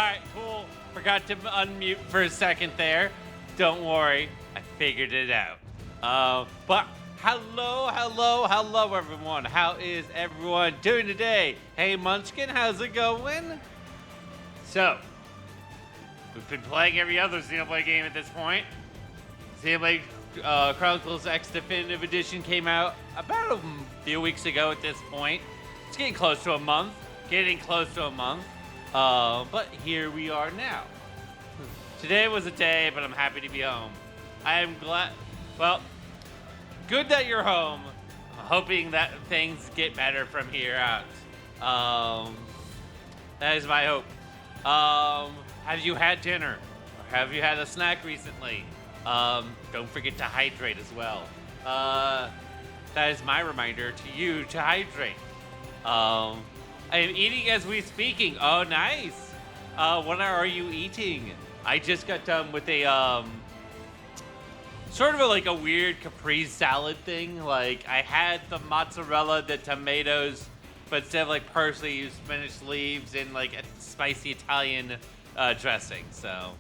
right, cool. Forgot to unmute for a second there. Don't worry, I figured it out. But hello, everyone. How is everyone doing today? Hey, Munchkin, how's it going? So, we've been playing every other Xenoblade game at this point. Xenoblade Chronicles X Definitive Edition came out about a few weeks ago at this point. It's getting close to a month. But here we are now. Today was a day, but I'm happy to be home. I am glad. Well, good that you're home. I'm hoping that things get better from here out. That is my hope. Have you had dinner? Or have you had a snack recently? Don't forget to hydrate as well. That is my reminder to you to hydrate. I am eating as we speaking. Oh, nice. What are you eating? I just got done with a sort of like a weird caprese salad thing. Like I had the mozzarella, the tomatoes, but instead of like parsley, used spinach leaves and like a spicy Italian dressing. So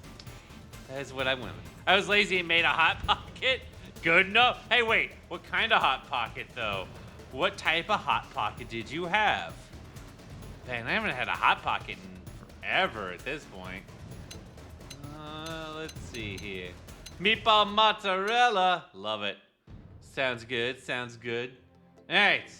that is what I went with. I was lazy and made a Hot Pocket. Good enough. Hey, wait. What kind of Hot Pocket, though? What type of Hot Pocket did you have? Man, I haven't had a Hot Pocket in forever at this point. Let's see here. Meatball mozzarella. Love it. Sounds good. All right.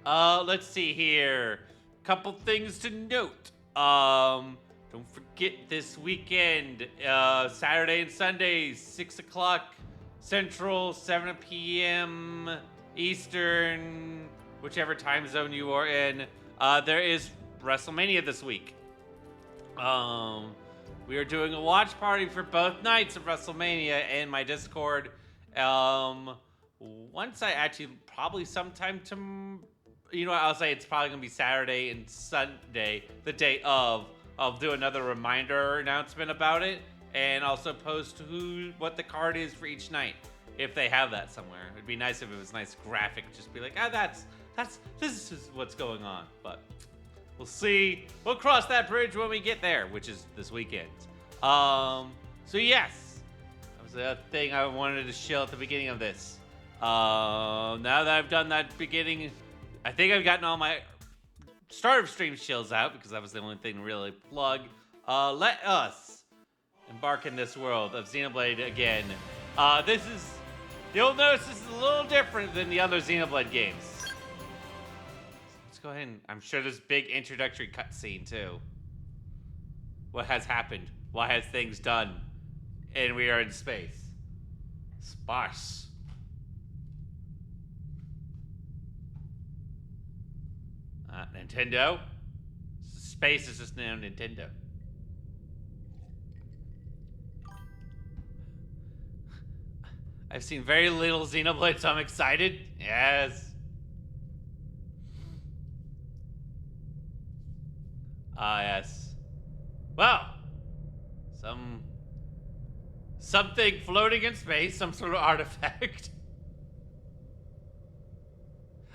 Let's see here. Couple things to note. Don't forget this weekend, Saturday and Sundays, 6 o'clock Central, 7 p.m. Eastern, whichever time zone you are in. There is WrestleMania this week. We are doing a watch party for both nights of WrestleMania in my Discord. Once I actually, probably sometime I'll say it's probably gonna be Saturday and Sunday, the day of. I'll do another reminder announcement about it, and also post what the card is for each night, if they have that somewhere. It'd be nice if it was nice graphic, just be like, this is what's going on. But we'll see. We'll cross that bridge when we get there, which is this weekend. So yes, that was the thing I wanted to shill at the beginning of this. Now that I've done that beginning, I think I've gotten all my start of stream shills out, because that was the only thing to really plug. Let us embark in this world of Xenoblade again. You'll notice this is a little different than the other Xenoblade games. Let's go ahead and, I'm sure there's big introductory cutscene too. What has happened? What has things done? And we are in space. Sparse. Nintendo? Space is just now Nintendo. I've seen very little Xenoblade, so I'm excited. Yes. Yes. Well, something floating in space, some sort of artifact.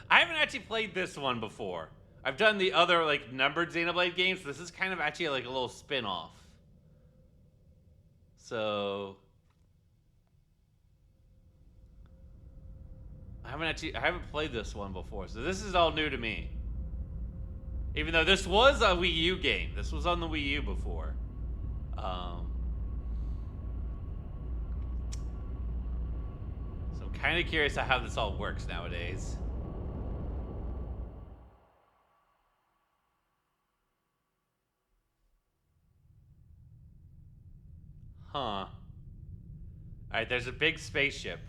I haven't actually played this one before. I've done the other, like, numbered Xenoblade games. This is kind of actually like a little spin-off. So I haven't played this one before, so this is all new to me. Even though this was a Wii U game. This was on the Wii U before. So I'm kind of curious how this all works nowadays. Huh. Alright, there's a big spaceship.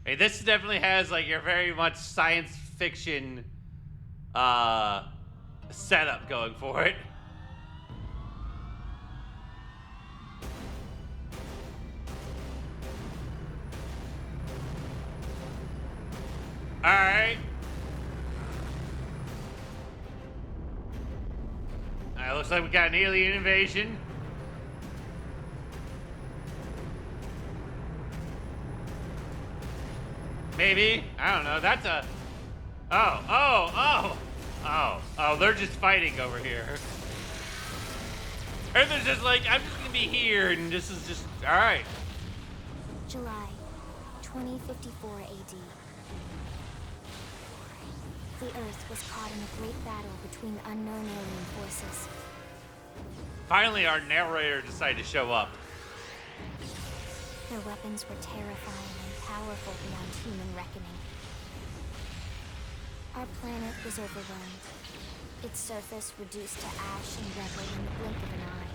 Hey, this definitely has like your very much science fiction setup going for it. Alright. Alright, looks like we got an alien invasion. Maybe. I don't know. That's a... Oh. Oh, they're just fighting over here. Earth is just like, I'm just gonna be here, and this is just, alright. July 2054 AD. The Earth was caught in a great battle between unknown alien forces. Finally, our narrator decided to show up. Their weapons were terrifying and powerful beyond human reckoning. Our planet was overwhelmed. Its surface reduced to ash and rubble in the blink of an eye.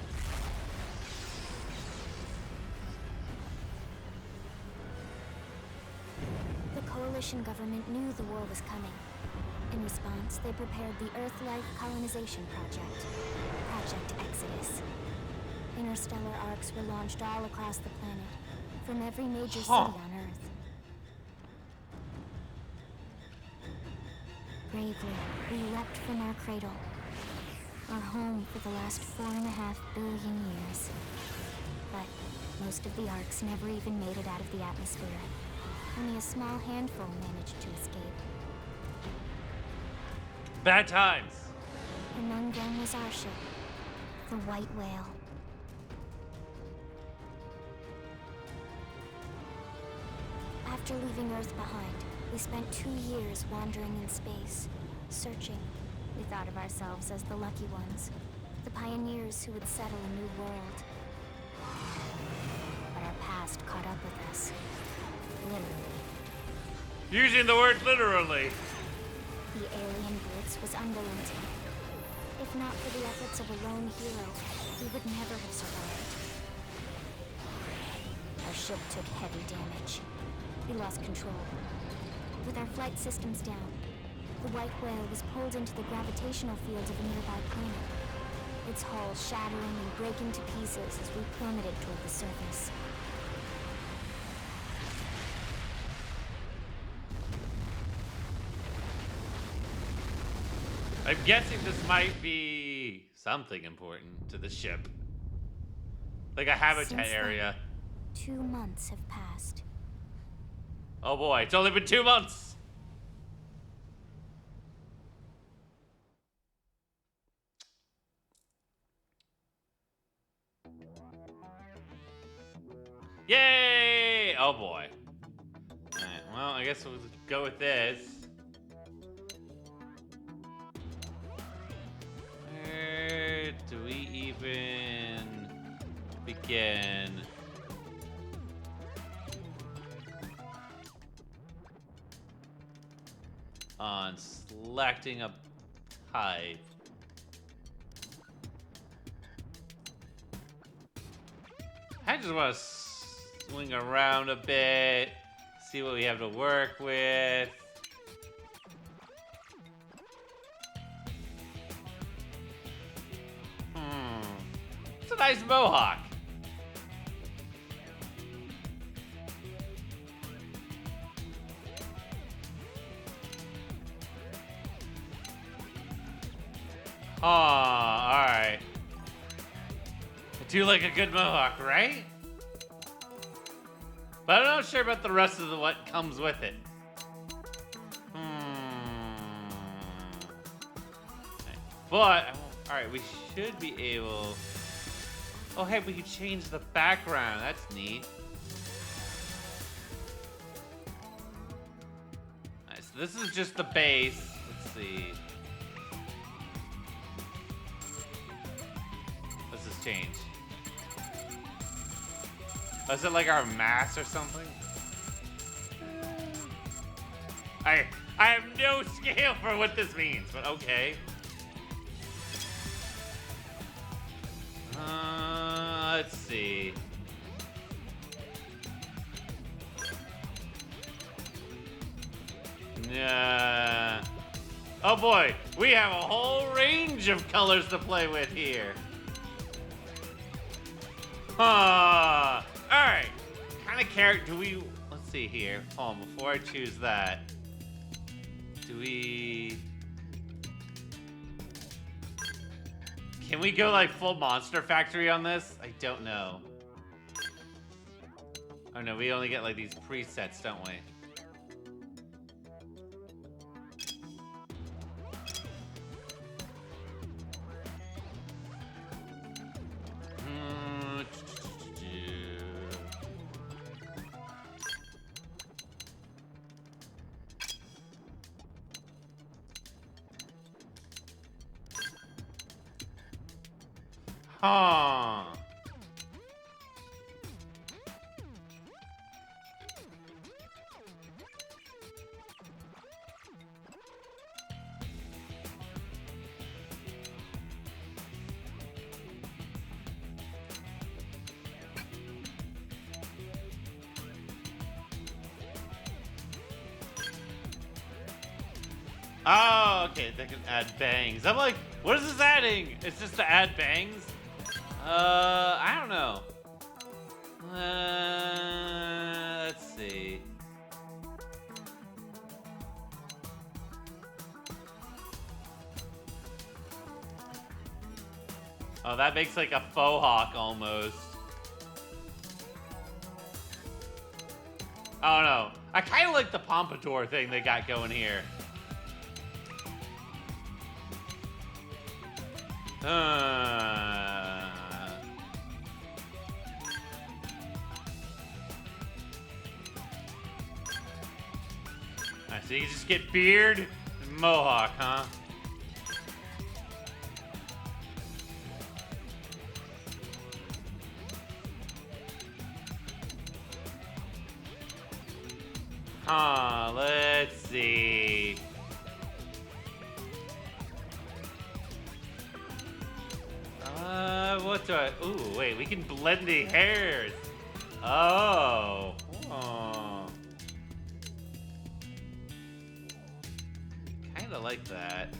The coalition government knew the war was coming. In response, they prepared the Earth-Life Colonization Project, Project Exodus. Interstellar arcs were launched all across the planet, from every major city on Earth. Bravely, we leapt from our cradle, our home for the last 4.5 billion years. But most of the arcs never even made it out of the atmosphere. Only a small handful managed to escape. Bad times. Among them was our ship, the White Whale. After leaving Earth behind, we spent 2 years wandering in space, searching. We thought of ourselves as the lucky ones, the pioneers who would settle a new world. But our past caught up with us, literally. Using the word literally. The alien blitz was unrelenting. If not for the efforts of a lone hero, we would never have survived. Our ship took heavy damage. We lost control. With our flight systems down, the White Whale was pulled into the gravitational field of a nearby planet, its hull shattering and breaking to pieces as we plummeted toward the surface. I'm guessing this might be something important to the ship. Like a habitat Since then, area. 2 months have passed. Oh boy, it's only been 2 months. Yay! Oh boy. Alright, well, I guess we'll go with this. Where do we even begin? On selecting a type. I just want to swing around a bit, see what we have to work with. It's a nice mohawk. Oh, alright. I do like a good mohawk, right? But I'm not sure about the rest of what comes with it. But, alright, we should be able... Oh, hey, we can change the background. That's neat. Alright, so this is just the base. Let's see. Let's just change. Oh, is it like our mass or something? I have no scale for what this means, but okay. Let's see. Oh boy, we have a whole range of colors to play with here. Alright. Kind of character do we... Let's see here. Hold on, before I choose that. Do we... Can we go like full Monster Factory on this? I don't know. Oh no, we only get like these presets, don't we? Huh. Oh, okay, they can add bangs. I'm like, what is this adding? It's just to add bangs? I don't know. Let's see. Oh, that makes like a faux hawk almost. Oh no. I kind of like the pompadour thing they got going here. So you just get beard and mohawk, huh? Let's see. What do I... Ooh, wait, we can blend the hairs. Oh. Kinda like that.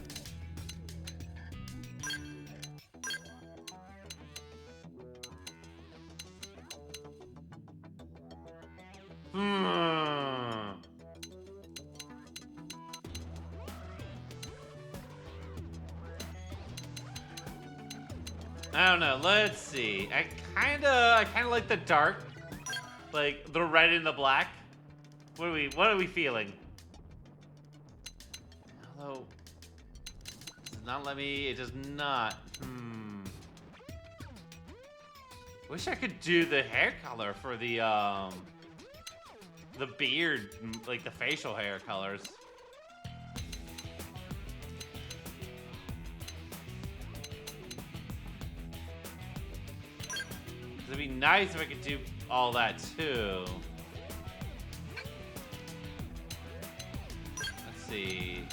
I don't know. Let's see. I kind of like the dark, like the red and the black. What are we feeling? Hello. It does not let me. It does not. Wish I could do the hair color for the beard, like the facial hair colors. It'd be nice if I could do all that too. Let's see.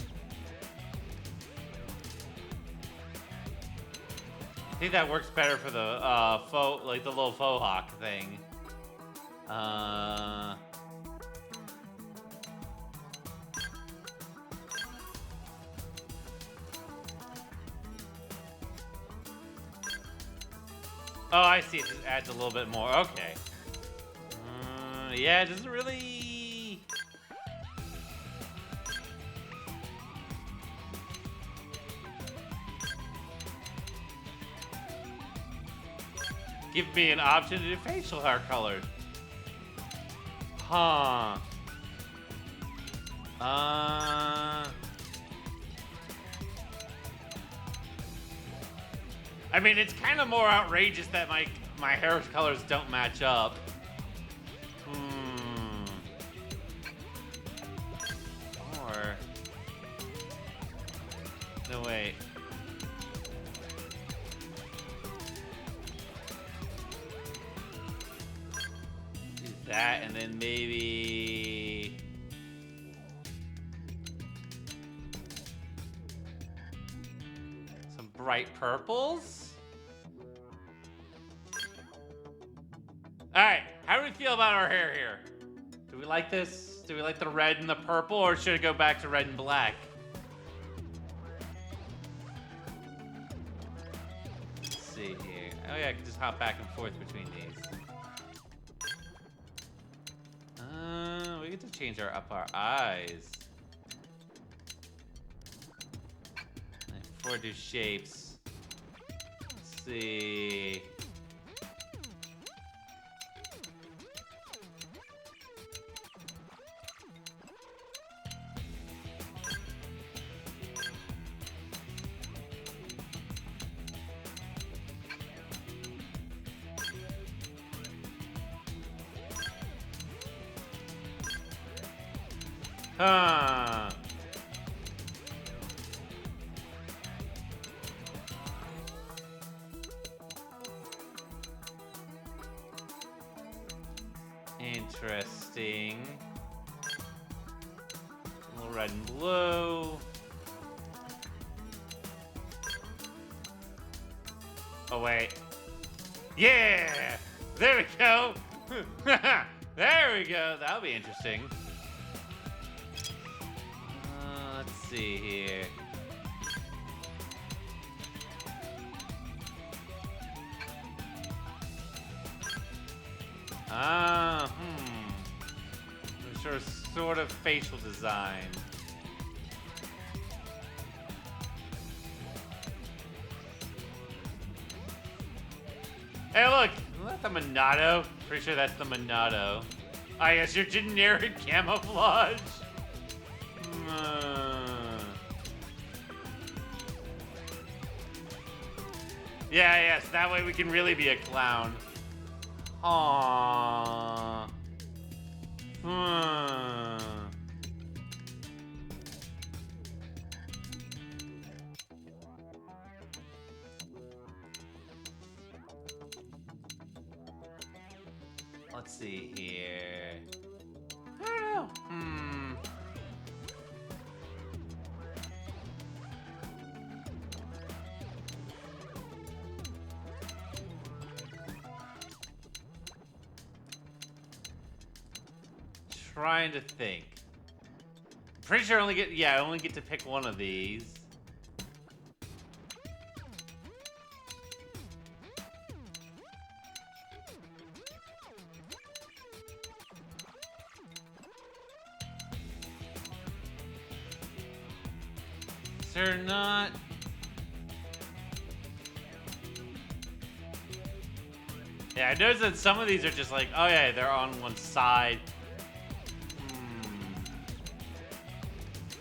I think that works better for the faux, like the little faux hawk thing. Oh, I see. It just adds a little bit more. Okay. Yeah, it doesn't really... give me an option to do facial hair color. Huh. I mean, it's kind of more outrageous that my hair colors don't match up. Or... no, wait. Do that, and then maybe... some bright purples? Alright, how do we feel about our hair here? Do we like this? Do we like the red and the purple, or should it go back to red and black? Let's see here. Oh yeah, I can just hop back and forth between these. We get to change our eyes. And before I do shapes, let's see. Interesting. A little red and blue. Oh, wait. Yeah! There we go! There we go. That'll be interesting. Let's see here. Sort of facial design. Hey, look! Isn't that the Monado? Pretty sure that's the Monado. I guess your generic camouflage. Yeah, yes, that way we can really be a clown. Aww. Let's see here. I don't know. Trying to think. Pretty sure I only get to pick one of these. Is there not? Yeah, I noticed that some of these are just like, oh yeah, they're on one side.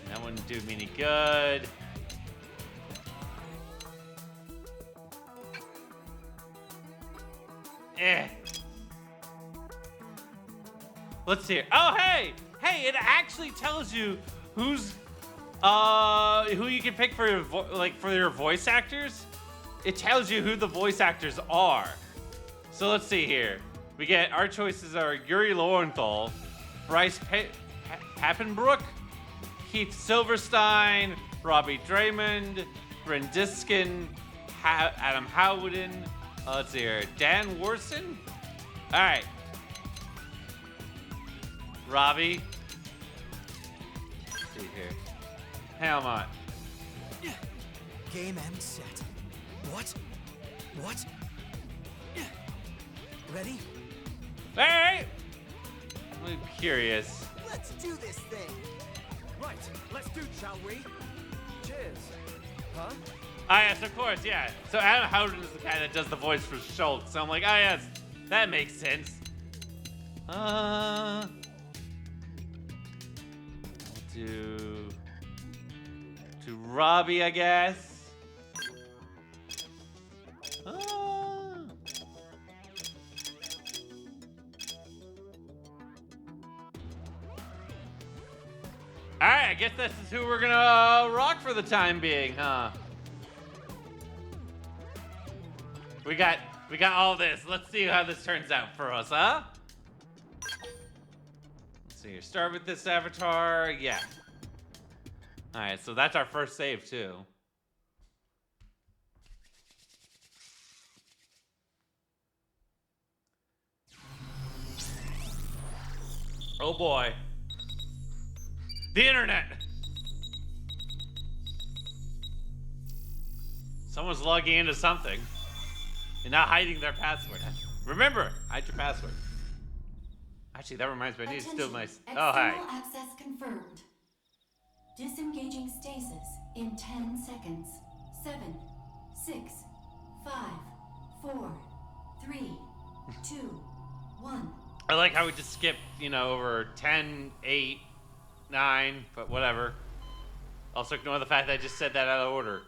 That wouldn't do me any good. Let's see. Oh, hey! Hey, it actually tells you who's who you can pick for your for your voice actors. It tells you who the voice actors are. So let's see here. We get our choices are Yuri Lowenthal, Bryce Papenbrook, Keith Silverstein, Robbie Draymond, Bryn Diskin, Adam Howden. Let's see here. Dan Worson. All right. Robbie. Let's see here. Helmut. Game and set. What? What? Ready? All right. I'm curious. Let's do this thing. Right. Let's do it, shall we? Cheers. Huh? Ah, yes, of course, yeah. So Adam Howden is the guy that does the voice for Shulk. So I'm like, ah, yes, that makes sense. I'll do Robbie, I guess. Alright, I guess this is who we're gonna rock for the time being, huh? We got all this. Let's see how this turns out for us, huh? Let's see here. Start with this avatar. Yeah. Alright, so that's our first save too. Oh boy. The internet! Someone's logging into something and not hiding their password. Remember, hide your password. Actually, that reminds me, I need to steal my... Oh, hi. External access confirmed. Disengaging stasis in 10 seconds. 7, 6, 5, 4, 3, 2, 1. I like how we just skipped, over 10, 8, 9, but whatever. Also ignore the fact that I just said that out of order.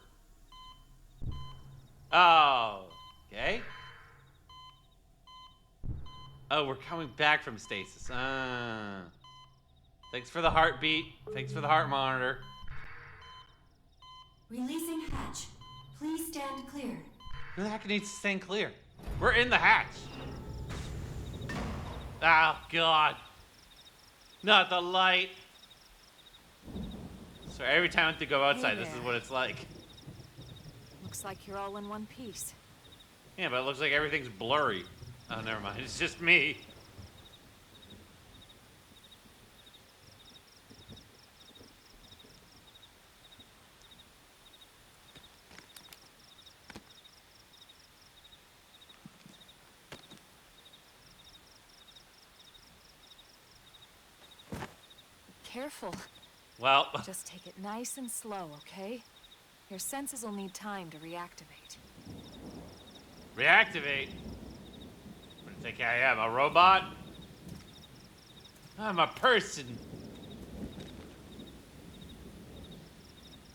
Oh, okay. Oh, we're coming back from stasis. Thanks for the heartbeat. Thanks for the heart monitor. Releasing hatch. Please stand clear. Who the heck needs to stand clear? We're in the hatch. Oh, God. Not the light. So every time I have to go outside, this is what it's like. Looks like you're all in one piece. Yeah, but it looks like everything's blurry. Oh, never mind. It's just me. Careful. Well, Just take it nice and slow, okay? Your senses will need time to reactivate. reactivate. What do you think I am, a robot? I'm a person.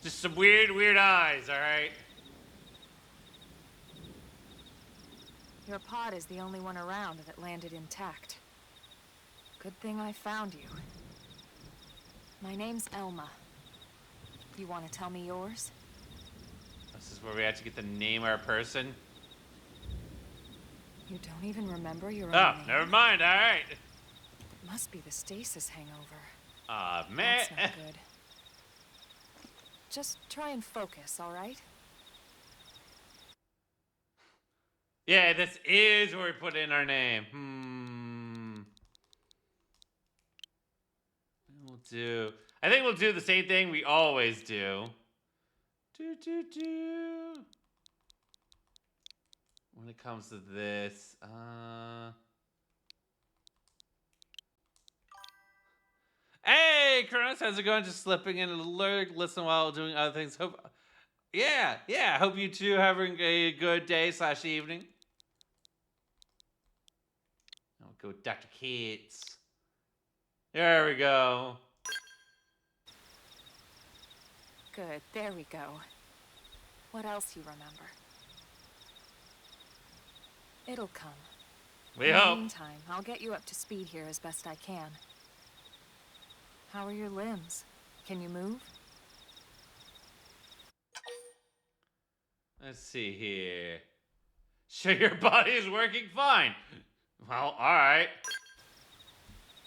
Just some weird eyes, alright? Your pod is the only one around that landed intact. Good thing I found you. My name's Elma. You want to tell me yours? This is where we actually get to name our person. You don't even remember your own Oh, name? never mind, alright. Must be the stasis hangover. Aw, man. That's not good. Just try and focus, all right? Yeah, this is where we put in our name. We'll do. I think we'll do the same thing we always do. When it comes to this, Hey, Kronos, how's it going? Just slipping in a lurk, listen while doing other things. Hope you two having a good day / evening. I'll go with Dr. Kitts. There we go. Good, there we go. What else you remember? It'll come. We In the hope. meantime, I'll get you up to speed here as best I can. How are your limbs? Can you move? Let's see here. Sure, your body is working fine. Well, alright.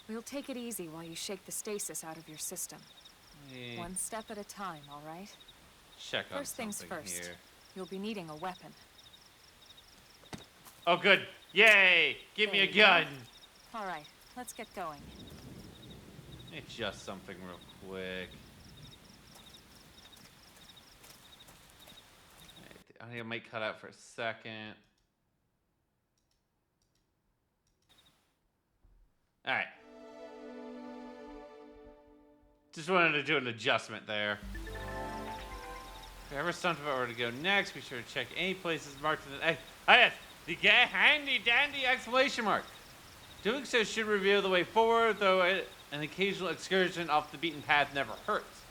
We'll take it easy while you shake the stasis out of your system. Yeah. One step at a time, all right? Check on First things something first. here. You'll be needing a weapon. Oh, good. Yay! Give me There a you go. gun. All right, let's get going. Adjust something real quick. I think I might cut out for a second. Alright. Just wanted to do an adjustment there. Wherever something about where to go next, be sure to check any places marked in the... Oh yes! The handy dandy exclamation mark! Doing so should reveal the way forward, though an occasional excursion off the beaten path never hurts.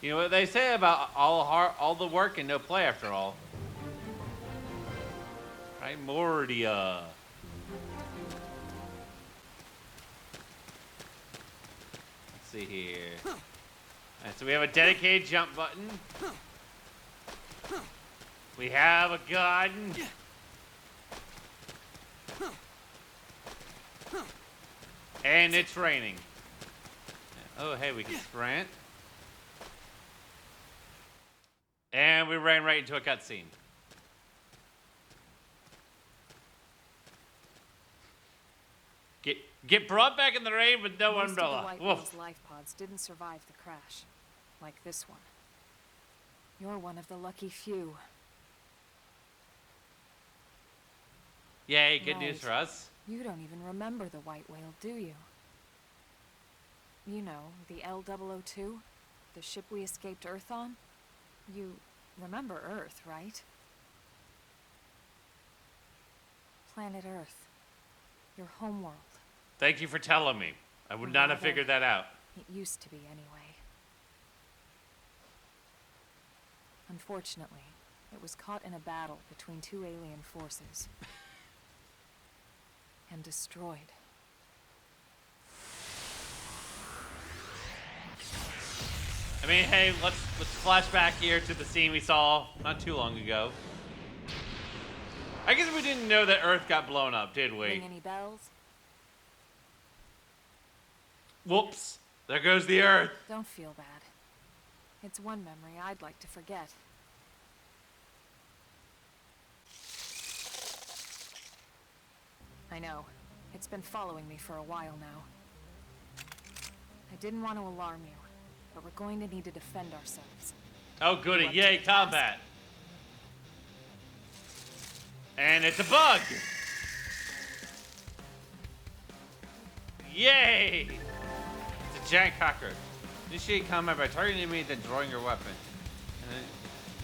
You know what they say about all the work and no play after all. Primordia. Let's see here. Alright, so we have a dedicated jump button. We have a gun. And it's raining. Oh, hey, we can sprint. And we ran right into a cutscene. Get brought back in the rain with no Most umbrella. of the White Woof. Whale's life pods didn't survive the crash, like this one. You're one of the lucky few. Yay, good news Right. for us. You don't even remember the White Whale, do you? You know, the L-002? The ship we escaped Earth on? You remember Earth, right? Planet Earth. Your homeworld. Thank you for telling me. I would not have Rather, figured that out. It used to be, anyway. Unfortunately, it was caught in a battle between two alien forces. And destroyed. I mean, hey, let's flash back here to the scene we saw not too long ago. I guess we didn't know that Earth got blown up, did we? Ring any bells? Whoops. There goes the Earth. Don't feel bad. It's one memory I'd like to forget. I know. It's been following me for a while now. I didn't want to alarm you, but we're going to need to defend ourselves. Oh, goody. You up Yay, to the task? combat. And it's a bug. Yay. It's a giant cockroach. Initiate combat by targeting an enemy, then drawing your weapon.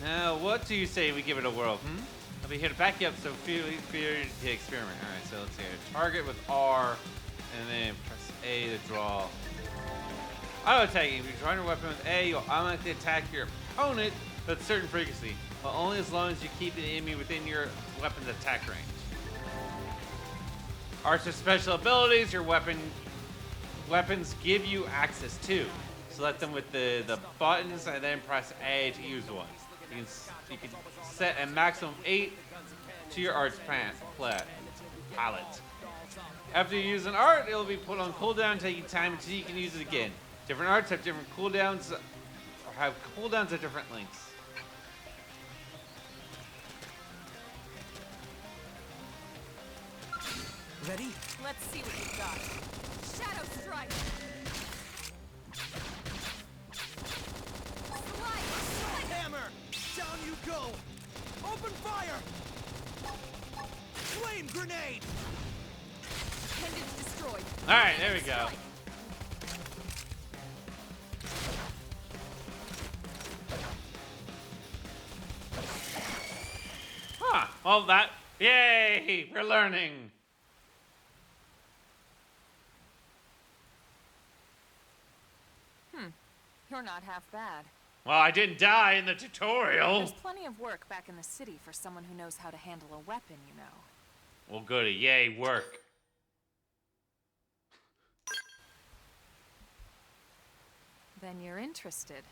Now, what do you say we give it a whirl, I'll be here to back you up, so feel free to experiment. Alright, so let's see. Target with R, and then press A to draw. Auto attacking. If you're drawing your weapon with A, you'll automatically attack your opponent with a certain frequency, but only as long as you keep the enemy within your weapon's attack range. Arts are special abilities your weapons give you access to. Select them with the buttons and then press A to use one. You can set a maximum 8 to your art's palette. After you use an art, it will be put on cooldown, taking time until you can use it again. Different arts have different cooldowns, or have cooldowns at different lengths. Ready? Let's see what you've got. Shadow Strike! Hammer! Down you go! Open fire! Flame grenade! Pendants destroyed. Alright, there we go. Huh, well that, yay, we're learning. You're not half bad. Well, I didn't die in the tutorial. There's plenty of work back in the city for someone who knows how to handle a weapon, you know. Well, goody, yay, work. Then you're interested.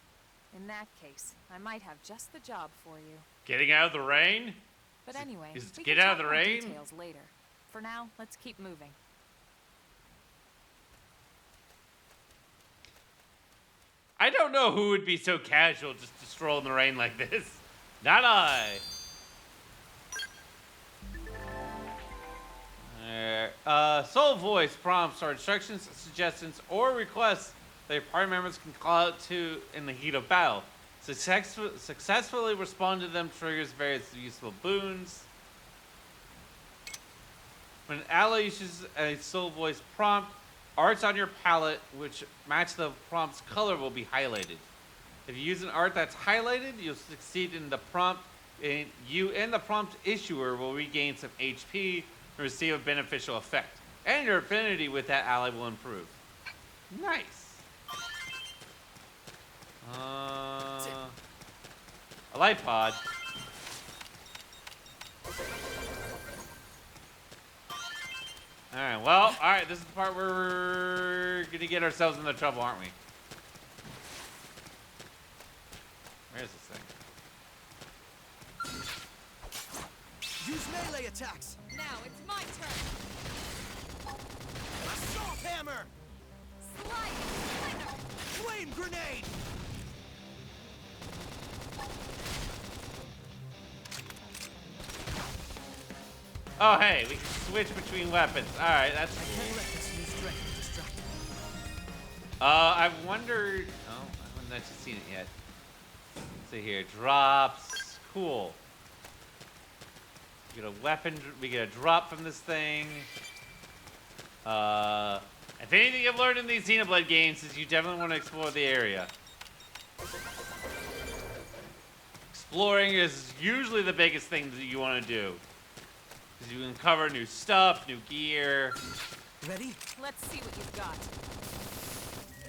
In that case, I might have just the job for you. Getting out of the rain? But anyway, is it we get can out of talk the more rain? details later. For now, let's keep moving. I don't know who would be so casual just to stroll in the rain like this. Not I. Soul voice prompts are instructions, suggestions, or requests that your party members can call out to in the heat of battle. Successfully respond to them triggers various useful boons. When an ally uses a soul voice prompt, arts on your palette which match the prompt's color will be highlighted. If you use an art that's highlighted, you'll succeed in the prompt, and you and the prompt issuer will regain some HP and receive a beneficial effect. And your affinity with that ally will improve. Nice. A light pod. Alright, well, alright, this is the part where we're gonna get ourselves into trouble, aren't we? Where's this thing? Use melee attacks! Now it's my turn. Assault hammer! Slide! Flame grenade! Oh, hey, we can switch between weapons. Alright, that's cool. Can't let this new strength distract me. I've wondered... Oh, I haven't actually seen it yet. Let's see here. Drops. Cool. We get a weapon, we get a drop from this thing. If anything I've learned in these Xenoblade games is you definitely want to explore the area. Exploring is usually the biggest thing that you want to do. Because you uncover new stuff, new gear. Ready? Let's see what you've got.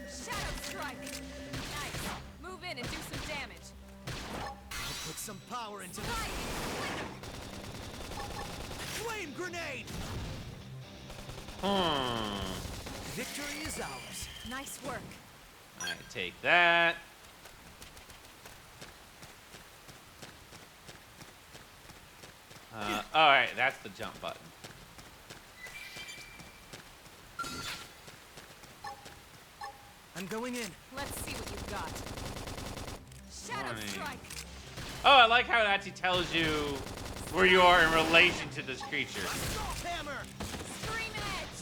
Shadow Strike! Nice. Move in and do some damage. I'll put some power into this. Slide! Flame grenade! Victory is ours. Nice work. Alright, take that. Alright, that's the jump button. I'm going in. Let's see what you've got. Shadow Fine. strike. Oh, I like how it actually tells you where you are in relation to this creature. Assault hammer! Scream edge.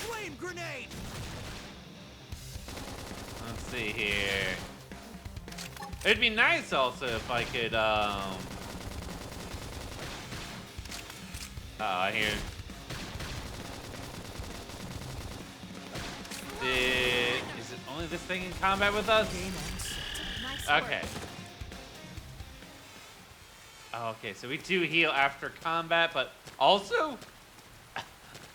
Flame grenade! Let's see here. It'd be nice also if I could, oh, I hear. Is it only this thing in combat with us? Nice work. Okay. Oh, okay, so we do heal after combat, but also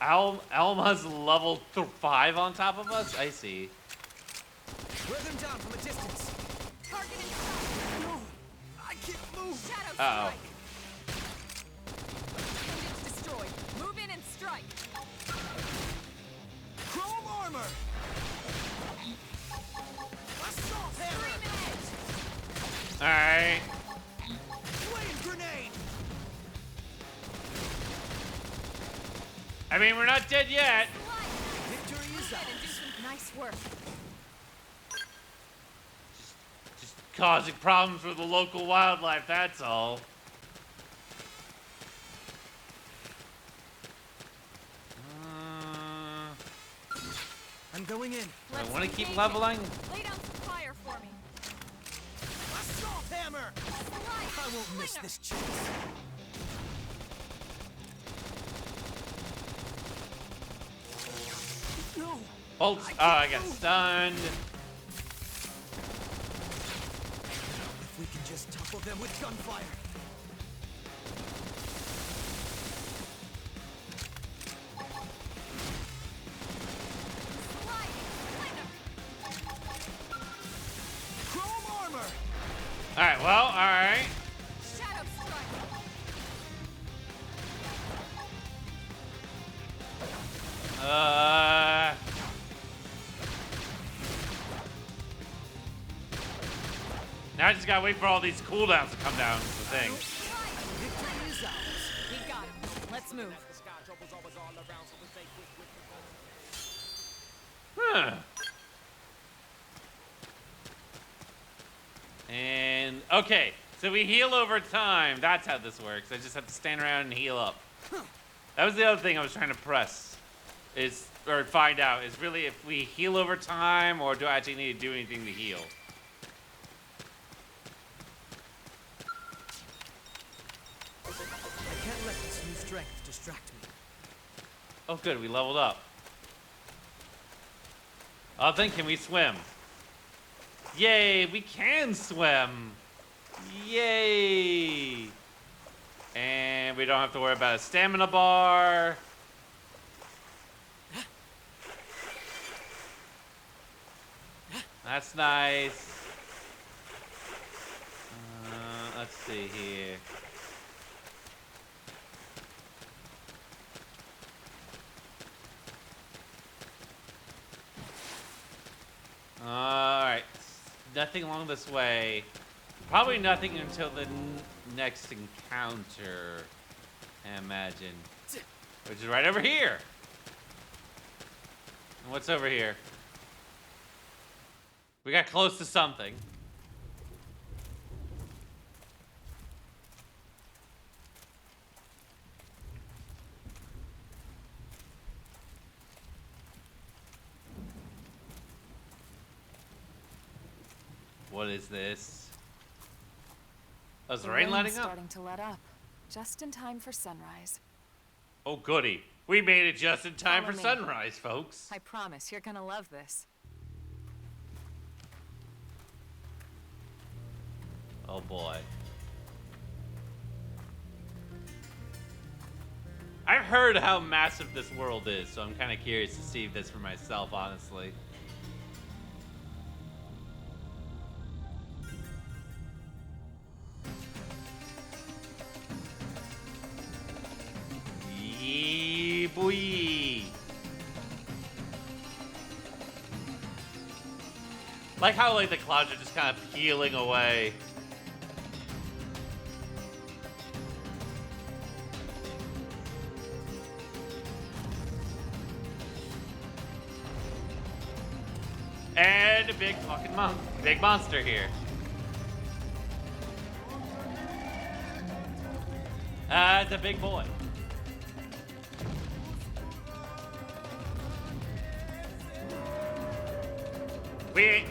Alma's level 5 on top of us? I see. Wear them down from a distance. Target in sight. No! I can't move! Shadow Uh-oh. strike. Units destroyed. Move in and strike. Chrome armor! Assault hammer! Scream edge. Alright. Flame grenade! I mean, we're not dead yet. Victory is Go ahead and do ours. some nice work. Just causing problems for the local wildlife, that's all. I'm going in. I Let's want to keep engage leveling. it. Lay down some fire for me. Assault hammer! Slice. I won't miss Slinger. this chance. No! Bolts. Oh, I got stunned. If we can just topple them with gunfire. Slice. Slinger. Chrome armor! Alright, well, alright. Shadow strike. Now I just gotta wait for all these cooldowns to come down. Is the thing. Victory is ours. We got him. Let's move. Huh. And okay, so we heal over time. That's how this works. I just have to stand around and heal up. That was the other thing I was trying to press, or find out, is really if we heal over time or do I actually need to do anything to heal. I can't let this new strength distract me. Oh, good, we leveled up. Oh, then can we swim? Yay, we can swim. Yay. And we don't have to worry about a stamina bar. That's nice. Let's see here. Alright. Nothing along this way. Probably nothing until the next encounter, I imagine. Which is right over here. And what's over here? We got close to something. What is this? Oh, is the rain letting up? Starting to let up. Just in time for sunrise. Oh, goody. We made it just in time Follow for me. sunrise, folks. I promise you're gonna love this. Oh, boy. I've heard how massive this world is, so I'm kind of curious to see this for myself, honestly. Yee boy. Like how like the clouds are just kind of peeling away. And a big fucking big monster here. It's a big boy.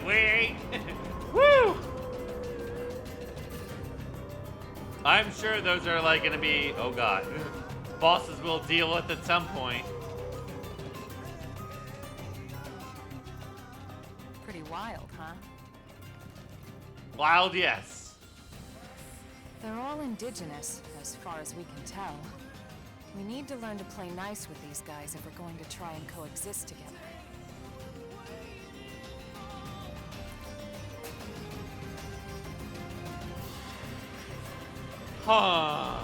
Wait. Woo! I'm sure those are like gonna be, oh god, bosses we'll deal with at some point. Pretty wild, huh? Wild, yes. They're all indigenous, as far as we can tell. We need to learn to play nice with these guys if we're going to try and coexist together. Huh.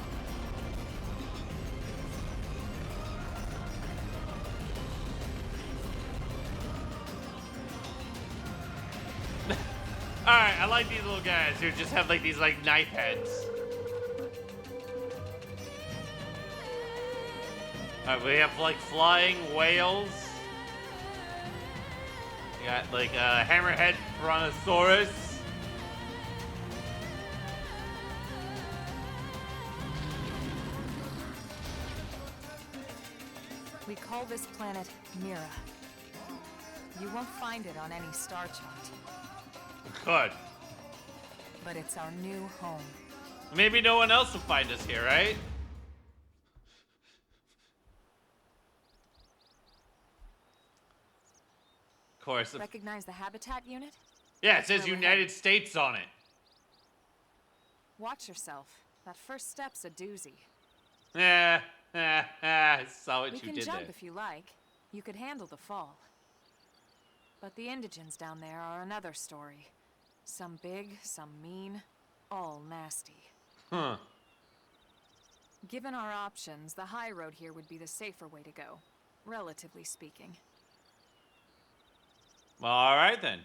Alright, I like these little guys who just have like these like knife heads. Alright, we have like flying whales. We got like a hammerhead brontosaurus. We call this planet Mira. You won't find it on any star chart, Good. but it's our new home. Maybe no one else will find us here, right? Of course. Recognize the habitat unit? Yeah, it says Where we're United States on it. Watch yourself. That first step's a doozy. I saw what We you can did jump there. if you like. You could handle the fall. But the indigents down there are another story. Some big, some mean, all nasty. Huh. Given our options, the high road here would be the safer way to go, relatively speaking. Well, all right then.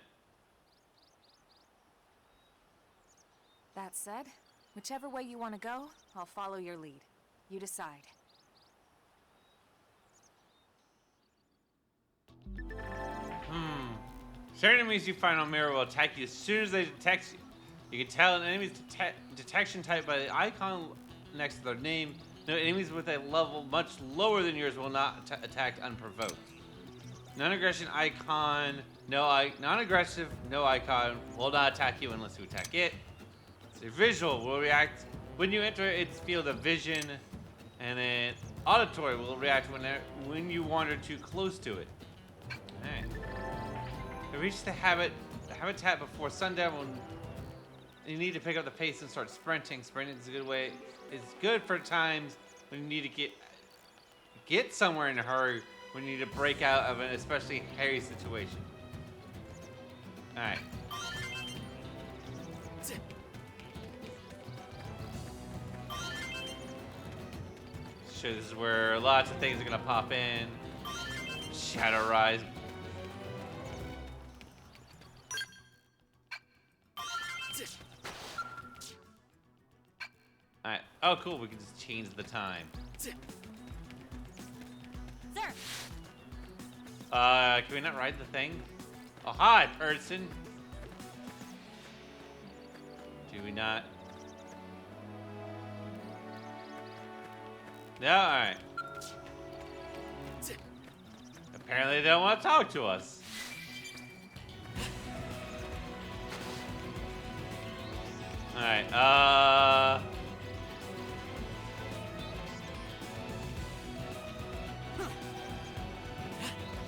That said, whichever way you want to go, I'll follow your lead. You decide. Certain enemies you find on Mirror will attack you as soon as they detect you. You can tell an enemy's detection type by the icon next to their name. No, enemies with a level much lower than yours will not attack unprovoked. Non-aggression icon, non-aggressive, no icon will not attack you unless you attack it. So visual will react when you enter its field of vision, and then auditory will react when you wander too close to it. Alright. To reach the habitat before sundown, you need to pick up the pace and start sprinting. Sprinting is a good way. It's good for times when you need to get somewhere in a hurry, when you need to break out of an especially hairy situation. All right. Sure, this is where lots of things are gonna pop in. Shadow Rise. Alright. Oh, cool. We can just change the time. Sir, Can we not ride the thing? Oh, hi, person. Do we not? No, alright. Apparently they don't want to talk to us. Alright,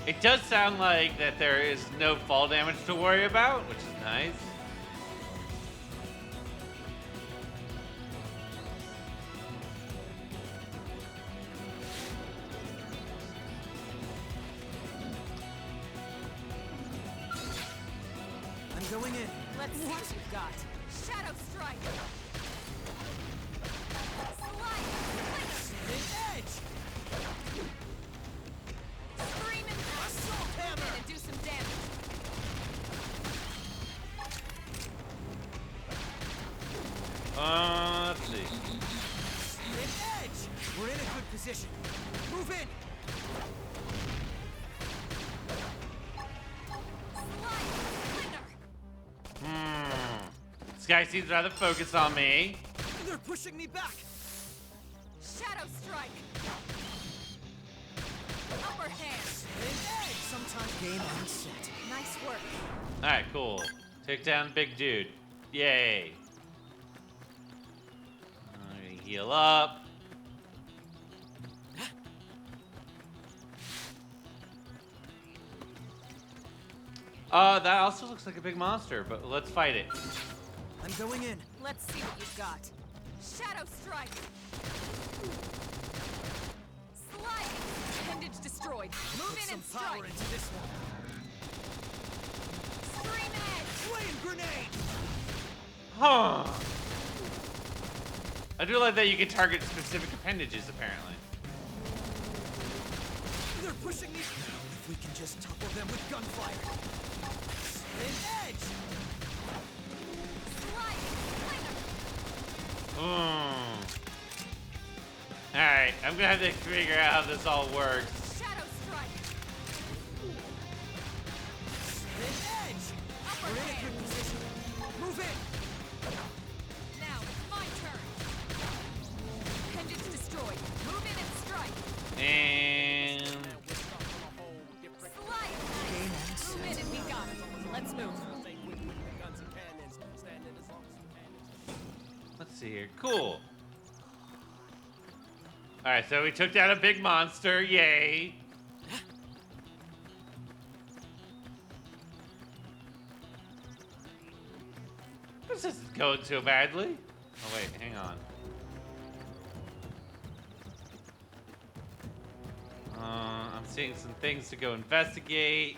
it does sound like that there is no fall damage to worry about, which is nice. I'm going in. Let's see what you've got. Shadow Strike! Slide! Edge! Scream and Assault hammer! and do some damage. Let's see. Edge! We're in a good position. Move in! Slide! This guy seems rather focused on me. They're pushing me back. Shadow strike. Upper hand. Sometimes game and set. Nice work. All right, cool. Take down big dude. Yay. I'm gonna heal up. That also looks like a big monster, but let's fight it. I'm going in. Let's see what you've got. Shadow strike. Slide. Appendage destroyed. Move Put in some and power strike. into this one. Scream edge. Flame grenade. Huh. I do like that you can target specific appendages, apparently. They're pushing me. If we can just topple them with gunfire. Flame edge. Slide. Alright, I'm gonna have to figure out how this all works. Shadow strike. Flame edge. Upper We're in a hand. good position. Move in. Now it's my turn. Appendage destroyed. Move in and strike. And Slide. Game and Move in and we got it. Let's move. let's see here. Cool. Alright, so we took down a big monster. Yay. This isn't going so badly. Oh wait, hang on. I'm seeing some things to go investigate.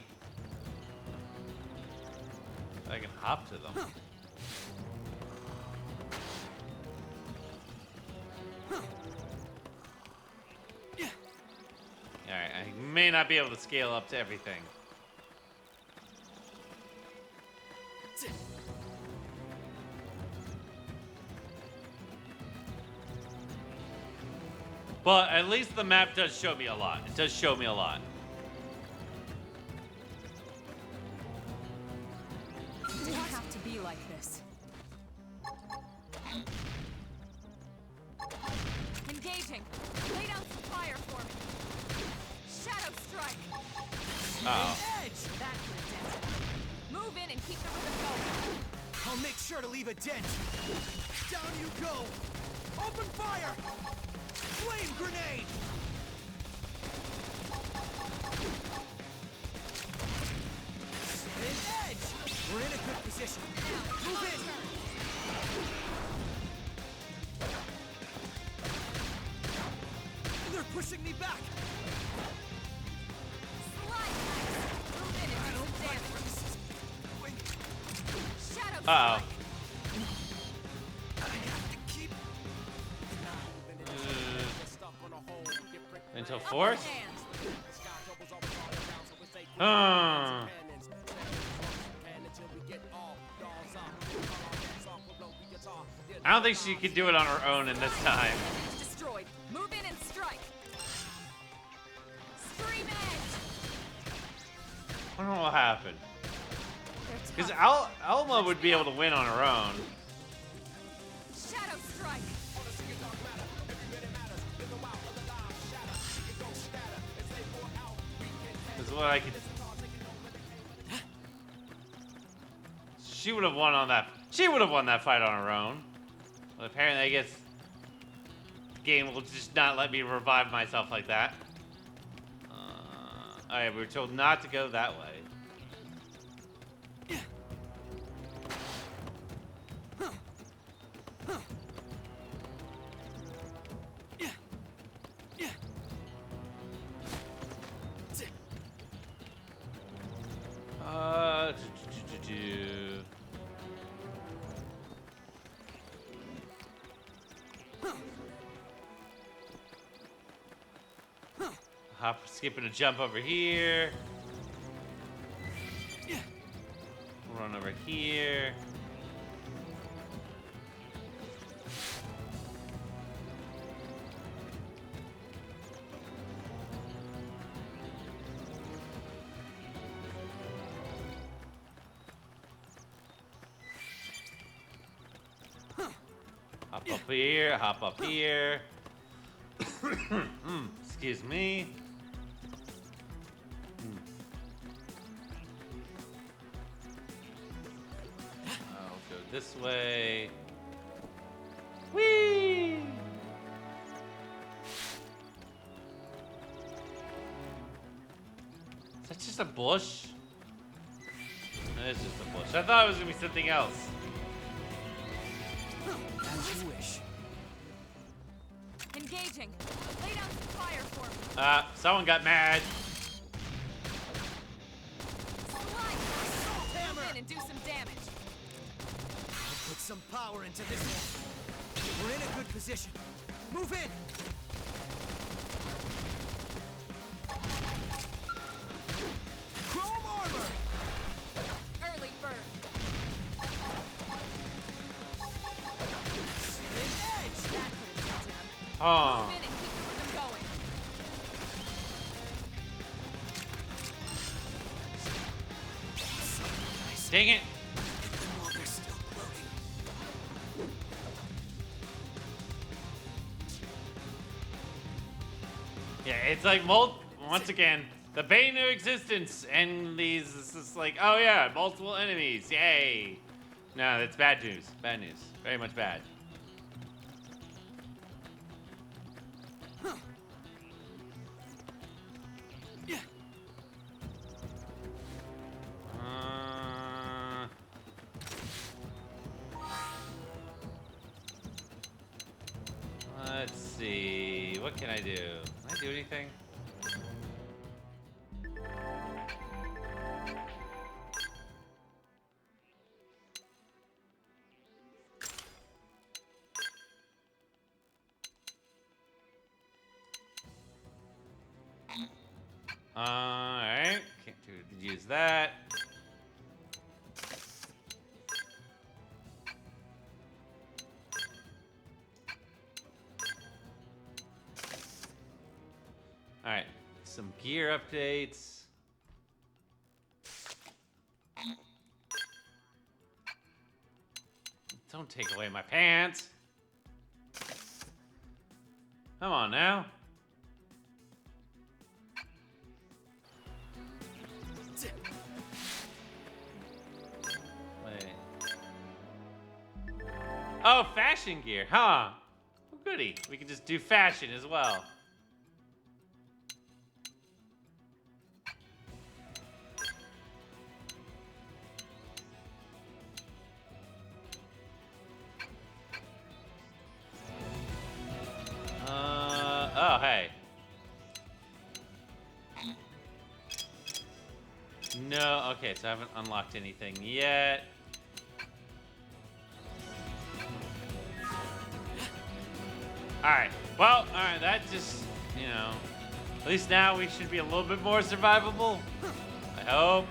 I can hop to them. Alright, I may not be able to scale up to everything. But at least the map does show me a lot. It does show me a lot. It didn't have to be like this. Engaging. Lay down some fire for me. Shadow strike. Uh-oh. Edge. That could have dented. Move in and keep the rhythm going. I'll make sure to leave a dent. Down you go. Open fire. Flame grenade. Flame edge. We're in a good position. Move in. They're pushing me back. Slide legs. Move in and do some damage. Shadow Uh-oh. strike. I have to keep. Until Upper fourth? hand. I don't think she could do it on her own in this time. Appendage destroyed. Move in and strike. Scream edge. I don't know what happened. They're Because tough. Alma would be able to win on her own. Shadow strike. Is what I could. She would have won on that. She would have won that fight on her own. But apparently, I guess the game will just not let me revive myself like that. Alright, we were told not to go that way. Hop, skip and a jump over here. Run over here. Hop up here, hop up here. Excuse me. I'll go this way. Whee! Is that just a bush? That is just a bush. I thought it was gonna be something else. As you wish. Engaging. Lay down some fire for me. Someone got mad. Slide. Move in and do some damage. I'll put some power into this one. We're in a good position. Move in. Chrome armor. Early bird. Spin edge. That could have killed him. Oh. Move in and keep the rhythm going. Dang it. While they're still floating. Yeah, it's like once again, the bane of existence, and these, it's just like, oh yeah, multiple enemies, yay. No, that's bad news. Bad news. Very much bad. Yeah. Let's see. What can I do? Can I do anything? Alright. Can't use that. Alright. Some gear updates. Don't take away my pants. Come on now. Wait. Oh, fashion gear, huh? Oh, goody. We can just do fashion as well. Oh, hey. No, okay, so I haven't unlocked anything yet. Alright, well, alright, that just, you know, at least now we should be a little bit more survivable. I hope.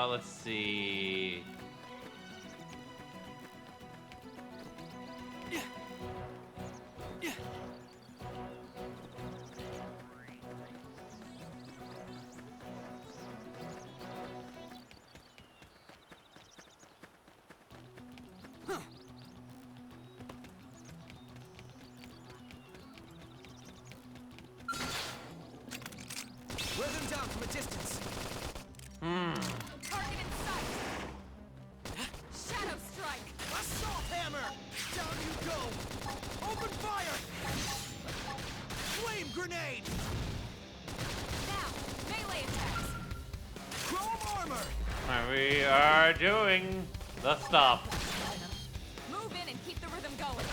Let's see. Wear them down from a distance. Target in sight. Shadow strike. Assault hammer. Down you go. Open fire. Flame grenade. Now, melee attacks. Chrome armor. Alright, we are doing the stuff. Move in and keep the rhythm going.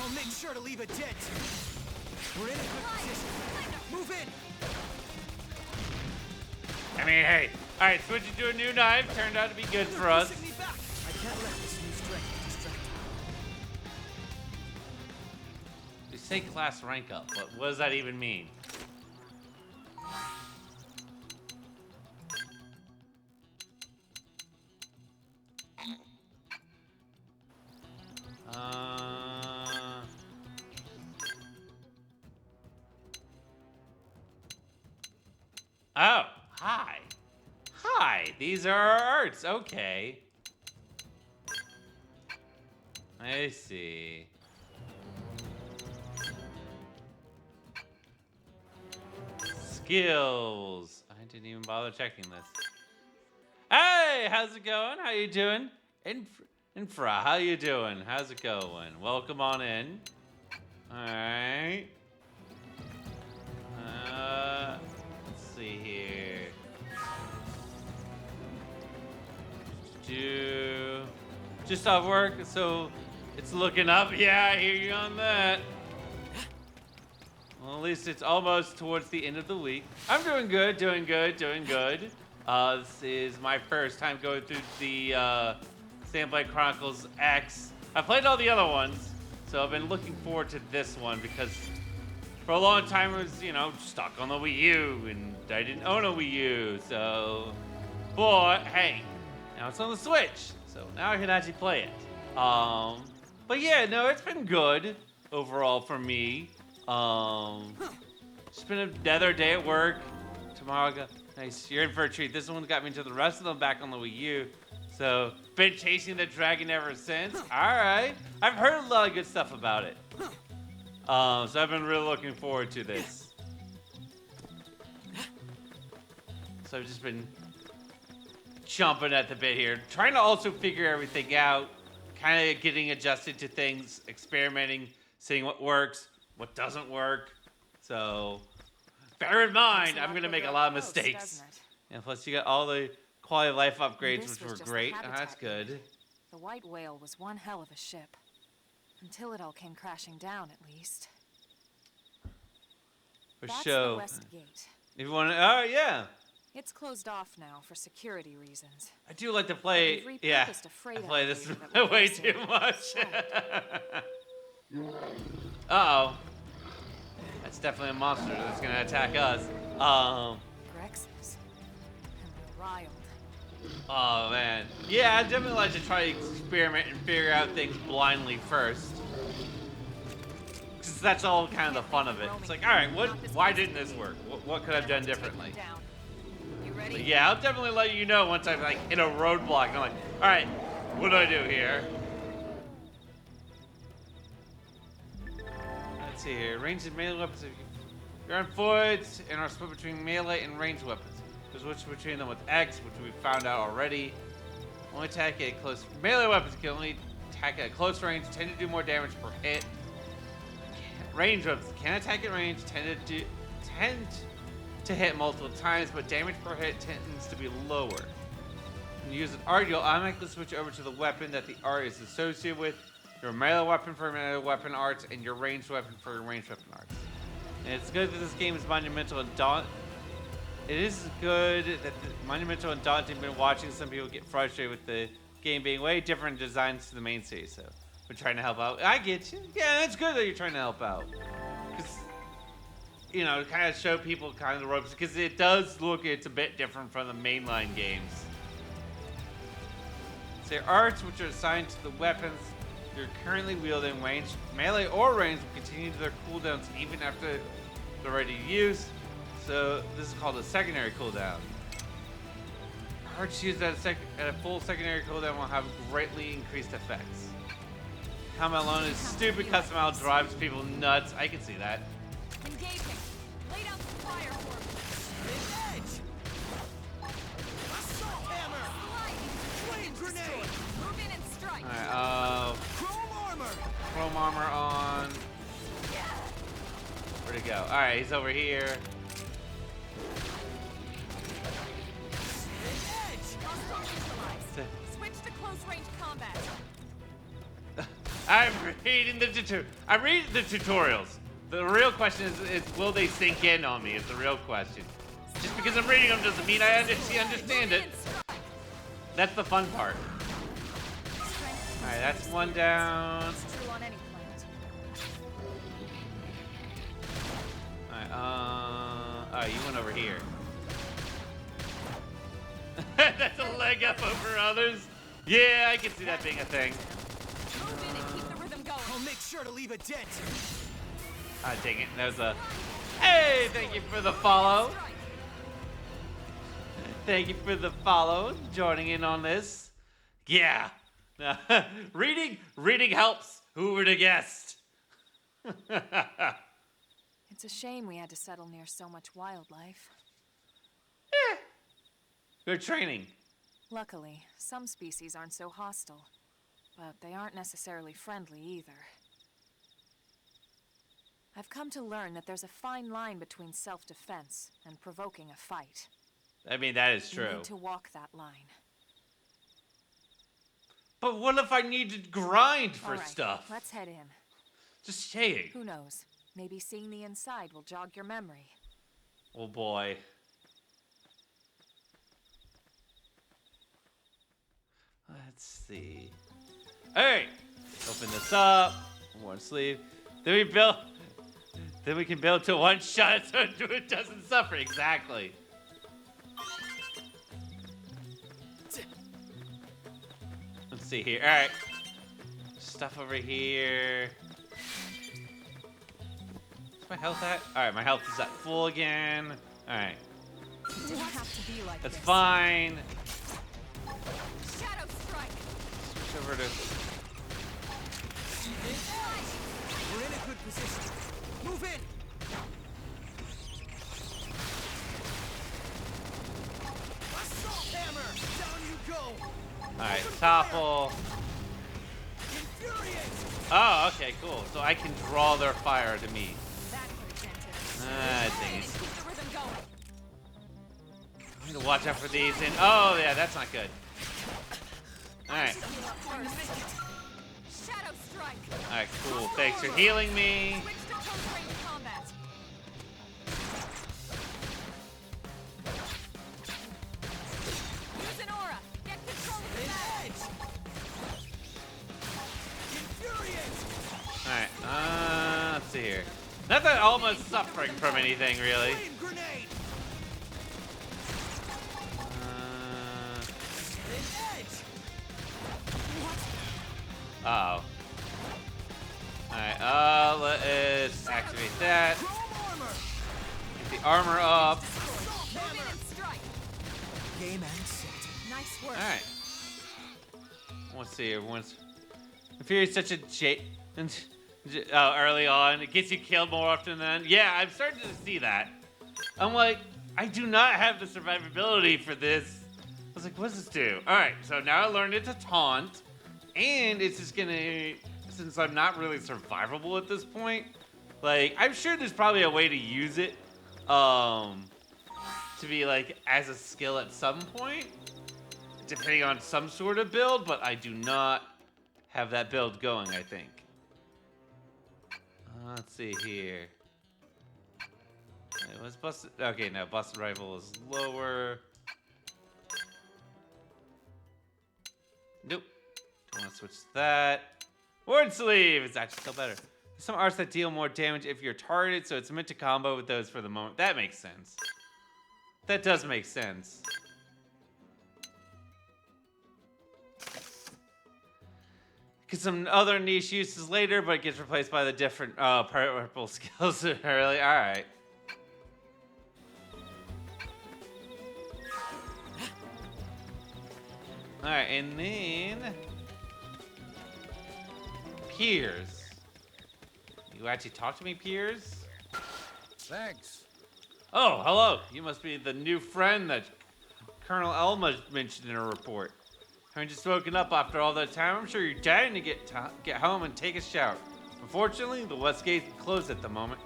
I'll make sure to leave a dent. We're in a good position. Move in. I mean, hey. Alright, switching to a new knife turned out to be good for us. Pushing me back. I can't let this new strength distract me. You say class rank up, but what does that even mean? Hi, these are our arts. Okay. I see. Skills. I didn't even bother checking this. Hey, how's it going? How you doing? Infra, how you doing? How's it going? Welcome on in. All right. Let's see here. Just off work, so it's looking up. Yeah, I hear you on that. Well, at least it's almost towards the end of the week. I'm doing good, doing good, doing good. This is my first time going through the Xenoblade Chronicles X. I played all the other ones, so I've been looking forward to this one because for a long time I was, you know, stuck on the Wii U, and I didn't own a Wii U, so... But, hey, now it's on the Switch, so now I can actually play it. But yeah, no, it's been good overall for me. It's been another day at work. Tomorrow, nice. You're in for a treat. This one got me to the rest of them back on the Wii U. So, been chasing the dragon ever since. All right. I've heard a lot of good stuff about it. So I've been really looking forward to this. So I've just been chomping at the bit here, trying to also figure everything out, kind of getting adjusted to things, experimenting, seeing what works, what doesn't work. So bear in mind, I'm going to make a lot of mistakes. And plus you got all the quality of life upgrades, which were great. Oh, that's good. The White Whale was one hell of a ship. Until it all came crashing down, at least. For That's show. the west gate. If you want to, oh yeah. It's closed off now for security reasons. I do like to play, We've yeah. repurposed a freight I play this elevator that will way pass too in. much. Uh-oh. That's definitely a monster that's gonna attack us. Grexes. And they're riled. Oh man. Yeah, I definitely like to try to experiment and figure out things blindly first. Cause that's all kind of the fun of it. It's like, alright, why didn't this work? What could I have done differently? You ready? But yeah, I'll definitely let you know once I'm like in a roadblock and I'm like, alright, what do I do here? Let's see here. Ranged and melee weapons. You're on foot and are split between melee and ranged weapons. Switch between them with X, which we found out already. Only attack at close. Melee weapons can only attack at close range, tend to do more damage per hit. Range weapons can attack at range, tend to hit multiple times, but damage per hit tends to be lower. When you use an art, you'll automatically switch over to the weapon that the art is associated with. Your melee weapon for melee weapon arts, and your ranged weapon for your ranged weapon arts. And it's good that this game is monumental and It is good that monumental and daunting. Been watching some people get frustrated with the game being way different designs to the main series, so we're trying to help out. I get you. Yeah, it's good that you're trying to help out. Because, you know, kind of show people kind of the ropes, because it does look, it's a bit different from the mainline games. So your arts, which are assigned to the weapons you're currently wielding, range, melee or range, will continue their cooldowns even after they're ready to use. So this is called a secondary cooldown. Arts used at a full secondary cooldown will have greatly increased effects. Combat alone is stupid. Custom out drives people nuts. I can see that. Engaging. Lay down some fire for me. Edge! Assault hammer! Flame grenade! Move in and strike. Alright, Chrome armor! chrome armor on. Where'd it go? Alright, he's over here. Switch to close range combat. I'm reading the tutorials. The real question is will they sink in on me? Is the real question. Just because I'm reading them doesn't mean I understand it. That's the fun part. All right, that's one down. True on any planet. All right, oh, you went over here. That's a leg up over others. Yeah, I can see that being a thing. Move in and keep the rhythm going. I'll make sure to leave a dent. Ah, dang it. There's a... Hey, thank you for the follow. thank you for the follow, joining in on this. Yeah. Reading helps. Who would have guessed? It's a shame we had to settle near so much wildlife. Good training. Luckily, some species aren't so hostile, but they aren't necessarily friendly either. I've come to learn that there's a fine line between self-defense and provoking a fight. I mean, that is You true. need to walk that line. But what if I need to grind for All right, stuff? let's head in. Just saying. Who knows? Maybe seeing the inside will jog your memory. Oh boy. Let's see. Alright. Open this up. One sleeve. Then we can build to one shot so it doesn't suffer. Exactly. Let's see here. Alright. Stuff over here. Where's my health at? Alright, my health is at full again. Alright. It didn't have to be like That's this. fine. Shadow strike. Switch over to... We're in a good position. Move in. Assault hammer. Down you go. Alright, topple. Infuriate. Oh, okay, cool. So I can draw their fire to me. That could have been it. I think it's... Keep the rhythm going. I need to watch out for these. And oh, yeah, that's not good. Alright. Shadow strike. Alright, cool. Thanks for healing me. Switch to close range combat. Use an aura. Get control of the battle. Infuriate. Alright, let's see here. Not that Alma's suffering from anything, really. Flame grenade. Edge. Uh-oh. Alright, let's activate that. Chrome armor. Get the armor up. Assault Move in hammer. and strike. Game and set. Nice work. Alright. Let's see, everyone's... If you're such a early on, it gets you killed more often than... Yeah, I'm starting to see that. I'm like, I do not have the survivability for this. I was like, what does this do? Alright, so now I learned it to taunt. And it's just gonna... Since I'm not really survivable at this point, like, I'm sure there's probably a way to use it, to be, like, as a skill at some point, depending on some sort of build, but I do not have that build going, I think. Let's see here. It was busted. Okay, no, busted rifle is lower. Nope. Don't want to switch to that. Ward sleeve is actually still better. There's some arts that deal more damage if you're targeted, so it's meant to combo with those for the moment. That makes sense. That does make sense. Get some other niche uses later, but it gets replaced by the different purple skills early. All right. All right, and then Piers. You actually talk to me, Piers? Thanks. Oh, hello. You must be the new friend that Colonel Elma mentioned in her report. Having just woken up after all that time, I'm sure you're dying to get home and take a shower. Unfortunately, the west gate is closed at the moment.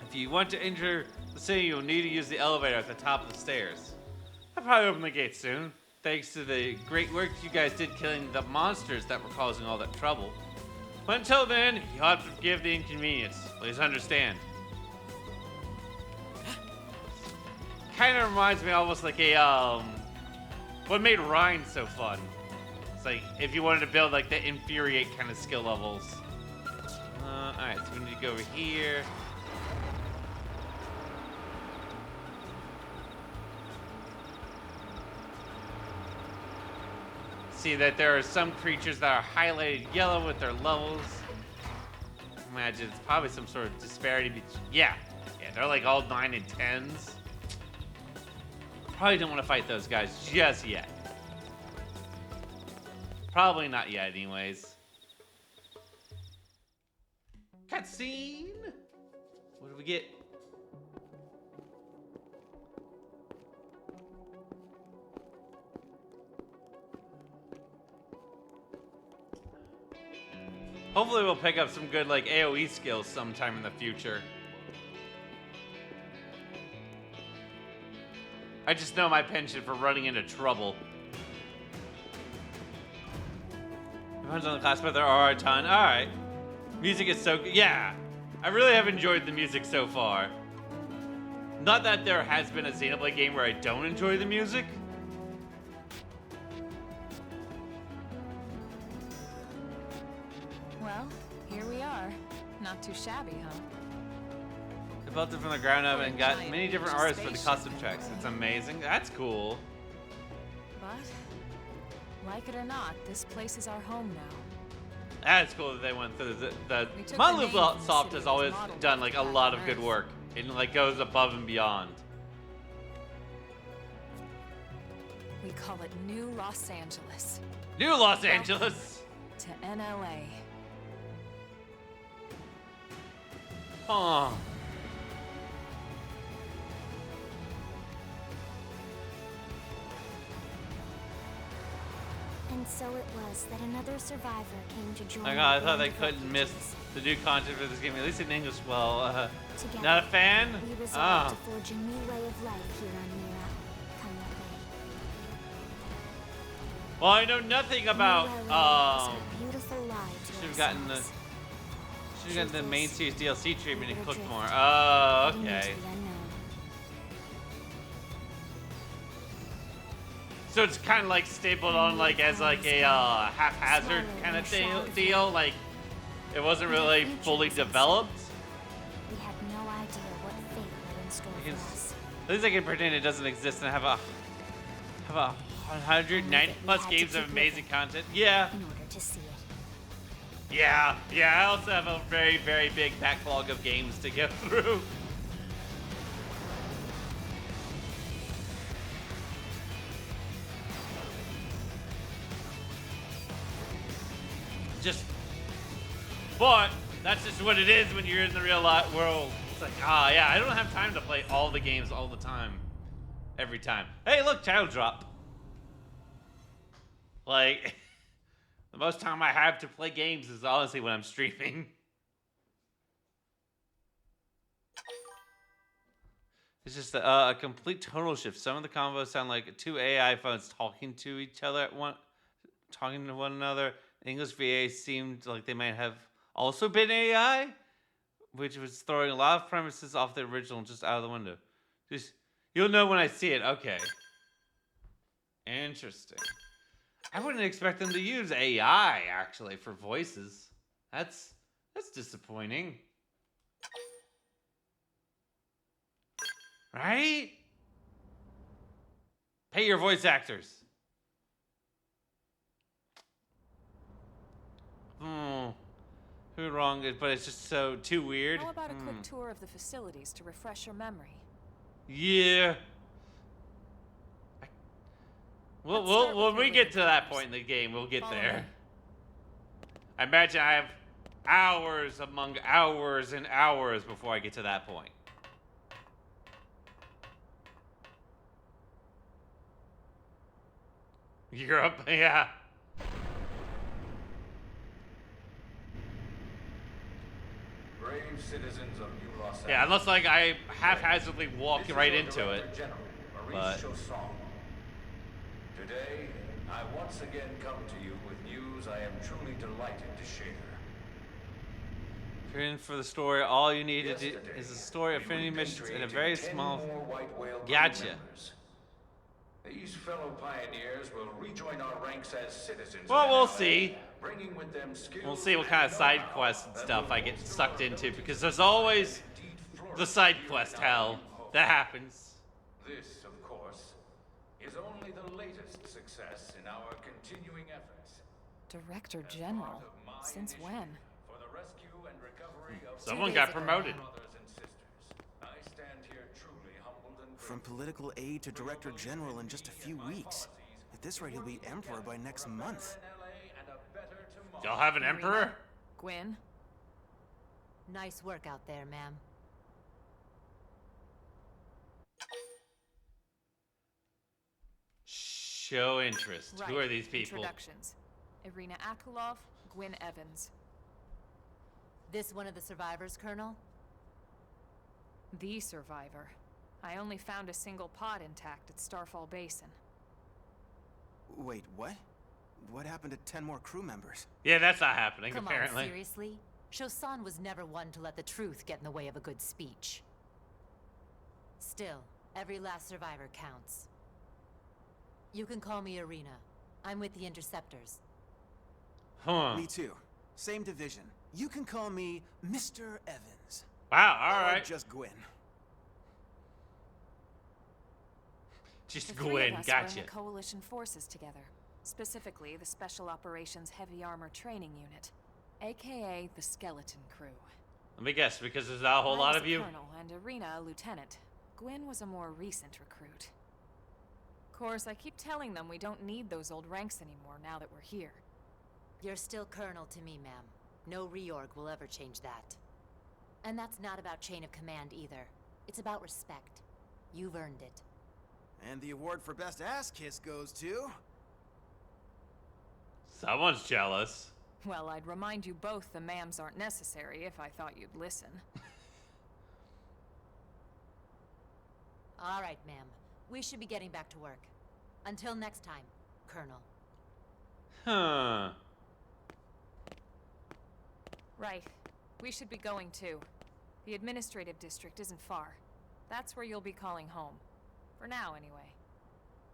If you want to enter the city, you'll need to use the elevator at the top of the stairs. I'll probably open the gate soon, thanks to the great work you guys did killing the monsters that were causing all that trouble. But until then, you'll have to forgive the inconvenience. Please understand. Kind of reminds me almost like a, what made Rhine so fun? It's like, if you wanted to build like the Infuriate kind of skill levels. Alright, so we need to go over here. See that there are some creatures that are highlighted yellow with their levels. Imagine it's probably some sort of disparity between, yeah, they're like all 9 and 10s. Probably don't want to fight those guys just yet. Probably not yet, anyways. Cutscene. What do we get? Hopefully we'll pick up some good like AoE skills sometime in the future. I just know my penchant for running into trouble. Depends on the class, but there are a ton. Alright. Music is so good. Yeah. I really have enjoyed the music so far. Not that there has been a Xenoblade game where I don't enjoy the music. Well, here we are. Not too shabby, huh? They built it from the ground up and got many different artists for the custom tracks. It's amazing. That's cool. But, like it or not, this place is our home now. That's cool that they went through the We took the Monolith name from the Soft city has that was always modeled done like a back lot on of good Earth. work. It like goes above and beyond. We call it New Los Angeles. New Los Angeles. To NLA. Oh. And so it was that another survivor came to join. My God, I the thought they band of couldn't miss refugees. the new content for this game, at least in English. Well, Together, not a fan? we resolved Ah. to forge a new way of life here on Mira. Come what may. Well, I know nothing about, New LA is a beautiful lie to should have gotten the, ourselves. should have gotten the main series DLC treatment and cooked Drift, more. Oh, heading into okay. the unknown. So it's kind of like stapled on like as like a haphazard kind of deal. Like it wasn't really fully developed. We had no idea what fate lay in store for us. At least I can pretend it doesn't exist and have a 190 plus games of amazing content. Yeah, In order to see it. yeah. I also have a very, very big backlog of games to get through. But that's just what it is when you're in the real life world. It's like, yeah, I don't have time to play all the games all the time. Every time. Hey, look, child drop. Like, the most time I have to play games is honestly when I'm streaming. It's just a complete tonal shift. Some of the combos sound like two AI phones talking to each other talking to one another. English VA seemed like they might have also been AI, which was throwing a lot of premises off the original just out of the window. Just you'll know when I see it. Okay. Interesting. I wouldn't expect them to use AI actually for voices. That's disappointing. Right? Pay your voice actors. Who wrong? But it's just so too weird. How about a quick tour of the facilities to refresh your memory? Yeah. When we get to that point in the game, we'll get there. I imagine I have hours among hours and hours before I get to that point. Europe, yeah. Brave citizens of New Los Angeles. Yeah, unless like I haphazardly walk right into it. But Today, I once again come to you with news I am truly delighted to share. if you're in for the story, all you need to do is a story of Affinity missions and a very small. Gotcha. These fellow pioneers will rejoin our ranks as citizens. Well, of we'll LA, see. bringing with them skills We'll see what kind of side quests and stuff I get sucked into because there's always the side quest hell that happens. This, of course, is only the latest success in our continuing efforts. Director General? Since when? For the rescue and recovery of Someone 2 got days ago. promoted. brothers and sisters. I stand here truly humbled and from political aide to director general in just a few weeks. At this rate, he'll be emperor by next month. Y'all have an emperor? Gwyn? Nice work out there, ma'am. Show interest. Right. Who are these people? Introductions. Irina Akulov, Gwyn Evans. This one of the survivors, Colonel? The survivor. I only found a single pod intact at Starfall Basin. Wait, what? What happened to 10 more crew members? Yeah, that's not happening, Come apparently. on, seriously? Shosan was never one to let the truth get in the way of a good speech. Still, every last survivor counts. You can call me Irina. I'm with the Interceptors. Huh. Me too. Same division. You can call me Mr. Evans. Wow, Or alright. just Gwyn. Just The three Gwyn, of us were in gotcha. the Coalition forces together. Specifically, the Special Operations Heavy Armor Training Unit, aka the Skeleton Crew. Let me guess, because there's not a whole I lot was of a you? Colonel and Irina a lieutenant. Gwyn was a more recent recruit. Of course, I keep telling them we don't need those old ranks anymore now that we're here. You're still Colonel to me, ma'am. No reorg will ever change that. And that's not about chain of command either. It's about respect. You've earned it. And the award for best ass kiss goes to... Someone's jealous. Well, I'd remind you both the ma'ams aren't necessary if I thought you'd listen. All right, ma'am. We should be getting back to work. Until next time, Colonel. Huh. Right. We should be going too. The administrative district isn't far. That's where you'll be calling home. For now, anyway.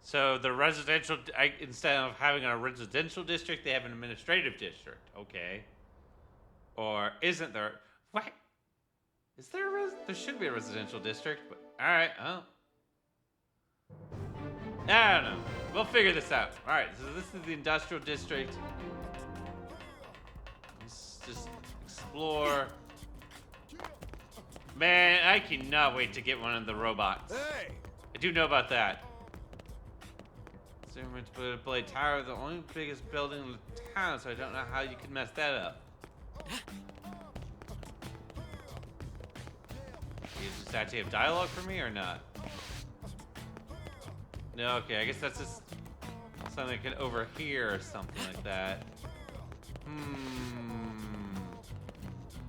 So the residential, instead of having a residential district, they have an administrative district. Okay. Or isn't there? What? Is there a there should be a residential district, but alright, oh. I don't know. We'll figure this out. Alright, so this is the industrial district. Let's just explore. Man, I cannot wait to get one of the robots. Hey! I do know about that. Blade Tower, the only biggest building in the town, so I don't know how you can mess that up. You just actually have dialogue for me or not? No, okay, I guess that's just something I can overhear or something like that.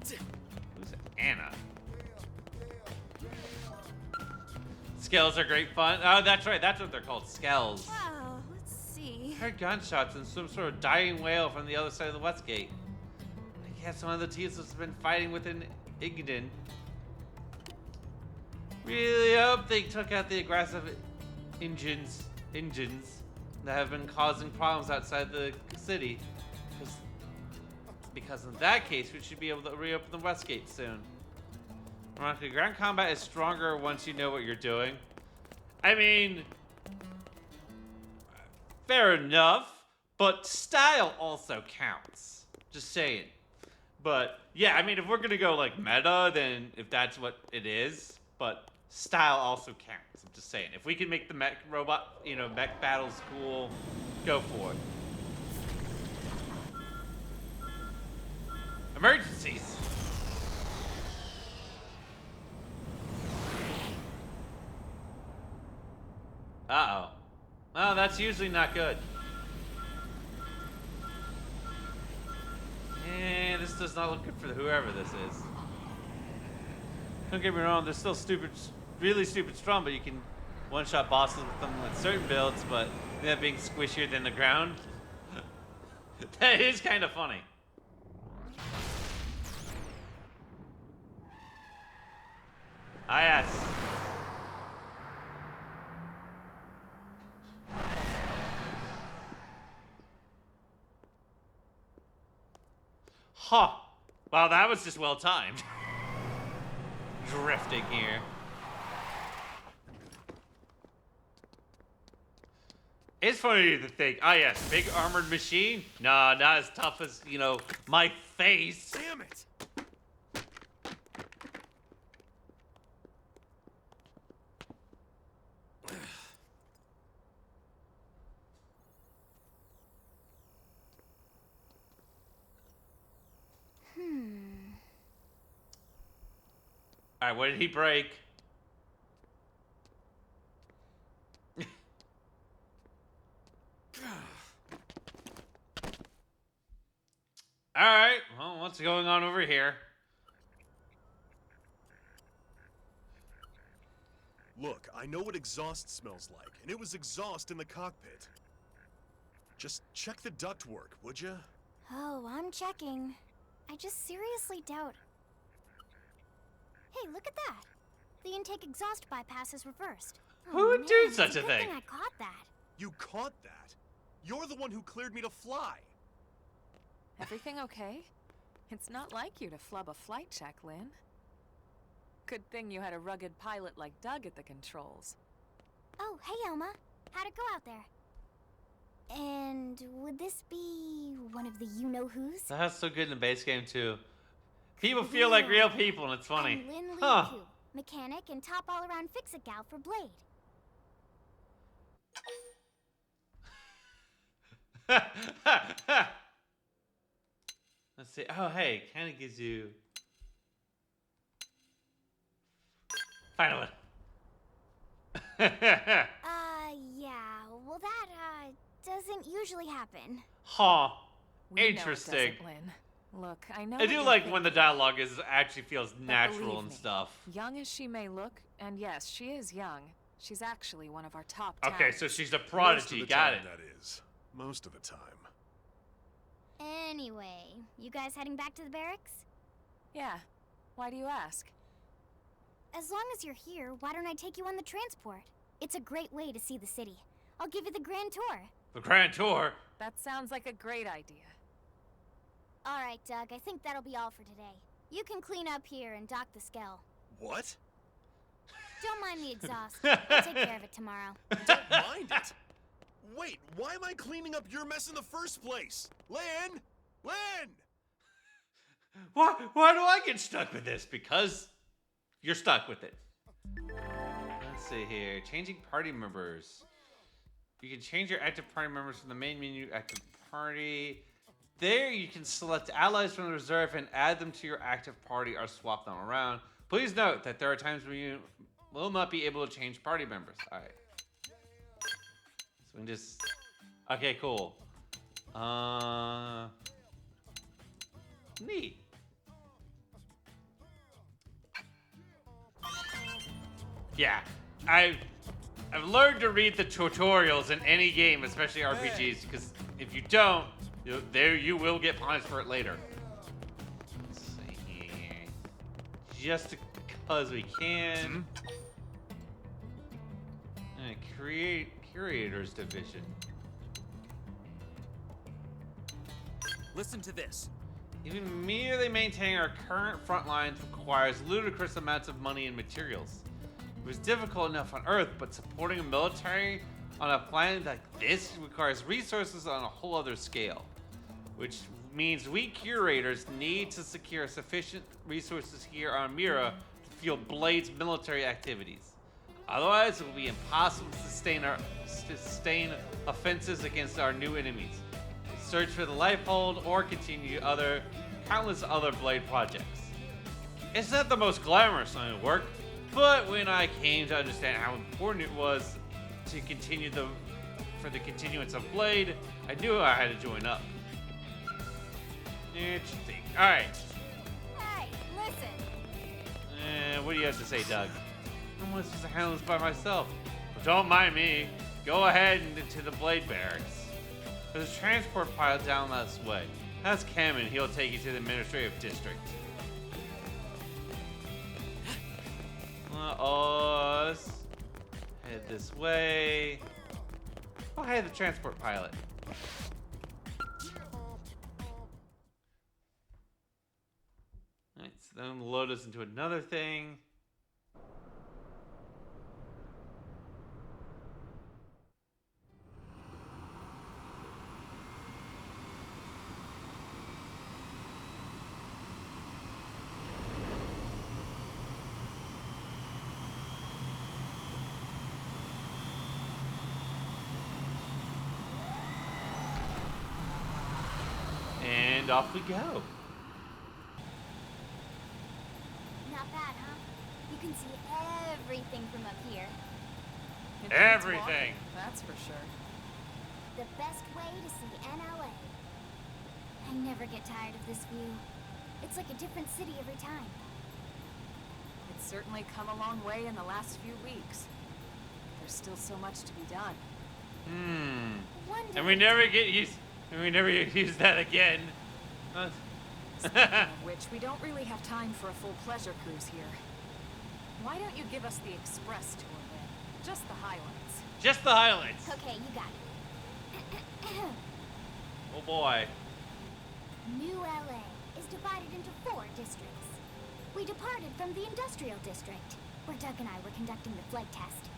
Who's Anna? Skells are great fun. Oh, that's right, that's what they're called, skells. Wow, let's see. I heard gunshots and some sort of dying whale from the other side of the West Gate. I guess one of the teams has been fighting within Igden. Really hope they took out the aggressive engines that have been causing problems outside the city. Because in that case, we should be able to reopen the West Gate soon. Ironically, ground combat is stronger once you know what you're doing. I mean, fair enough, but style also counts. Just saying. But yeah, I mean, if we're gonna go like meta, then if that's what it is, but style also counts. I'm just saying. If we can make the mech robot, mech battles cool, go for it. Emergencies. Uh-oh. Well, that's usually not good. Yeah, this does not look good for whoever this is. Don't get me wrong, they're still stupid, really stupid strong, but you can one-shot bosses with them with certain builds, but that being squishier than the ground, that is kind of funny. Ah, yes. Huh. Wow, that was just well timed. Drifting here. It's funny to think, oh yes, big armored machine? Nah, not as tough as, my face. Damn it! Alright, what did he break? Alright, well, what's going on over here? Look, I know what exhaust smells like, and it was exhaust in the cockpit. Just check the ductwork, would you? Oh, I'm checking. I just seriously doubt. Hey, look at that. The intake exhaust bypass is reversed. Who would man, do it's such a good thing? thing I caught that. You caught that? You're the one who cleared me to fly. Everything okay? It's not like you to flub a flight check, Lynn. Good thing you had a rugged pilot like Doug at the controls. Oh, hey, Elma. How'd it go out there? And would this be one of the you-know-who's? That's so good in the base game, too. People feel like real people, and it's funny. I'm Lynn Lee Huh. Koo, mechanic and top all-around fix-it gal for Blade. Let's see. Oh, hey, kind of gives you. Final one. Yeah. Well, that, doesn't usually happen. Huh. We know it Interesting. doesn't, Lynn. Look, I know I what do you're like when the thinking, dialogue is actually feels but natural believe and me, stuff. Young as she may look, and yes, she is young, she's actually one of our top Okay, talents. so she's a Most of prodigy. the Got time, it. that is. Most of the time. Anyway, you guys heading back to the barracks? Yeah. Why do you ask? As long as you're here, why don't I take you on the transport? It's a great way to see the city. I'll give you the grand tour. The Grand Tour. That sounds like a great idea. All right, Doug, I think that'll be all for today. You can clean up here and dock the Skell. What? Don't mind the exhaust. I'll take care of it tomorrow. Don't mind it. Wait, why am I cleaning up your mess in the first place? Lynn! Lynn! Why do I get stuck with this? Because you're stuck with it. Let's see here. Changing party members. You can change your active party members from the main menu, active party. There you can select allies from the reserve and add them to your active party or swap them around. Please note that there are times when you will not be able to change party members. Alright. So we can just... Okay, cool. Neat. Yeah, I've learned to read the tutorials in any game, especially RPGs, because if you don't, you will get punished for it later. Let's see here. Just because we can. Create Curators Division. Listen to this. Even merely maintaining our current front lines requires ludicrous amounts of money and materials. It was difficult enough on Earth, but supporting a military on a planet like this requires resources on a whole other scale. Which means we curators need to secure sufficient resources here on Mira to fuel Blade's military activities. Otherwise, it will be impossible to sustain offenses against our new enemies. Search for the Lifehold or continue countless other Blade projects. It's not the most glamorous line of work, but when I came to understand how important it was to for the continuance of Blade, I knew I had to join up. Interesting. All right. Hey, listen. What do you have to say, Doug? I'm supposed to handle this by myself. But don't mind me. Go ahead and into the Blade barracks. There's a transport pilot down this way. Ask him and he'll take you to the administrative district. Us. Head this way. Oh, hey, the transport pilot. Alright, so then load us into another thing. And off we go. Not bad, huh? can see everything from up here. It beats Everything. walking, that's for sure. The best way to see NLA. I never get tired of this view. It's like a different city every time. It's certainly come a long way in the last few weeks. There's still so much to be done. One day And we never get used. And we never use that again. Speaking of which, we don't really have time for a full pleasure cruise here. Why don't you give us the express tour then? Just the highlights. Just the highlights. Okay, you got it. Oh boy. New LA is divided into 4 districts. We departed from the industrial district, where Doug and I were conducting the flight test.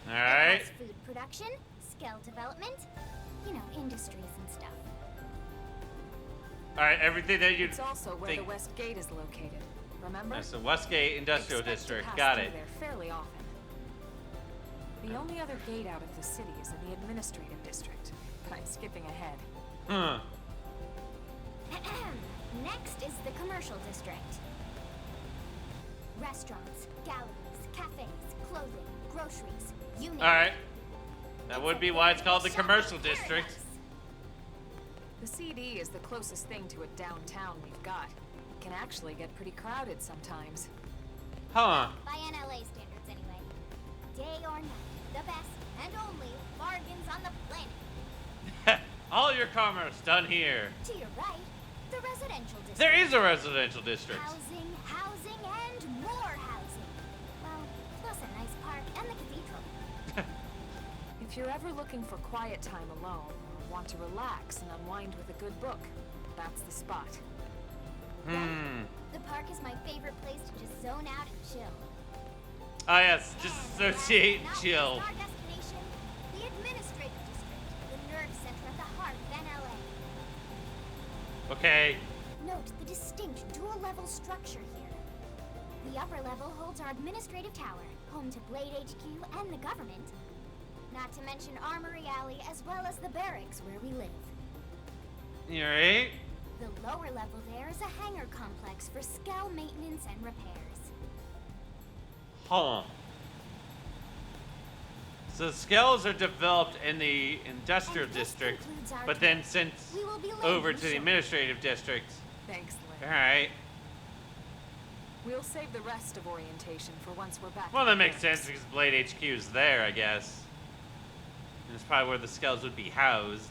All It right. has food production, skill development, you know, industries and stuff. All right. Everything that you It's also where think. the West Gate is located. Remember? That's the Westgate Industrial Expect to District. pass Got through it. there fairly often. The only other gate out of the city is in the administrative district, but I'm skipping ahead. Huh. Next is the commercial district. Restaurants, galleries, cafes, clothing, groceries, you name All right. it. That It's would a be why it's veritable called the shopping commercial district. paradise. The CD is the closest thing to a downtown we've got. It can actually get pretty crowded sometimes. Huh. By NLA standards, anyway. Day or night, the best and only bargains on the planet. All your commerce done here. To your right, the residential district. There is a residential district. Housing, housing, and more housing. Well, plus a nice park and the cathedral. If you're ever looking for quiet time alone, or want to relax and unwind with a good book, that's the spot. The park is my favorite place to just zone out and chill. Ah yes, just And associate last but not chill. least, our destination, the administrative district, the nerve center at the heart of NLA. Okay. Note the distinct dual-level structure here. The upper level holds our administrative tower, home to Blade HQ and the government. Not to mention Armory Alley, as well as the barracks where we live. You alright? The lower level there is a hangar complex for Skell maintenance and repairs. Huh. So skills are developed in the industrial And this district, concludes our but then tour. sent We will be over leaving to the shortly. administrative district. Thanks, Lynn. Alright. We'll save the rest of orientation for once we're back. Well, at that the makes barracks. sense because Blade HQ is there, I guess. And it's probably where the skulls would be housed.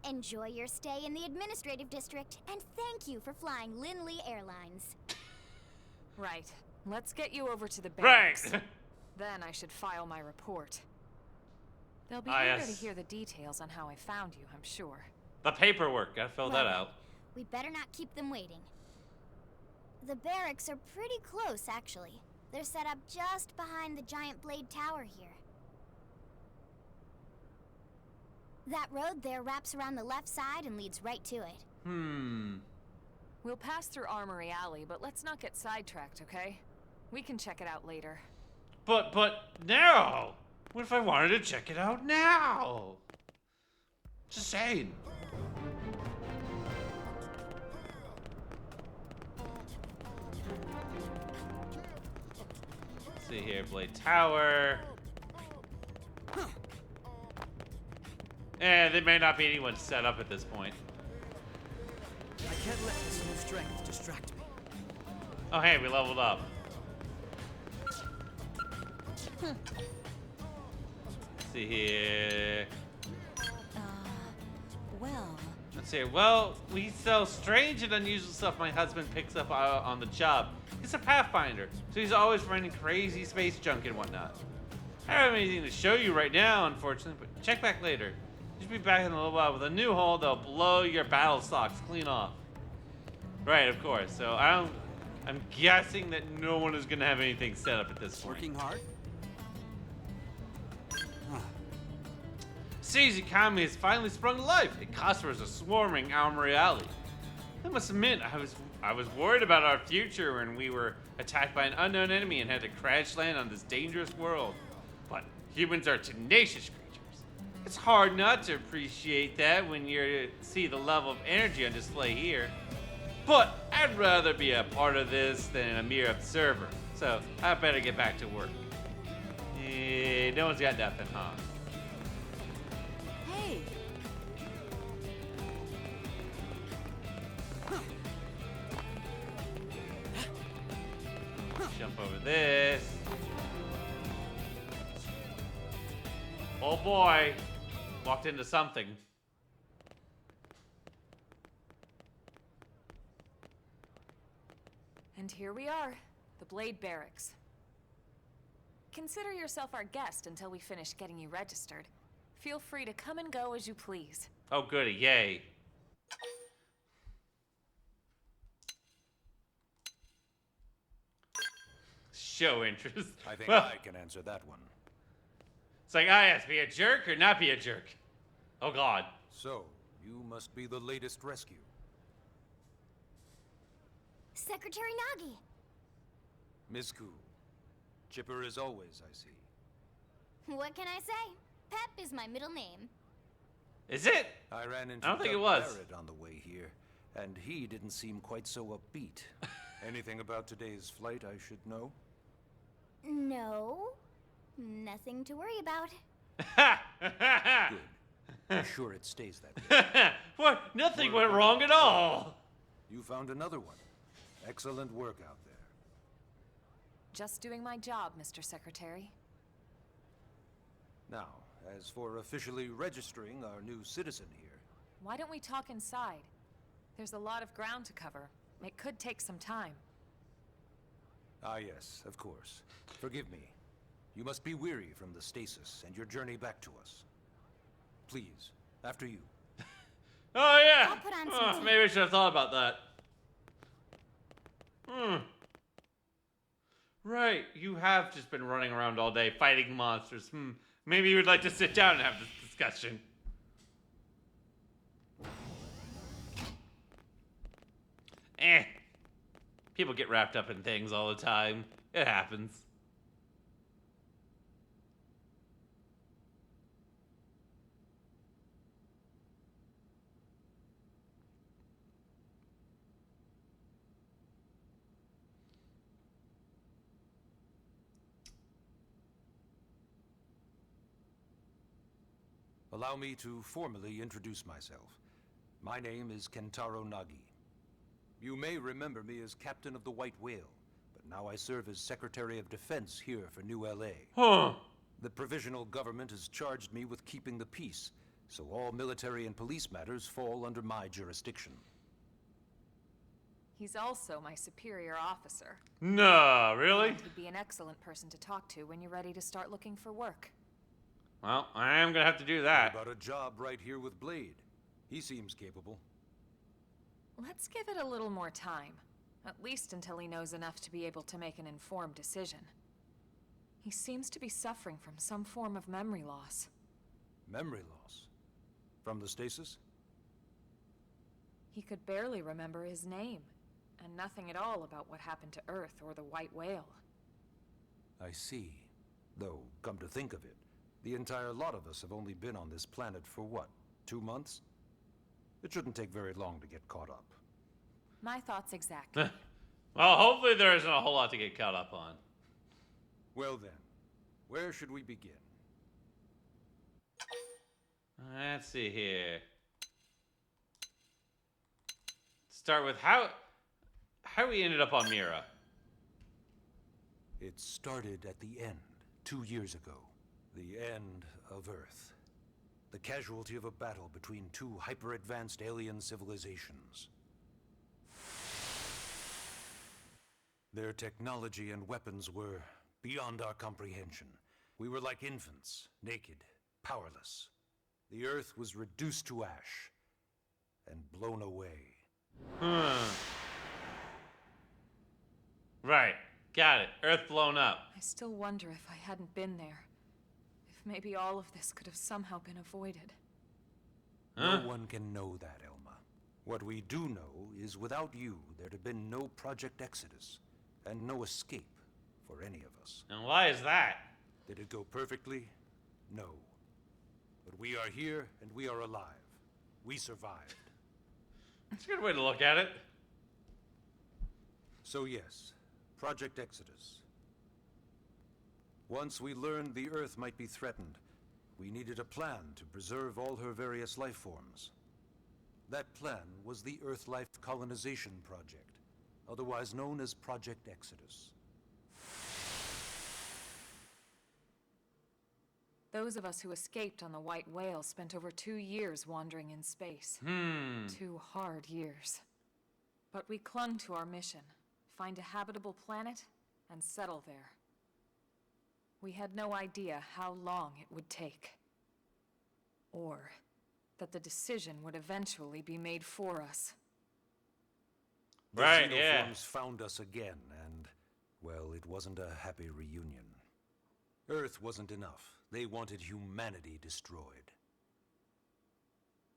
Enjoy your stay in the administrative district, and thank you for flying Lindley Airlines. Right. Let's get you over to the Right. barracks. Then I should file my report. They'll be Ah, eager yes. to hear the details on how I found you, I'm sure. The paperwork, gotta fill that Well, out. We better not keep them waiting. The barracks are pretty close, actually. They're set up just behind the giant blade tower here. That road there wraps around the left side and leads right to it. We'll pass through Armory Alley, but let's not get sidetracked, okay? We can check it out later. But now! What if I wanted to check it out now? Just saying. Let's see here, Blade Tower. They may not be anyone set up at this point. I can't let this new strength distract me. Oh hey, we leveled up. Let's see here. Well, Let's see. Well, we sell strange and unusual stuff my husband picks up on the job. He's a Pathfinder, so he's always finding crazy space junk and whatnot. I don't have anything to show you right now, unfortunately, but check back later. Just be back in a little while with a new hole that'll blow your battle socks clean off. Right, of course. So I'm guessing that no one is gonna have anything set up at this point. Working hard? city's economy has finally sprung to life, and customers are swarming Armory Alley. I must admit, I was worried about our future when we were attacked by an unknown enemy and had to crash land on this dangerous world. But humans are tenacious creatures. It's hard not to appreciate that when you see the level of energy on display here. But I'd rather be a part of this than a mere observer, so I better get back to work. No one's got nothing, huh? Hey, Jump over this. Oh boy. Walked into something. and here we are, the Blade Barracks. Consider yourself our guest until we finish getting you registered. Feel free to come and go as you please. Oh goody, yay. Show interest. I think Well, I can answer that one. it's like I asked, be a jerk or not be a jerk? Oh god. So, you must be the latest rescue. Secretary Nagi. Ms. Koo. Chipper as always, I see. What can I say? Pep is my middle name. Is it? I ran into I don't think Doug it was. Barrett on the way here, and he didn't seem quite so upbeat. Anything about today's flight I should know? No. Nothing to worry about. Good. Be sure it stays that way. What? Nothing went wrong at all. You found another one. Excellent work out there. Just doing my job, Mr. Secretary. Now, as for officially registering our new citizen here, Why don't we talk inside? There's a lot of ground to cover. It could take some time. ah yes, of course. Forgive me. You must be weary from the stasis and your journey back to us. Please, after you. Oh yeah. I'll put on some Oh, tea. maybe I should have thought about that. Right, you have just been running around all day fighting monsters. Maybe you would like to sit down and have this discussion. People get wrapped up in things all the time. It happens. Allow me to formally introduce myself. My name is Kentaro Nagi. You may remember me as Captain of the White Whale, but now I serve as Secretary of Defense here for New LA. Huh. The provisional government has charged me with keeping the peace, so all military and police matters fall under my jurisdiction. He's also my superior officer. No, really? And he'd be an excellent person to talk to when you're ready to start looking for work. Well, I am gonna have to do What that. about a job right here with Blade? He seems capable. Let's give it a little more time. At least until he knows enough to be able to make an informed decision. He seems to be suffering from some form of memory loss. Memory loss? From the stasis? He could barely remember his name, and nothing at all about what happened to Earth or the White Whale. I see. Though, come to think of it, the entire lot of us have only been on this planet for what, 2 months? It shouldn't take very long to get caught up. My thoughts exactly. Well, hopefully there isn't a whole lot to get caught up on. Well then, where should we begin? Let's see here. Start with how we ended up on Mira. It started at the end, 2 years ago. The end of Earth. The casualty of a battle between two hyper-advanced alien civilizations. Their technology and weapons were beyond our comprehension. We were like infants, naked, powerless. The Earth was reduced to ash and blown away. Right. Got it. Earth blown up. I still wonder if I hadn't been there. If maybe all of this could have somehow been avoided. No one can know that, Elma. What we do know is without you, there'd have been no Project Exodus, and no escape for any of us. And why is that? Did it go perfectly? No. But we are here, and we are alive. We survived. That's a good way to look at it. So yes, Project Exodus. Once we learned the Earth might be threatened, we needed a plan to preserve all her various life forms. That plan was the Earth Life Colonization Project, otherwise known as Project Exodus. Those of us who escaped on the White Whale spent over 2 years wandering in space. 2 hard years. But we clung to our mission, find a habitable planet, and settle there. We had no idea how long it would take. Or that the decision would eventually be made for us. Right, the yeah. Xenoforms found us again, and, well, it wasn't a happy reunion. Earth wasn't enough. They wanted humanity destroyed.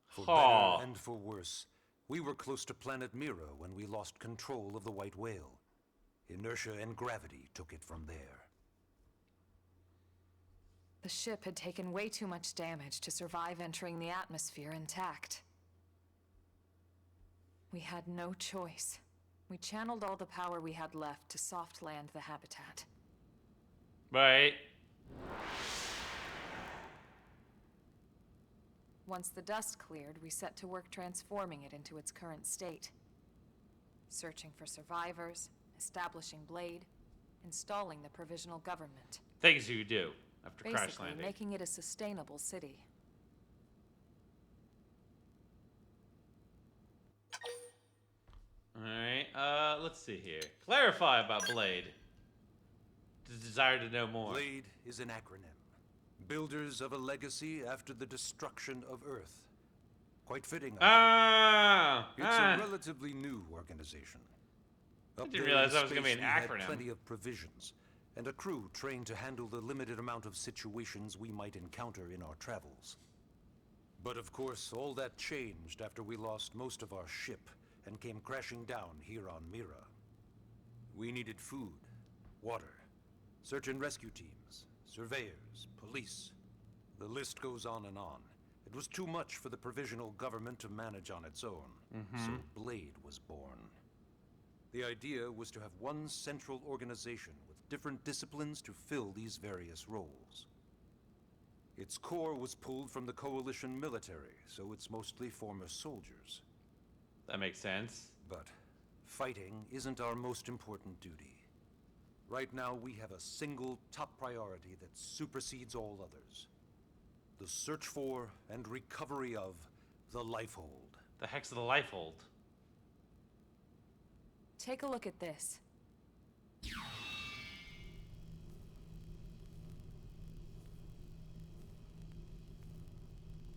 For better and for worse, we were close to planet Mira when we lost control of the White Whale. Inertia and gravity took it from there. The ship had taken way too much damage to survive entering the atmosphere intact. We had no choice. We channeled all the power we had left to soft land the habitat. Right. Once the dust cleared, we set to work transforming it into its current state. Searching for survivors, establishing Blade, installing the provisional government. Things you do after crash Basically, landing. making it a sustainable city. Alright, let's see here. Clarify about Blade. Desire to know more. Blade is an acronym. Builders of a legacy after the destruction of Earth. Quite fitting. It's a relatively new organization. I didn't realize that was going to be an Had acronym. plenty of provisions, and a crew trained to handle the limited amount of situations we might encounter in our travels. But of course, all that changed after we lost most of our ship and came crashing down here on Mira. We needed food, water, search and rescue teams, surveyors, police. The list goes on and on. It was too much for the provisional government to manage on its own, so Blade was born. The idea was to have one central organization with different disciplines to fill these various roles. Its core was pulled from the Coalition military, so it's mostly former soldiers. That makes sense. But fighting isn't our most important duty. Right now, we have a single top priority that supersedes all others. The search for and recovery of the Lifehold. The heck's the Lifehold? Take a look at this.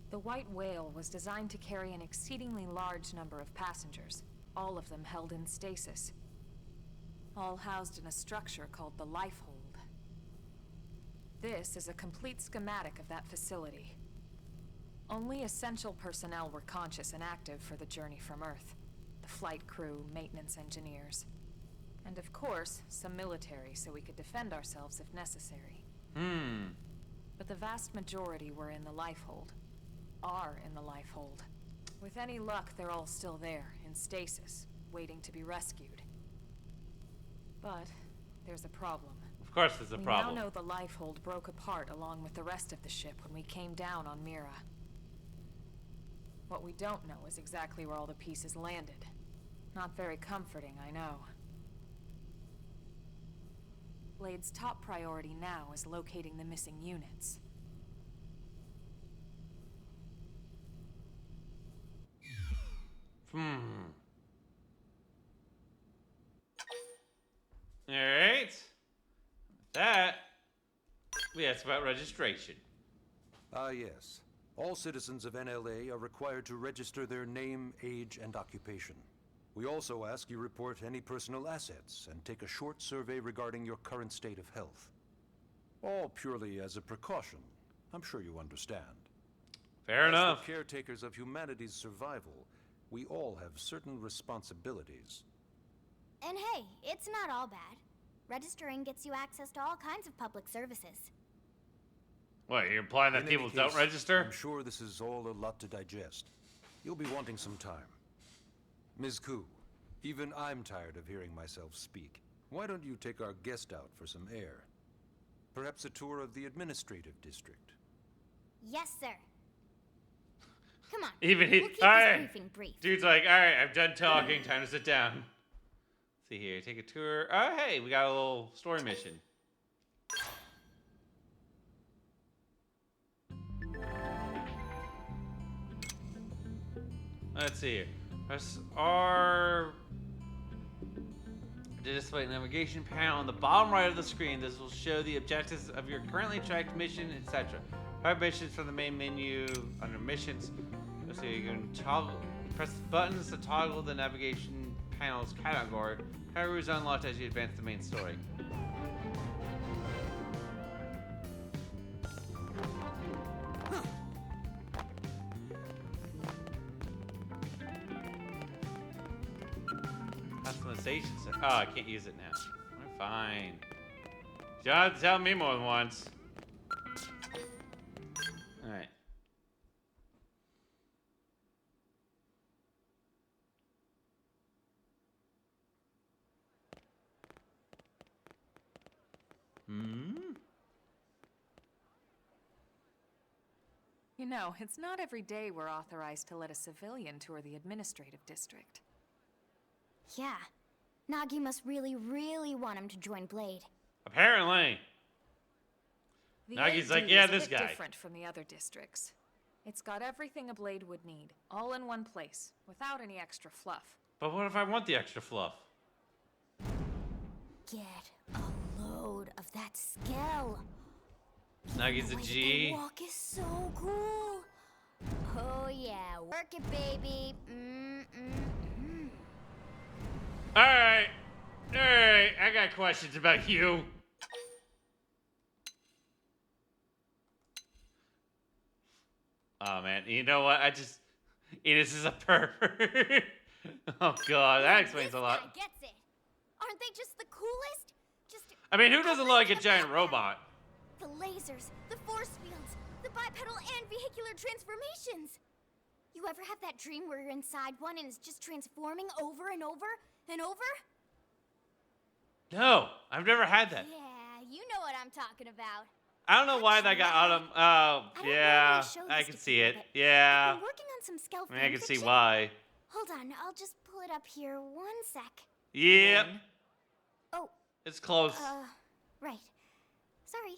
The White Whale was designed to carry an exceedingly large number of passengers, all of them held in stasis. All housed in a structure called the Lifehold. This is a complete schematic of that facility. Only essential personnel were conscious and active for the journey from Earth. The flight crew, maintenance engineers. And of course, some military so we could defend ourselves if necessary. But the vast majority were in the Lifehold. Are in the Lifehold. With any luck, they're all still there, in stasis, waiting to be rescued. But there's a problem. Of course there's a problem. We now know the Lifehold broke apart along with the rest of the ship when we came down on Mira. What we don't know is exactly where all the pieces landed. Not very comforting, I know. Blade's top priority now is locating the missing units. Alright. That, we asked about registration. Ah, yes. All citizens of NLA are required to register their name, age, and occupation. We also ask you report any personal assets and take a short survey regarding your current state of health. All purely as a precaution, I'm sure you understand. Fair enough. As the caretakers of humanity's survival, we all have certain responsibilities. And hey, it's not all bad. Registering gets you access to all kinds of public services. What, you're implying that In people any don't case, register? I'm sure this is all a lot to digest. You'll be wanting some time. Ms. Koo, even I'm tired of hearing myself speak. Why don't you take our guest out for some air? Perhaps a tour of the administrative district. Yes, sir. Come on. Even he. We'll keep All this right. briefing brief. Dude's like, all right, I'm done talking. Time to sit down. Let's see here. Take a tour. Oh, hey, we got a little story mission. Let's see here. Press R to display navigation panel on the bottom right of the screen. This will show the objectives of your currently tracked mission, etc. 5 missions from the main menu under missions. So you can press buttons to toggle the navigation panel's category. However, is unlocked as you advance the main story. Customization. Oh, I can't use it now. I'm fine. John, tell me more than once. All right. You know, it's not every day we're authorized to let a civilian tour the administrative district. Yeah. Nagi must really, really want him to join Blade. Apparently. The Nagi's AD like, yeah, is this a bit guy. different from the other districts. It's got everything a Blade would need, all in one place, without any extra fluff. But what if I want the extra fluff? Get a load of that skill. Nagi's a The way G. they walk is so cool. Oh yeah, work it, baby. Alright. Alright, I got questions about you. Oh man, you know what? Enos is a pervert. Oh god, that explains a lot. This guy gets it. Aren't they just the coolest? I mean, who doesn't like a giant robot? The lasers, the force fields, the bipedal and vehicular transformations. You ever have that dream where you're inside one and it's just transforming over and over and over? No, I've never had that. Yeah, you know what I'm talking about. I don't know why that got out of. Oh, I don't yeah, normally show I this can to see people, it. but Yeah, I've been working on some scalp I mean, I can see fanfiction. why. Hold on, I'll just pull it up here 1 sec. Yep, Oh, it's close. right. Sorry.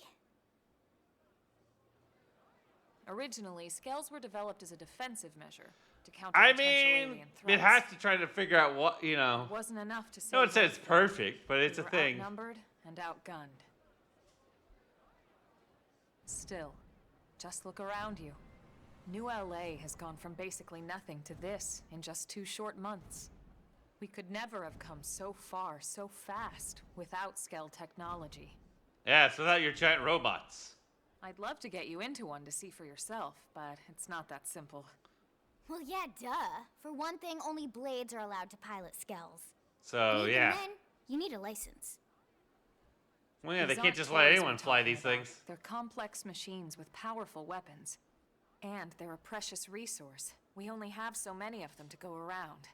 Originally, scales were developed as a defensive measure to counter I potential mean, alien it threats. has to try to figure out what, you know. It wasn't enough to say. No one said it's perfect, but it's we a were thing. Outnumbered and outgunned. Still, just look around you. New LA has gone from basically nothing to this in just 2 short months. We could never have come so far, so fast, without Skell technology. Yeah, it's without your giant robots. I'd love to get you into one to see for yourself, but it's not that simple. Well, yeah, duh. For one thing, only Blades are allowed to pilot Skells. So, And even yeah. then, you need a license. Well, yeah, they These can't aren't just let toys anyone we're fly talking these about. things. They're complex machines with powerful weapons. And they're a precious resource. We only have so many of them to go around.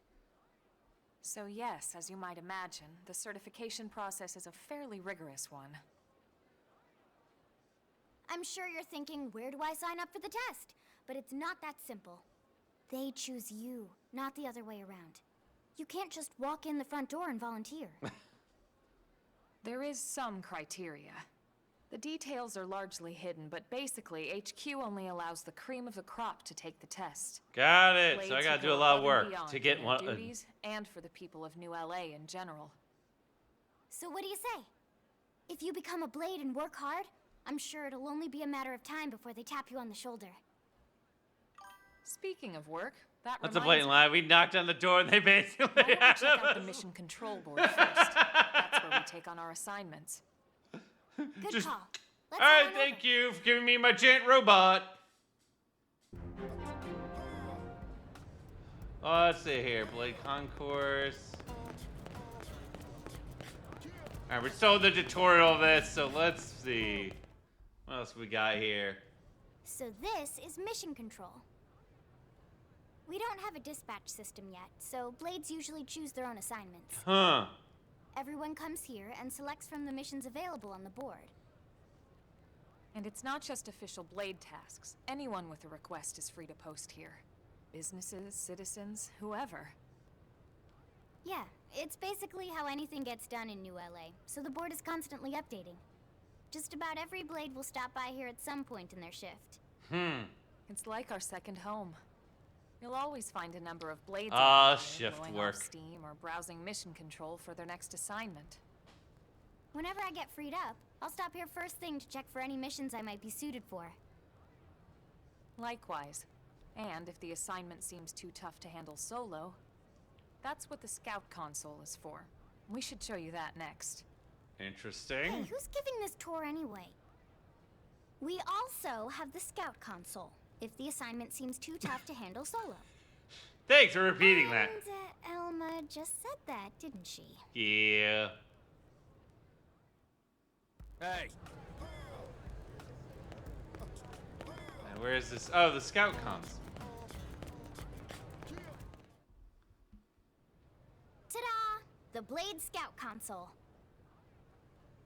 So yes, as you might imagine, the certification process is a fairly rigorous one. I'm sure you're thinking, where do I sign up for the test? But it's not that simple. They choose you, not the other way around. You can't just walk in the front door and volunteer. There is some criteria. The details are largely hidden, but basically, HQ only allows the cream of the crop to take the test. Got it. Blades So I who gotta do go a lot of above and work beyond to for get their one. duties and for the people of New LA in general. So what do you say? If you become a Blade and work hard, I'm sure it'll only be a matter of time before they tap you on the shoulder. Speaking of work, that That's a reminds blatant me. lie. We knocked on the door and they basically Why don't we had check out the us. mission control board first? That's where we take on our assignments. Good Just- call. Let's All right, head on thank over. you for giving me my giant robot. Oh, let's see here. Blade Concourse. All right, we're still in the tutorial of this, so let's see. What else we got here? So this is mission control. We don't have a dispatch system yet, so Blades usually choose their own assignments. Huh. Everyone comes here and selects from the missions available on the board. And it's not just official Blade tasks. Anyone with a request is free to post here. Businesses, citizens, whoever. Yeah, it's basically how anything gets done in New LA, so the board is constantly updating. Just about every Blade will stop by here at some point in their shift. It's like our second home. You'll always find a number of Blades Ah, out there shift blowing work. off steam or browsing mission control for their next assignment. Whenever I get freed up, I'll stop here first thing to check for any missions I might be suited for. Likewise. And if the assignment seems too tough to handle solo, that's what the Scout console is for. We should show you that next. Interesting. Hey, who's giving this tour anyway? We also have the Scout console, if the assignment seems too tough to handle solo. Thanks for repeating that. And Elma just said that, didn't she? Yeah. Hey, And where is this? Oh, the Scout console. Ta-da! The Blade Scout console.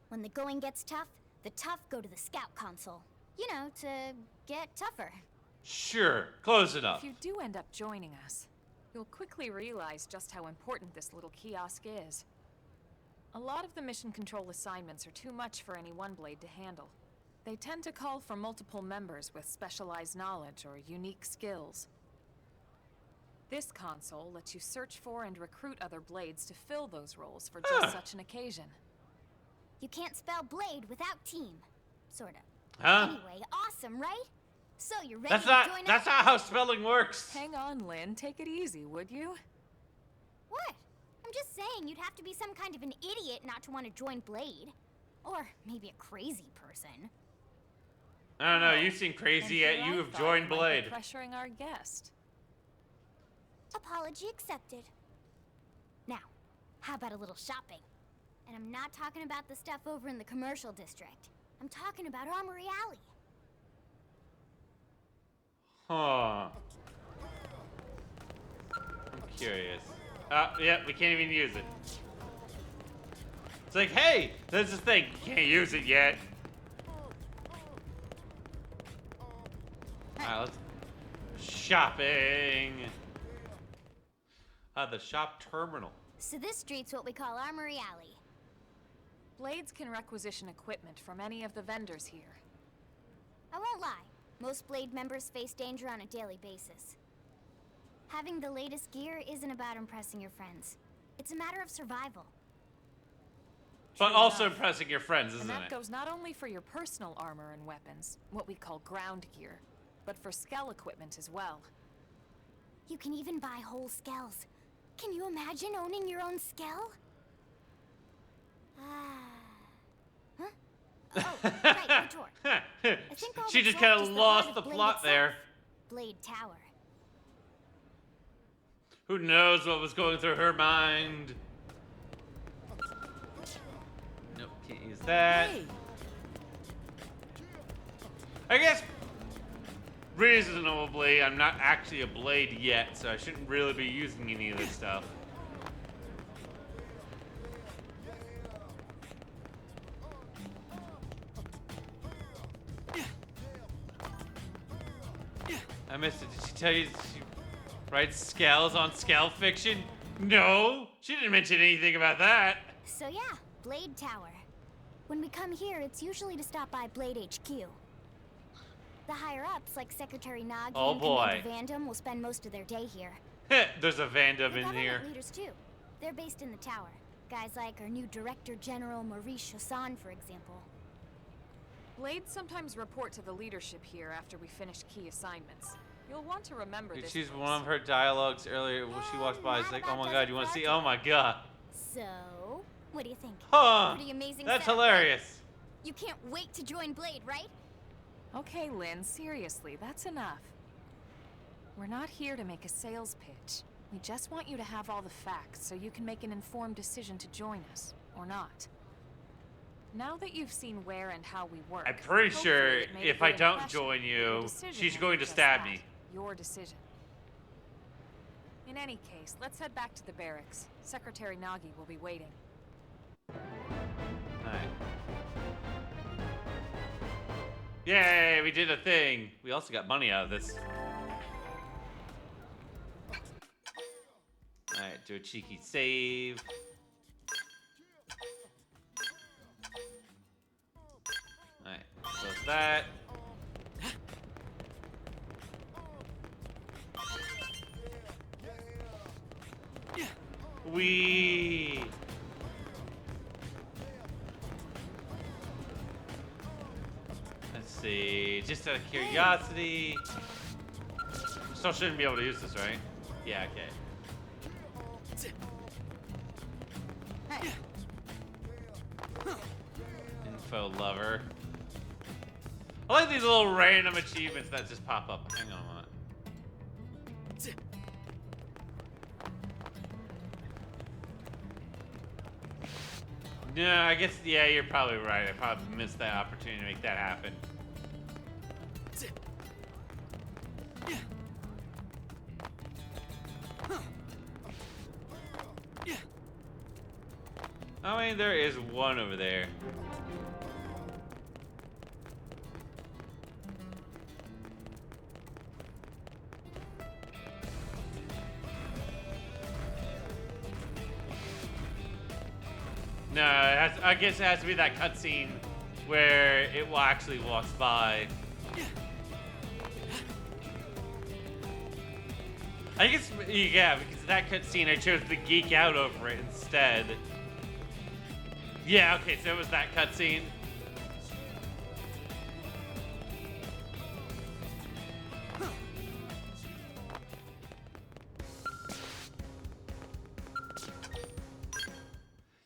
When the going gets tough, the tough go to the Scout console. You know, to get tougher. Sure, close enough. If you do end up joining us, you'll quickly realize just how important this little kiosk is. A lot of the mission control assignments are too much for any one Blade to handle. They tend to call for multiple members with specialized knowledge or unique skills. This console lets you search for and recruit other Blades to fill those roles for just such an occasion. You can't spell Blade without team. Sorta. Huh? Anyway, awesome, right? So you're ready That's to not join that's up? not how spelling works. Hang on, Lynn. Take it easy, would you? What? I'm just saying you'd have to be some kind of an idiot not to want to join Blade. Or maybe a crazy person. I don't know, you seem crazy, And yet here you I have thought joined you might Blade. be pressuring our guest. Apology accepted. Now, how about a little shopping? And I'm not talking about the stuff over in the commercial district. I'm talking about Armory Alley. Huh. I'm curious. Yeah, we can't even use it. It's like, hey, there's this thing. You can't use it yet. Alright, let's... Shopping! The shop terminal. So this street's what we call Armory Alley. Blades can requisition equipment from any of the vendors here. I won't lie, most Blade members face danger on a daily basis. Having the latest gear isn't about impressing your friends. It's a matter of survival. But True also enough. impressing your friends, isn't And that it? goes not only for your personal armor and weapons, what we call ground gear, but for Skell equipment as well. You can even buy whole skells. Can you imagine owning your own skell? Huh? Oh, right, the door. I think all She that's just left kind is of the lost heart the of Blade plot itself. there. Blade Tower. Who knows what was going through her mind? Nope, can't use that. I guess reasonably, I'm not actually a Blade yet, so I shouldn't really be using any of this stuff. I missed it. Did she tell you she writes scales on Scale Fiction? No, she didn't mention anything about that. So yeah, Blade Tower. When we come here, it's usually to stop by Blade HQ. The higher-ups, like Secretary Nagi Oh, and boy. Commander Vandom, will spend most of their day here. There's a Vandom The in government here. leaders, too. They're based in the tower. Guys like our new Director General Maurice Chassan, for example. Blades sometimes report to the leadership here after we finish key assignments. You'll want to remember this. She's place. one of her dialogues earlier when she walks by. It's not like, about oh my god, Desert you want to see? Project. Oh my god. So, what do you think? Huh. Pretty amazing That's setup, right? hilarious. You can't wait to join Blade, right? Okay, Lynn, seriously, that's enough. We're not here to make a sales pitch. We just want you to have all the facts so you can make an informed decision to join us, or not. Now that you've seen where and how we work, I'm pretty hopefully sure it made a if good I don't impression. join Your you, decision she's will going be to just stab that, me. Your decision. In any case, let's head back to the barracks. Secretary Nagi will be waiting. Alright. Yay, we did a thing. We also got money out of this. Alright, do a cheeky save. Alright, close that. Wee. Let's see, just out of curiosity. Still shouldn't be able to use this, right? Yeah, okay. Info lover. I like these little random achievements that just pop up. Hang on a moment. No, I guess, yeah, you're probably right. I probably missed that opportunity to make that happen. I mean, there is one over there. No, I guess it has to be that cutscene where it actually walks by. I guess, yeah, because of that cutscene, I chose to geek out over it instead. Yeah, okay, so it was that cutscene.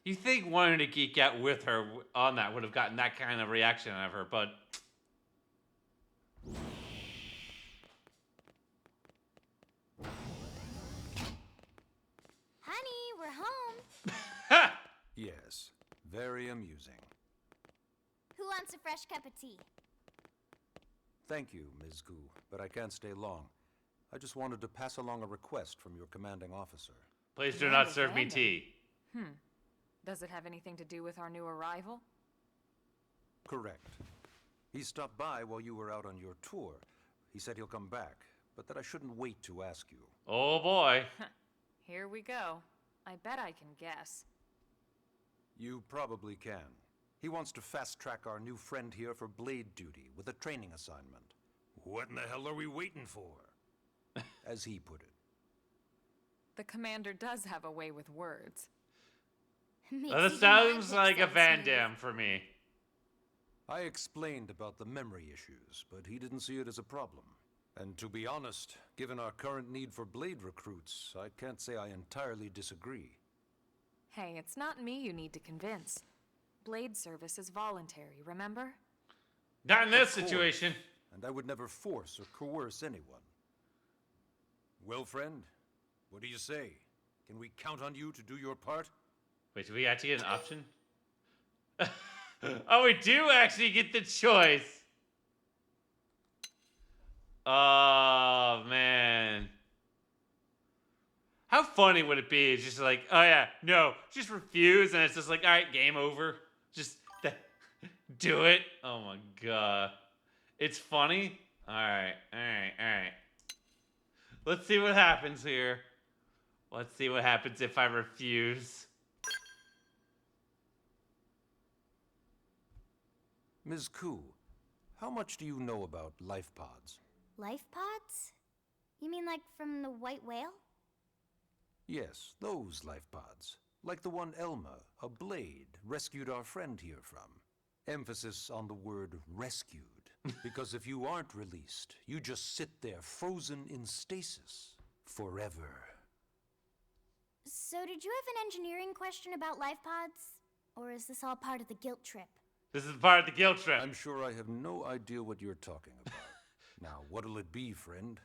You think wanting to geek out with her on that would have gotten that kind of reaction out of her, but... Honey, we're home. Yes, very amusing. Who wants a fresh cup of tea? Thank you, Ms. Gu, but I can't stay long. I just wanted to pass along a request from your commanding officer. Please do not serve me tea. Does it have anything to do with our new arrival? Correct. He stopped by while you were out on your tour. He said he'll come back, but that I shouldn't wait to ask you. Oh boy. Here we go. I bet I can guess. You probably can. He wants to fast-track our new friend here for blade duty with a training assignment. What in the hell are we waiting for? As he put it. The commander does have a way with words. Well, this sounds like a Van Damme for me. I explained about the memory issues, but he didn't see it as a problem. And to be honest, given our current need for blade recruits, I can't say I entirely disagree. Hey, it's not me you need to convince. Blade service is voluntary, remember? Not in this Of course, situation. And I would never force or coerce anyone. Well, friend, what do you say? Can we count on you to do your part? Wait, do we actually get an option? Oh, we do actually get the choice. Oh, man. How funny would it be? It's just like, oh yeah, no, just refuse, and it's just like, all right, game over. Just do it. Oh my god. It's funny. All right. Let's see what happens here. Let's see what happens if I refuse. Ms. Ku, how much do you know about life pods? Life pods? You mean like from the white whale? Yes, those life pods. Like the one Elma, a blade, rescued our friend here from. Emphasis on the word rescued. Because if you aren't released, you just sit there frozen in stasis. Forever. So did you have an engineering question about life pods? Or is this all part of the guilt trip? This is part of the guilt trip. I'm sure I have no idea what you're talking about. Now, what'll it be, friend?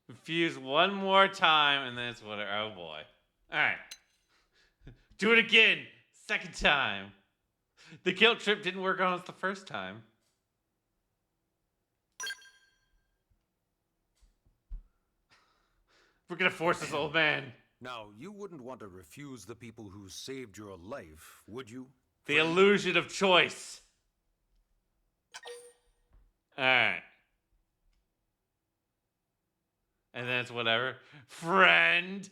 Refuse one more time, and then it's whatever. Oh boy. Alright. Do it again. Second time. The guilt trip didn't work on us the first time. We're gonna force this old man. Now, you wouldn't want to refuse the people who saved your life, would you? The illusion of choice. Alright. And then it's whatever. Friend.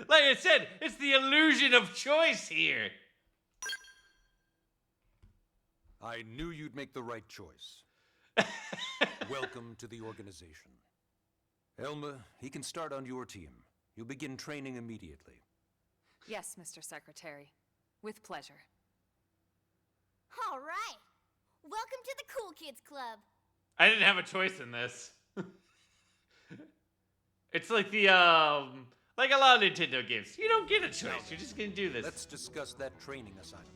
Like I said, it's the illusion of choice here. I knew you'd make the right choice. Welcome to the organization. Elma, he can start on your team. You'll begin training immediately. Yes, Mr. Secretary. With pleasure. All right. Welcome to the Cool Kids Club. I didn't have a choice in this. It's like the, like a lot of Nintendo games. You don't get a choice. You're just gonna do this. Let's discuss that training assignment.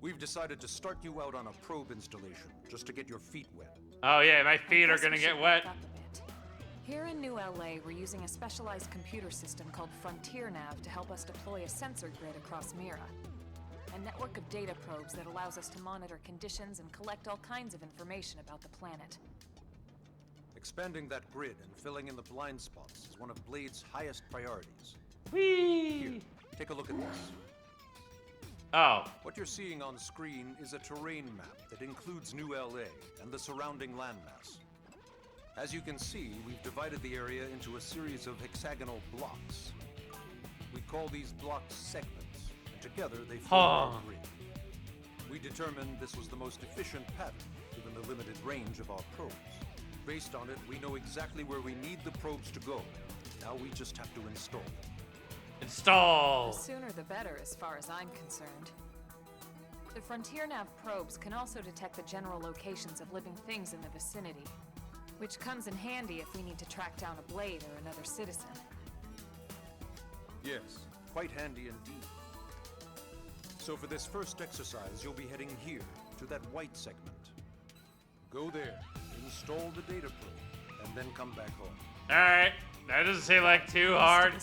We've decided to start you out on a probe installation, just to get your feet wet. Oh yeah, my feet are gonna get wet. Here in New LA, we're using a specialized computer system called Frontier Nav to help us deploy a sensor grid across Mira. A network of data probes that allows us to monitor conditions and collect all kinds of information about the planet. Expanding that grid and filling in the blind spots is one of Blade's highest priorities. Whee! Here, take a look at this. Oh. What you're seeing on screen is a terrain map that includes New LA and the surrounding landmass. As you can see, we've divided the area into a series of hexagonal blocks. We call these blocks segments, and together they form our grid. We determined this was the most efficient pattern, given the limited range of our probes. Based on it, we know exactly where we need the probes to go. Now we just have to install them. Install! The sooner the better, as far as I'm concerned. The Frontier Nav probes can also detect the general locations of living things in the vicinity, which comes in handy if we need to track down a Blade or another citizen. Yes, quite handy indeed. So for this first exercise, you'll be heading here, to that white segment. Go there, install the data probe, and then come back home. Alright, that doesn't seem like too hard.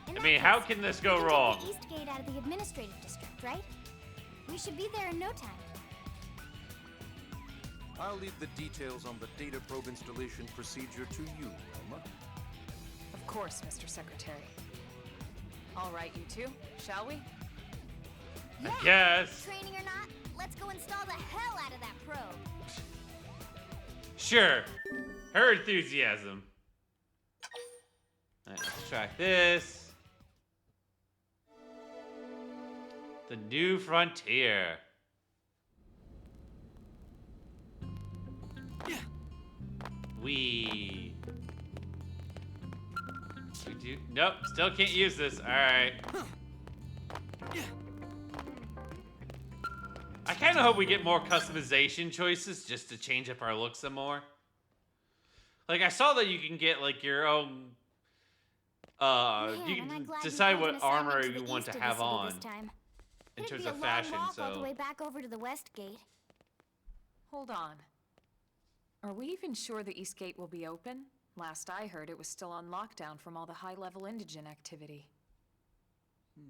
I mean, how can this go wrong? The East Gate out of the administrative district, right? We should be there in no time. I'll leave the details on the data probe installation procedure to you, Elma. Of course, Mr. Secretary. All right, you two, shall we? Yeah. I guess. Training or not, let's go install the hell out of that probe. Sure. Her enthusiasm. Alright, let's try this. The New Frontier. We do. Nope, still can't use this. Alright. I kind of hope we get more customization choices just to change up our look some more. Like, I saw that you can get, like, your own... you can decide what armor you want to have on in terms of fashion, so... all the way back over to the West Gate. Hold on. Are we even sure the East Gate will be open? Last I heard, it was still on lockdown from all the high-level indigen activity.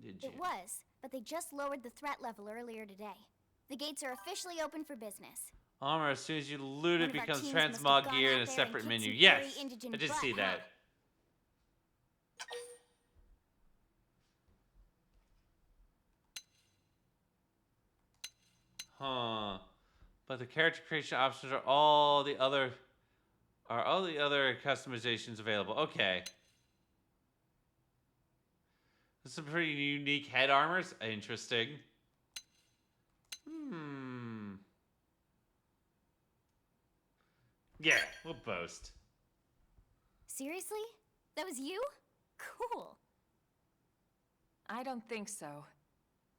It was, but they just lowered the threat level earlier today. The gates are officially open for business. Armor, as soon as you loot it, One of our becomes teams must have transmog gone gear out in a there separate and kicked menu. some Yes, furry indigen I did butt, see huh? that. Huh. But the character creation options are all the other customizations available. Okay. There's some pretty unique head armors. Interesting. Yeah, we'll boast. Seriously? That was you? Cool. I don't think so.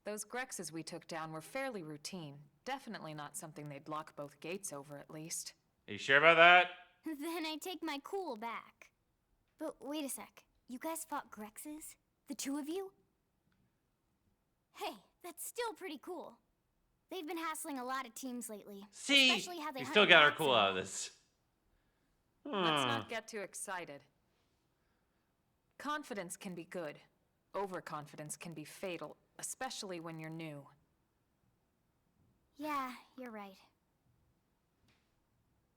Those Grexes we took down were fairly routine. Definitely not something they'd lock both gates over, at least. Are you sure about that? Then I take my cool back. But wait a sec. You guys fought Grexes? The two of you? Hey, that's still pretty cool. They've been hassling a lot of teams lately. See, Especially how they we hunt still got our rats cool and out of all. this. Let's not get too excited. Confidence can be good. Overconfidence can be fatal, especially when you're new. Yeah, you're right.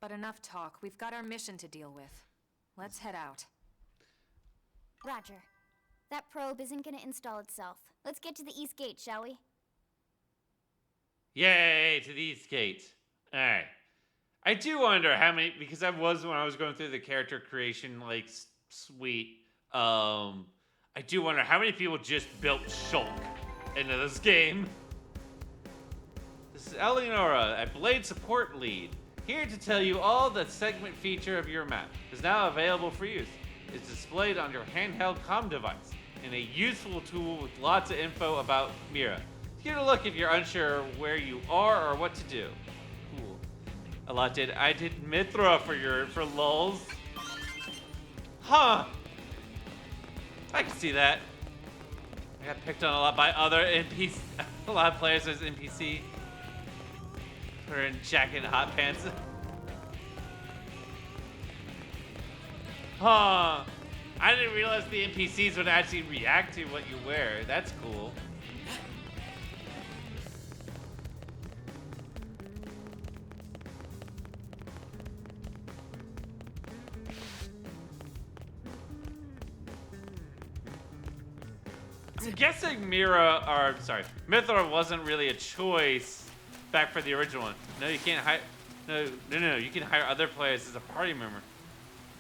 But enough talk. We've got our mission to deal with. Let's head out. Roger. That probe isn't gonna install itself. Let's get to the East Gate, shall we? Yay, to the East Gate. Alright. I do wonder how many, because when I was going through the character creation, like, suite, I do wonder how many people just built Shulk into this game. This is Eleonora, a Blade support lead, here to tell you all the segment feature of your map is now available for use. It's displayed on your handheld comm device, and a useful tool with lots of info about Mira. Give it a look if you're unsure where you are or what to do. Cool. I did Mithra for lulz. Huh. I can see that. I got picked on a lot by other NPC, a lot of players as NPC. Wearing jacket and hot pants. Huh. I didn't realize the NPCs would actually react to what you wear. That's cool. I'm guessing Mithra wasn't really a choice back for the original one. No, you can't hire. No. You can hire other players as a party member.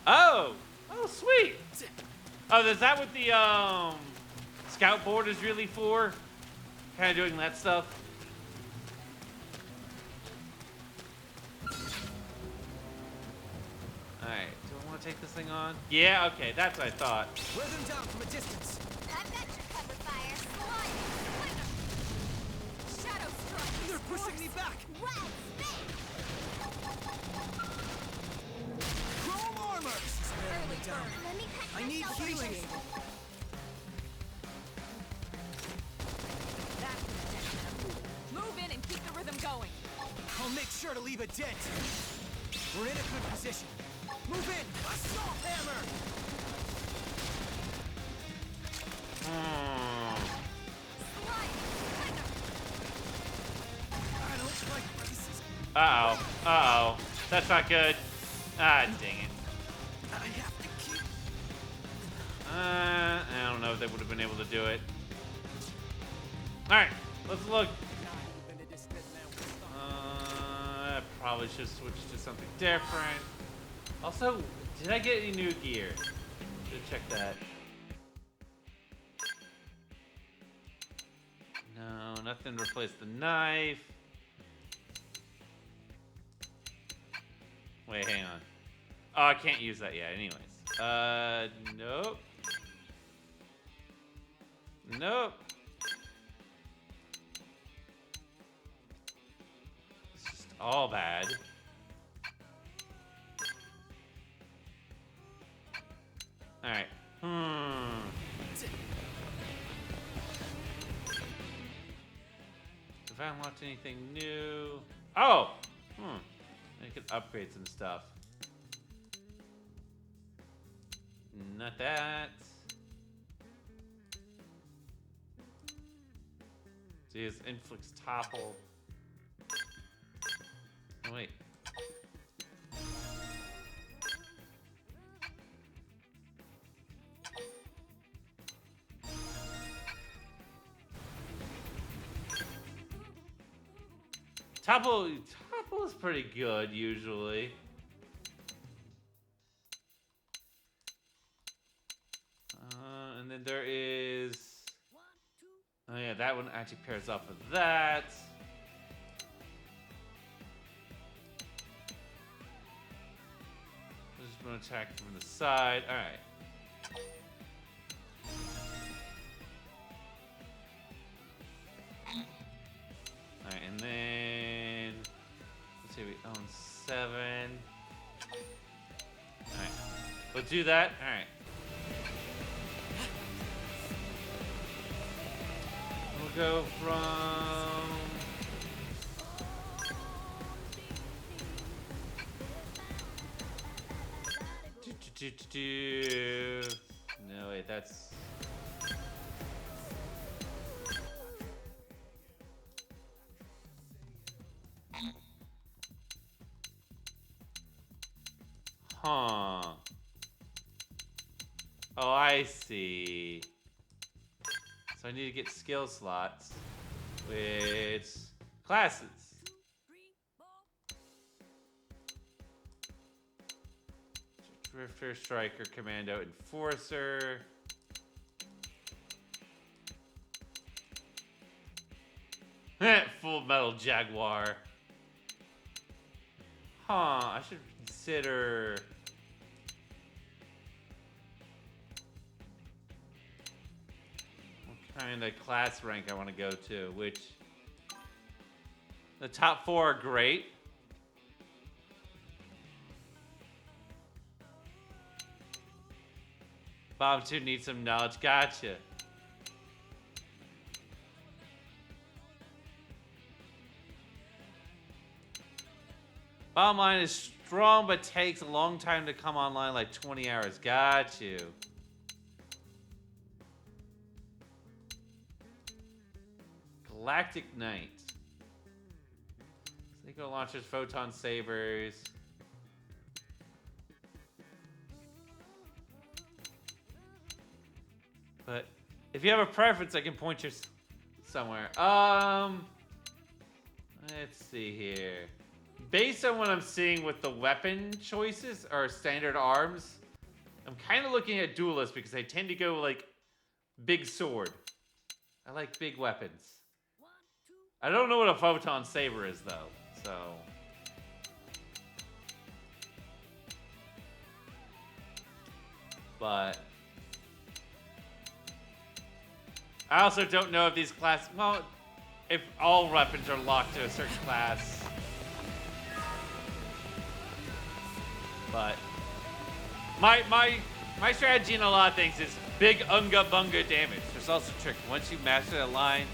Oh, sweet. Oh, is that what the scout board is really for? Kind of doing that stuff. All right. Do I want to take this thing on? Yeah. Okay. That's what I thought. Wear them down from a distance. I've got your cover fire. Slide. Shadow strike. You're pushing me back. Red spin. Chrome armor. Wearing me down. Let me catch I need myself healing. first. Move in and keep the rhythm going. I'll make sure to leave a dent. We're in a good position. Move in. Assault hammer. I don't like where this is. Uh-oh. That's not good. Ah, dang it. I have to keep. I don't know if they would have been able to do it. Alright, let's look. I probably should switch to something different. Also, did I get any new gear? Should check that. No, nothing to replace the knife. Wait, hang on. Oh, I can't use that yet anyways. Nope. Nope. It's just all bad. Alright. Have I unlocked anything new? Oh! I can upgrade some stuff. Not that. See, his inflicts topple. Oh, wait. Topple is pretty good usually. And then there is. Oh yeah, that one actually pairs up with that. I'm just gonna attack from the side. All right. All right, and then let's see, we own 7. All right, we'll do that. All right. go from... No, wait, that's... Huh. Oh, I see. So I need to get skill slots with classes. Drifter, Striker, Commando, Enforcer. Full Metal Jaguar. Huh, I should consider... what kind of class rank I want to go to, which... the top 4 are great. Bomb 2 needs some knowledge. Gotcha. Bottom line is strong, but takes a long time to come online, like 20 hours. Got you. Galactic Knight. Seiko launchers, photon sabers. But if you have a preference, I can point you somewhere. Let's see here. Based on what I'm seeing with the weapon choices or standard arms, I'm kind of looking at duelists because I tend to go like big sword. I like big weapons. I don't know what a photon saber is though, so. But I also don't know if these classes, well, if all weapons are locked to a certain class. But my strategy in a lot of things is big unga bunga damage. There's also a trick. Once you master that line,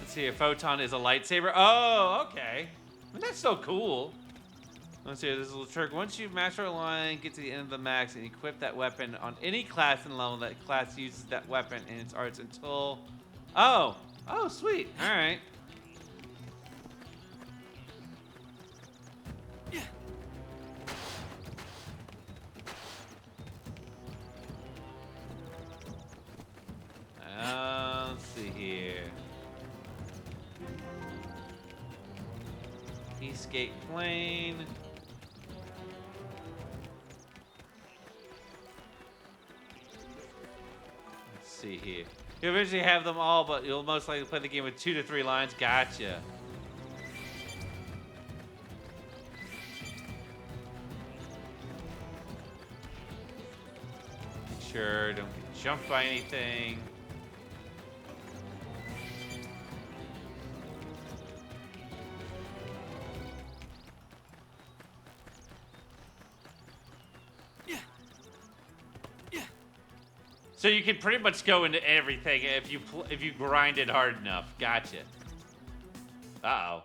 let's see, a photon is a lightsaber. Oh, okay. Well, that's so cool. Let's see, there's a little trick. Once you master a line, get to the end of the max, and equip that weapon on any class and level, that class uses that weapon in its arts until... Oh, sweet. All right. Let's see here. Escape plane. Let's see here. You'll eventually have them all, but you'll most likely play the game with 2 to 3 lines. Gotcha. Make sure don't get jumped by anything. So you can pretty much go into everything if you grind it hard enough. Gotcha. Uh-oh.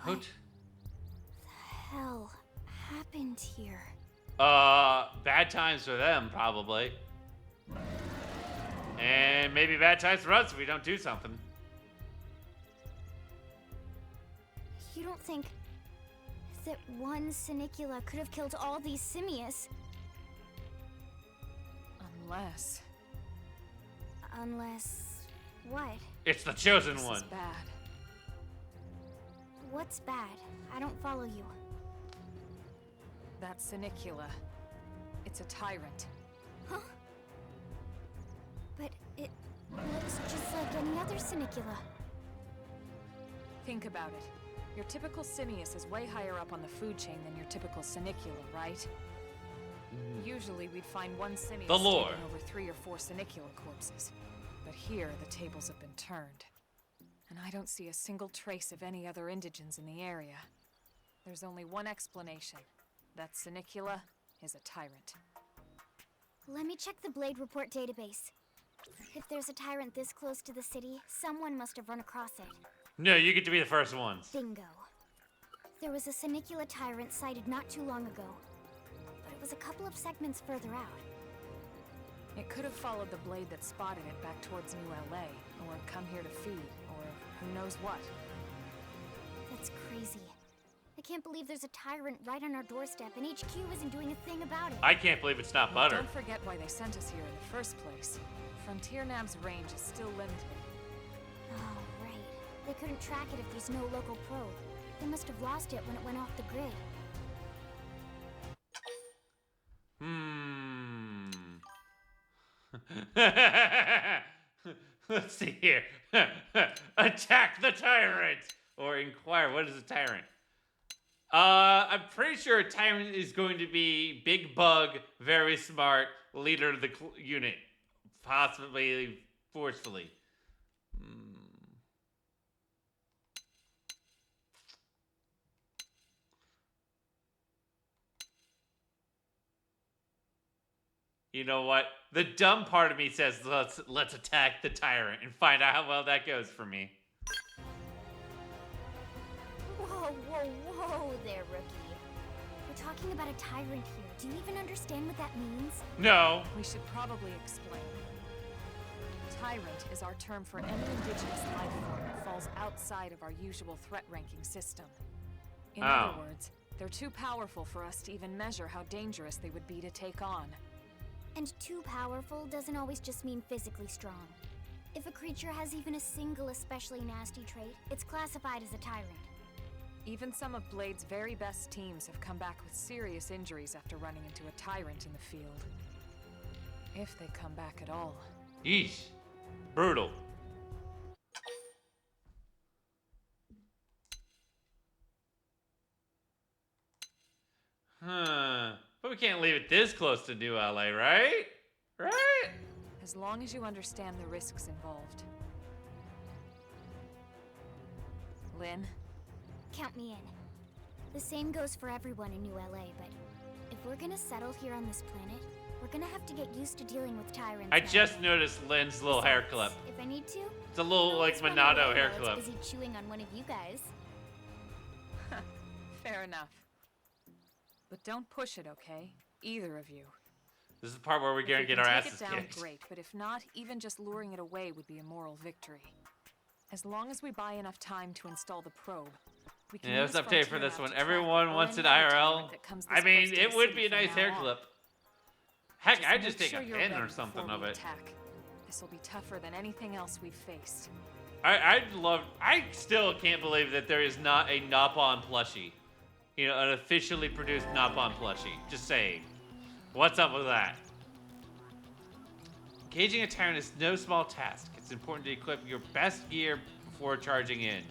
What the hell happened here? Bad times for them, probably. And maybe bad times for us if we don't do something. You don't think that one Sinicula could have killed all these simius? Unless... what? It's the chosen This one. is bad. What's bad? I don't follow you. That Sinicula. It's a tyrant. Huh? But it looks just like any other Sinicula. Think about it. Your typical simius is way higher up on the food chain than your typical Sinicula, right? Usually we'd find one simius The lore. taking over 3 or 4 Sinicula corpses. But here, the tables have been turned. And I don't see a single trace of any other indigents in the area. There's only one explanation. That Senicula is a tyrant. Let me check the Blade Report database. If there's a tyrant this close to the city, someone must have run across it. No, you get to be the first ones. Bingo. There was a Senicula tyrant sighted not too long ago, but it was a couple of segments further out. It could have followed the blade that spotted it back towards New LA, or come here to feed, or who knows what. That's crazy. I can't believe there's a tyrant right on our doorstep and HQ isn't doing a thing about it. I can't believe it's not butter. Don't forget why they sent us here in the first place. Frontier Nav's range is still limited. Oh, right. They couldn't track it if there's no local probe. They must have lost it when it went off the grid. Let's see here. Attack the tyrant! Or inquire, what is a tyrant? I'm pretty sure a tyrant is going to be big bug, very smart, leader of the unit. Possibly forcefully. You know what? The dumb part of me says let's attack the tyrant and find out how well that goes for me. Whoa, whoa, whoa there, rookie. We're talking about a tyrant here. Do you even understand what that means? No. We should probably explain. Tyrant is our term for any indigenous life form that falls outside of our usual threat ranking system. In other words, they're too powerful for us to even measure how dangerous they would be to take on. And too powerful doesn't always just mean physically strong. If a creature has even a single especially nasty trait, it's classified as a tyrant. Even some of Blade's very best teams have come back with serious injuries after running into a tyrant in the field. If they come back at all. Yeesh. Brutal. But we can't leave it this close to New LA, right? Right? As long as you understand the risks involved. Lynn? Count me in. The same goes for everyone in New LA, but if we're gonna settle here on this planet, we're gonna have to get used to dealing with tyrants. I just noticed Lynn's little hair clip. If I need to, It's a little like Monado hair clip. Busy chewing on one of you guys. Fair enough. But don't push it, okay? Either of you. This is the part where we're gonna get our asses Take it down, kicked. great, but if not, even just luring it away would be a moral victory. As long as we buy enough time to install the probe, we can Yeah, let's use update for Frontier this Nav one. to track Everyone wants an any other IRL. tyrant that comes I this mean, close to it the would city be a from nice now hair on. clip. Heck, Just I'd make just take sure a you're pin ready or something before of we it. attack. This will be tougher than anything else we've faced. I still can't believe that there is not a Nopon plushie. You know, an officially produced Nopon plushie. Just saying. What's up with that? Engaging a tyrant is no small task. It's important to equip your best gear before charging in.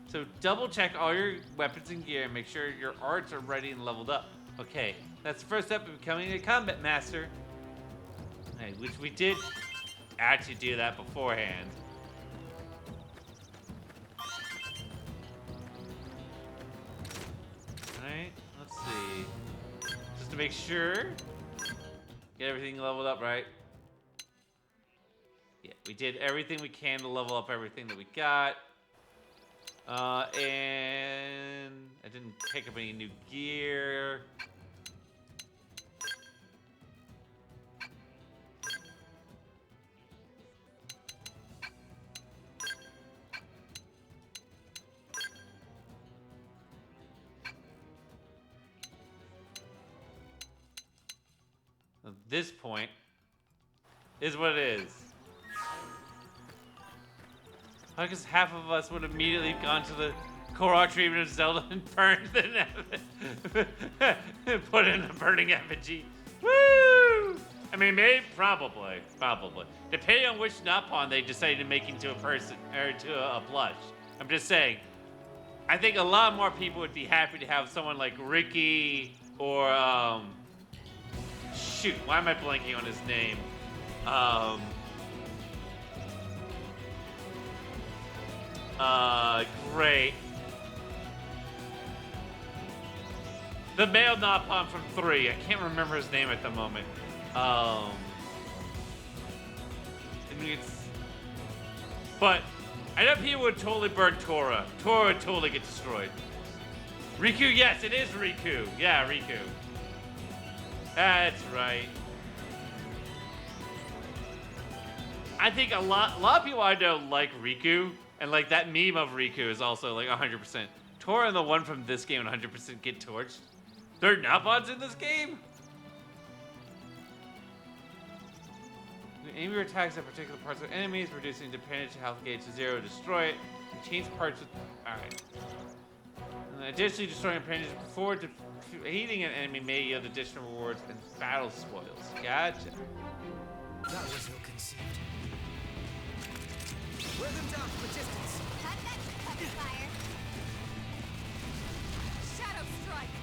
So double check all your weapons and gear and make sure your arts are ready and leveled up. Okay, that's the first step of becoming a combat master. Okay, which we did actually do that beforehand. Alright, let's see. Just to make sure. Get everything leveled up, right? Yeah, we did everything we can to level up everything that we got. And I didn't pick up any new gear. At this point is what it is. I guess half of us would immediately gone to the Korok treatment of Zelda and burned the put in a burning effigy. Woo! I mean, maybe, probably. Depending on which Nopon they decided to make into a person or to a plush. I'm just saying. I think a lot more people would be happy to have someone like Ricky or shoot, why am I blanking on his name? Great. The male Napalm from 3. I can't remember his name at the moment. I mean, but I know people would totally burn Tora. Tora would totally get destroyed. Riku, yes, it is Riku. Yeah, Riku. That's right. I think a lot of people I know like Riku, and like that meme of Riku is also like 100%. Tora and the one from this game 100% get torched. There are Napods in this game? Aim your attacks at particular parts of enemies, reducing dependence to health gauge to 0 to destroy it. You change parts with... Alright. Additionally, destroying appendage before defeating an enemy may yield additional rewards and battle spoils. Gotcha. That was ill-conceived. Wear them down from a distance. Cut that fire. Shadow strike.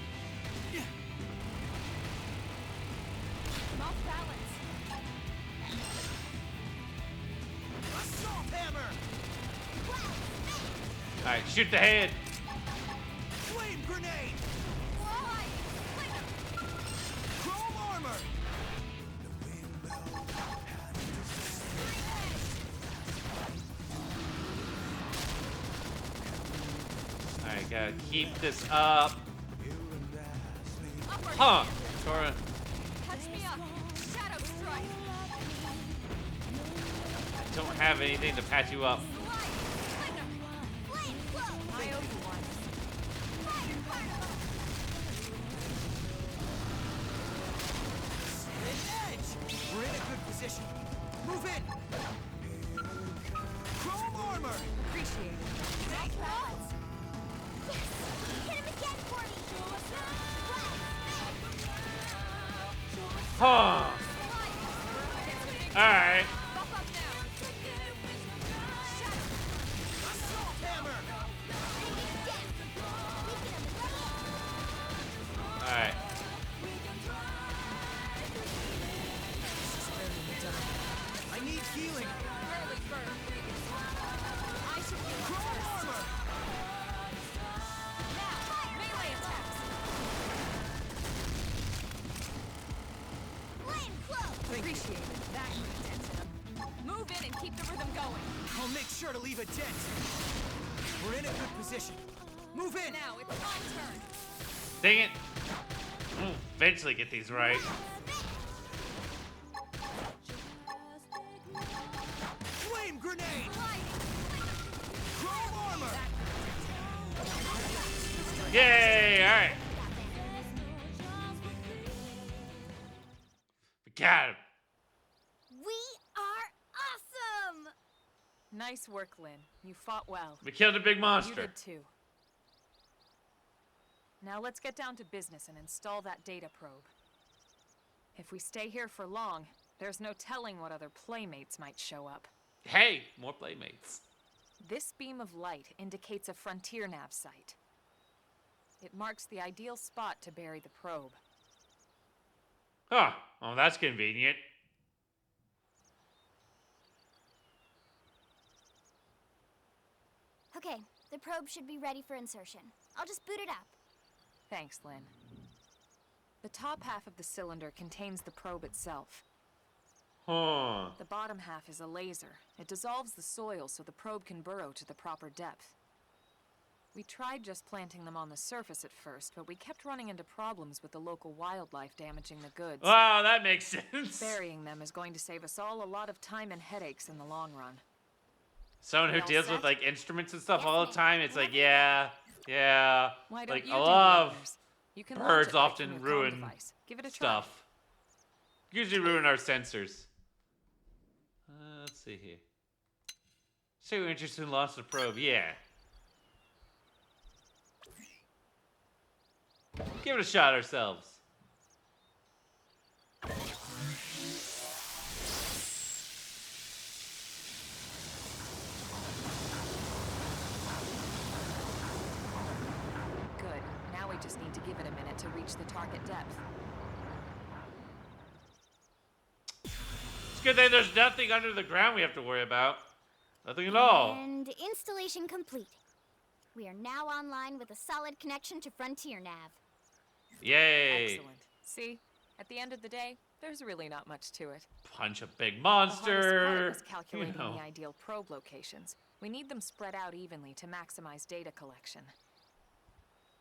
I'm off balance. Assault hammer. Alright, shoot the head. Flame grenade. Chrome armor. Alright, gotta keep this up. Huh. Tora. Catch me up. Shadow strike. I don't have anything to patch you up. We're in a good position. Move in. Chrome armor. Appreciate it. Nice rods. Yes. Hit him again for me. Huh. Alright. Assault hammer. Alright. I need healing. Chrome armor. Melee attacks. Flame cloak. Appreciate it. That intense. Move in and keep the rhythm going. I'll make sure to leave a dent. We're in a good position. Move in. Now it's my turn. Dang it. We'll eventually get these right. Flame grenade. Chrome armor. Yay! Alright. We got him. We are awesome. Nice work, Lynn. You fought well. We killed a big You monster. did too. Now let's get down to business and install that data probe. If we stay here for long, there's no telling what other playmates might show up. Hey, more playmates. This beam of light indicates a frontier nav site. It marks the ideal spot to bury the probe. Huh. Oh, that's convenient. Okay, the probe should be ready for insertion. I'll just boot it up. Thanks, Lynn. The top half of the cylinder contains the probe itself. Huh. The bottom half is a laser. It dissolves the soil so the probe can burrow to the proper depth. We tried just planting them on the surface at first, but we kept running into problems with the local wildlife damaging the goods. Wow, that makes sense. Burying them is going to save us all a lot of time and headaches in the long run. Someone who We all deals set? with like instruments and stuff Yes, all the ma'am. time, it's like, yeah. Why don't Like you a do lot the of honors? You can launch birds it right often from your comm ruin device. Give it a try. stuff. Usually ruin our sensors. Let's see here. So you're interested in launch the probe? Yeah. Give it a shot ourselves. Good. Now we just need to give it a minute to reach the target depth. It's good that there's nothing under the ground we have to worry about. Nothing at all. And installation complete. We are now online with a solid connection to Frontier Nav. Yay. Excellent. See, at the end of the day, there's really not much to it. Punch a big The hardest monster. part was calculating You know. the ideal probe locations. We need them spread out evenly to maximize data collection.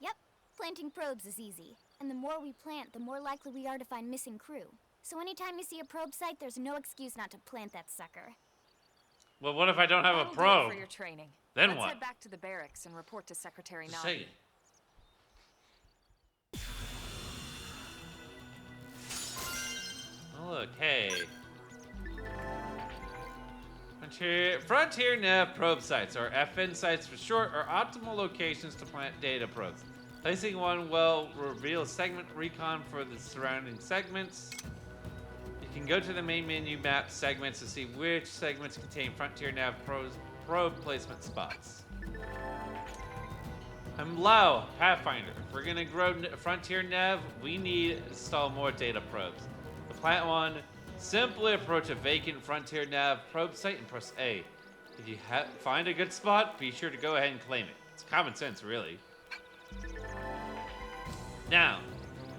Yep, planting probes is easy. And the more we plant, the more likely we are to find missing crew. So anytime you see a probe site, there's no excuse not to plant that sucker. Well, what if I don't have That'll a do it probe? for your training. Then Let's what? head back to the barracks and report to Secretary Just Nagi. saying. Oh, look, hey. Frontier Nav probe sites, or FN sites for short, are optimal locations to plant data probes. Placing one will reveal segment recon for the surrounding segments. You can go to the main menu map segments to see which segments contain Frontier Nav probe placement spots. I'm Lau, Pathfinder. If we're gonna grow Frontier Nav, we need to install more data probes. To plant one, simply approach a vacant Frontier Nav probe site and press A. If you find a good spot, be sure to go ahead and claim it. It's common sense, really. Now,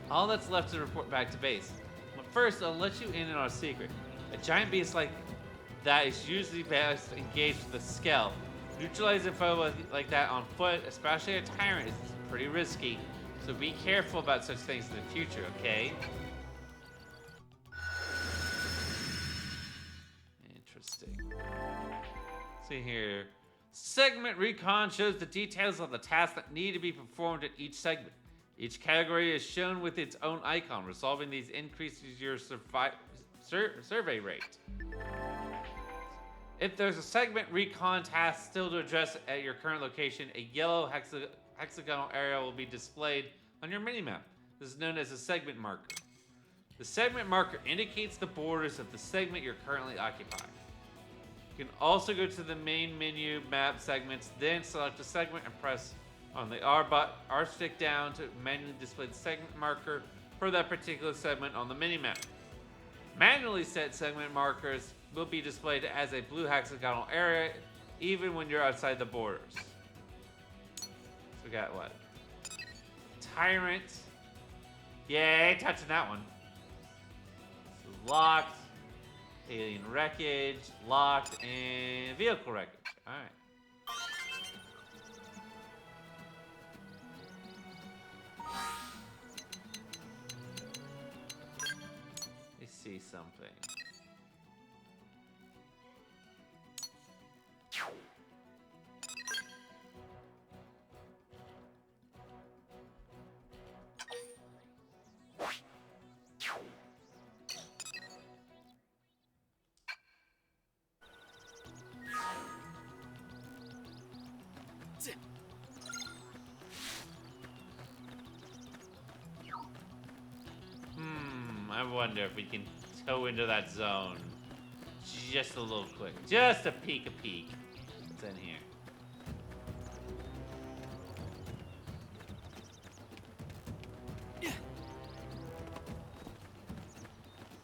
all that's left is to report back to base. But first, I'll let you in on our secret. A giant beast like that is usually best engaged with a scale. Neutralize a foe like that on foot, especially a tyrant, is pretty risky. So be careful about such things in the future, okay? Interesting. See here. Segment recon shows the details of the tasks that need to be performed at each segment. Each category is shown with its own icon. Resolving these increases your survey rate. If there's a segment recon task still to address at your current location, a yellow hexagonal area will be displayed on your minimap. This is known as a segment marker. The segment marker indicates the borders of the segment you're currently occupying. You can also go to the main menu, map segments, then select a segment and press on the R stick down to manually display the segment marker for that particular segment on the minimap. Manually set segment markers will be displayed as a blue hexagonal area even when you're outside the borders. So we got what? Tyrant. Yay, touching that one. So locked, alien wreckage, locked, and vehicle wreckage. Alright. See something. I wonder if we can tow into that zone just a little quick. Just a peek. What's in here?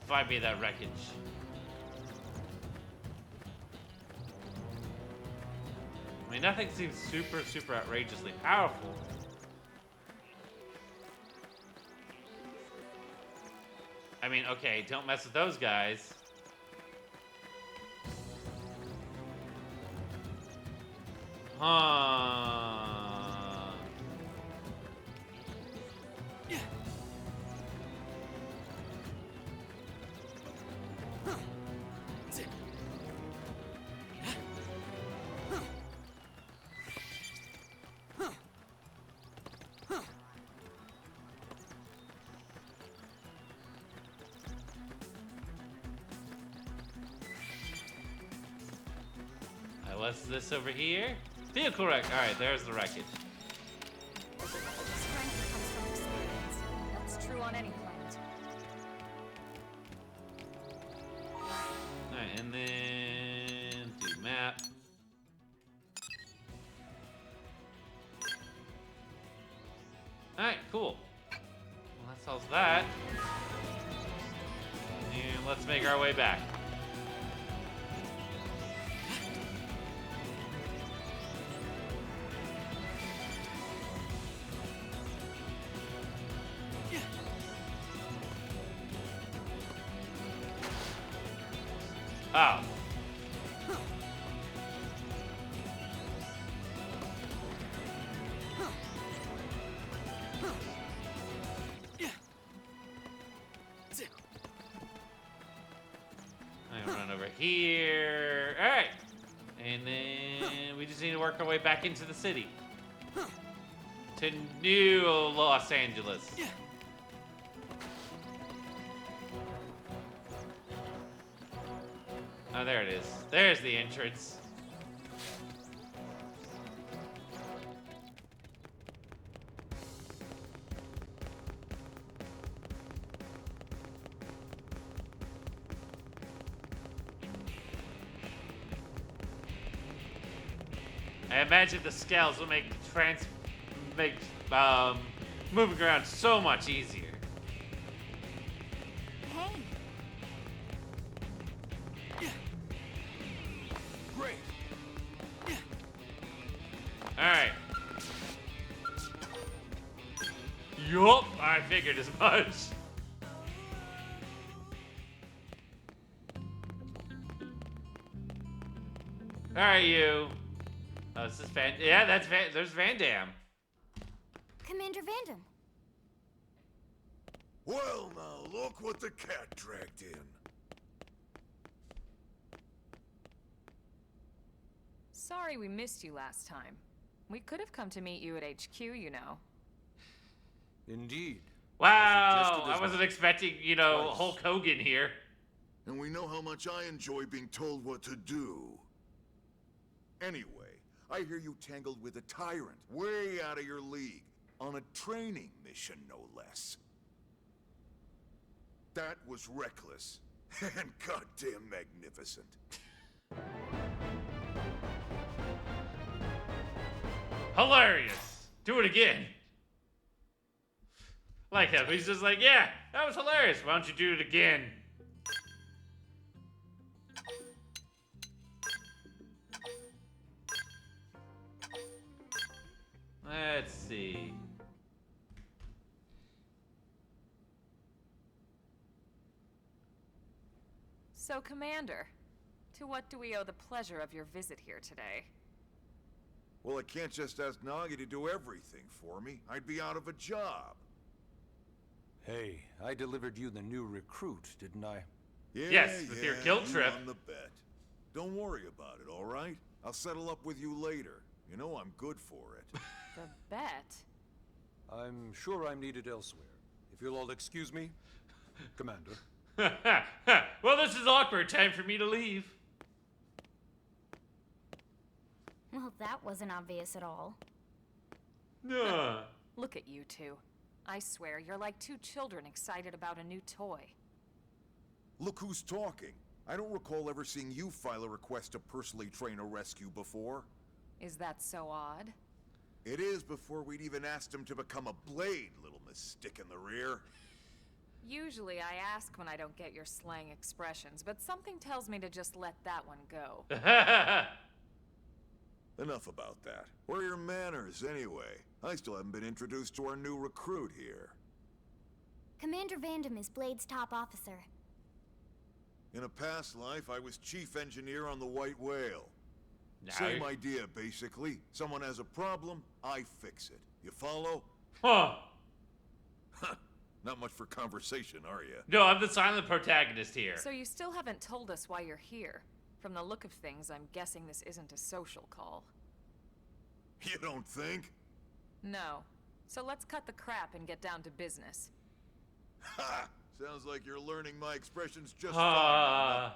If I be that wreckage. I mean, nothing seems super outrageously powerful. I mean, okay, don't mess with those guys. What's this over here? Vehicle wreck. All right, there's the wreckage. Strength comes from experience. That's true on any planet. All right, and then do map. All right, cool. Well, that solves that. And let's make our way back. Oh. I'm gonna run over here. All right. And then we just need to work our way back into the city. To New Los Angeles. Oh, there it is. There's the entrance. I imagine the scales will make moving around so much easier. Hey, Great. Alright. Yup, I figured as much. Alright, you. Oh, this is Van. Yeah, there's Van Dam. Commander Vandam. Well, now, look what the cat dragged in. Sorry we missed you last time. We could have come to meet you at HQ, you know. Indeed. Wow, suggested as I wasn't much. expecting, Twice. Hulk Hogan here. And we know how much I enjoy being told what to do. Anyway, I hear you tangled with a tyrant, way out of your league, on a training mission, no less. That was reckless, and goddamn magnificent. Hilarious. Do it again. Like him. He's just like, yeah, that was hilarious. Why don't you do it again? Let's see. So, Commander, to what do we owe the pleasure of your visit here today? Well, I can't just ask Nagi to do everything for me. I'd be out of a job. Hey, I delivered you the new recruit, didn't I? Yeah, Yes, with your guilt you trip. won the bet. Don't worry about it, all right? I'll settle up with you later. You know I'm good for it. The bet? I'm sure I'm needed elsewhere. If you'll all excuse me, Commander. Well, this is awkward. Time for me to leave. Well, that wasn't obvious at all. No. Look at you two. I swear, you're like two children excited about a new toy. Look who's talking. I don't recall ever seeing you file a request to personally train a rescue before. Is that so odd? It is before we'd even asked him to become a blade, little miss stick in the rear. Usually I ask when I don't get your slang expressions, but something tells me to just let that one go. Enough about that. Where are your manners, anyway? I still haven't been introduced to our new recruit here. Commander Vandam is Blade's top officer. In a past life, I was chief engineer on the White Whale. Now Same you- idea, basically. Someone has a problem, I fix it. You follow? Huh. Not much for conversation, are you? No, I'm the silent protagonist here. So you still haven't told us why you're here. From the look of things, I'm guessing this isn't a social call. You don't think? No. So let's cut the crap and get down to business. Ha! Sounds like you're learning my expressions just Ah.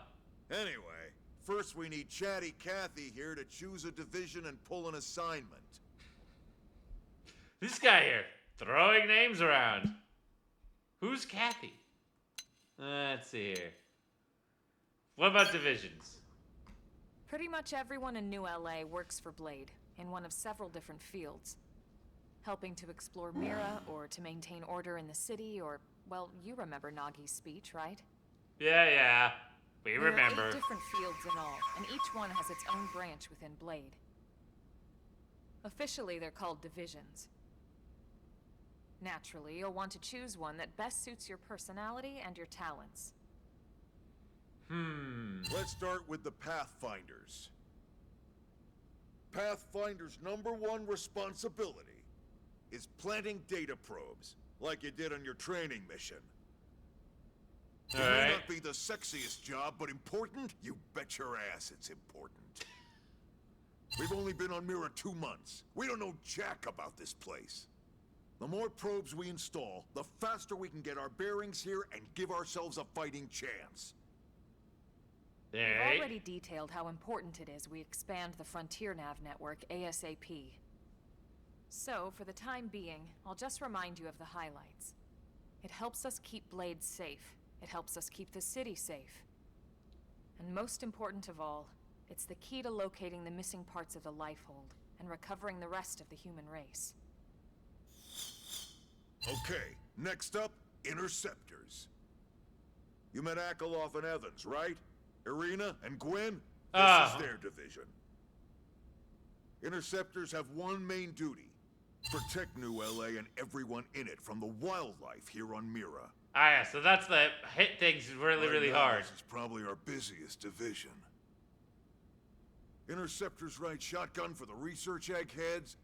fine. Anyway, first we need Chatty Cathy here to choose a division and pull an assignment. This guy here, throwing names around. Who's Kathy? Let's see here. What about divisions? Pretty much everyone in New LA works for Blade, in one of several different fields. Helping to explore Mira, or to maintain order in the city, or, well, you remember Nagi's speech, right? Yeah. We There remember. are 8 different fields in all, and each one has its own branch within Blade. Officially, they're called divisions. Naturally, you'll want to choose one that best suits your personality and your talents. Let's start with the Pathfinders. Pathfinder's #1 responsibility is planting data probes, like you did on your training mission. It may not be the sexiest job, but important? You bet your ass it's important. We've only been on Mira 2 months. We don't know jack about this place. The more probes we install, the faster we can get our bearings here and give ourselves a fighting chance. We've already detailed how important it is we expand the Frontier Nav network ASAP. So, for the time being, I'll just remind you of the highlights. It helps us keep Blade safe. It helps us keep the city safe. And most important of all, it's the key to locating the missing parts of the Lifehold and recovering the rest of the human race. Okay, next up, Interceptors. You met Akeloff and Evans, right? Irina and Gwen? This is their division. Interceptors have one main duty. Protect New LA and everyone in it from the wildlife here on Mira. Ah, yeah, so that's the hit things really, Right really now, hard. This is probably our busiest division. Interceptors ride shotgun for the research eggheads.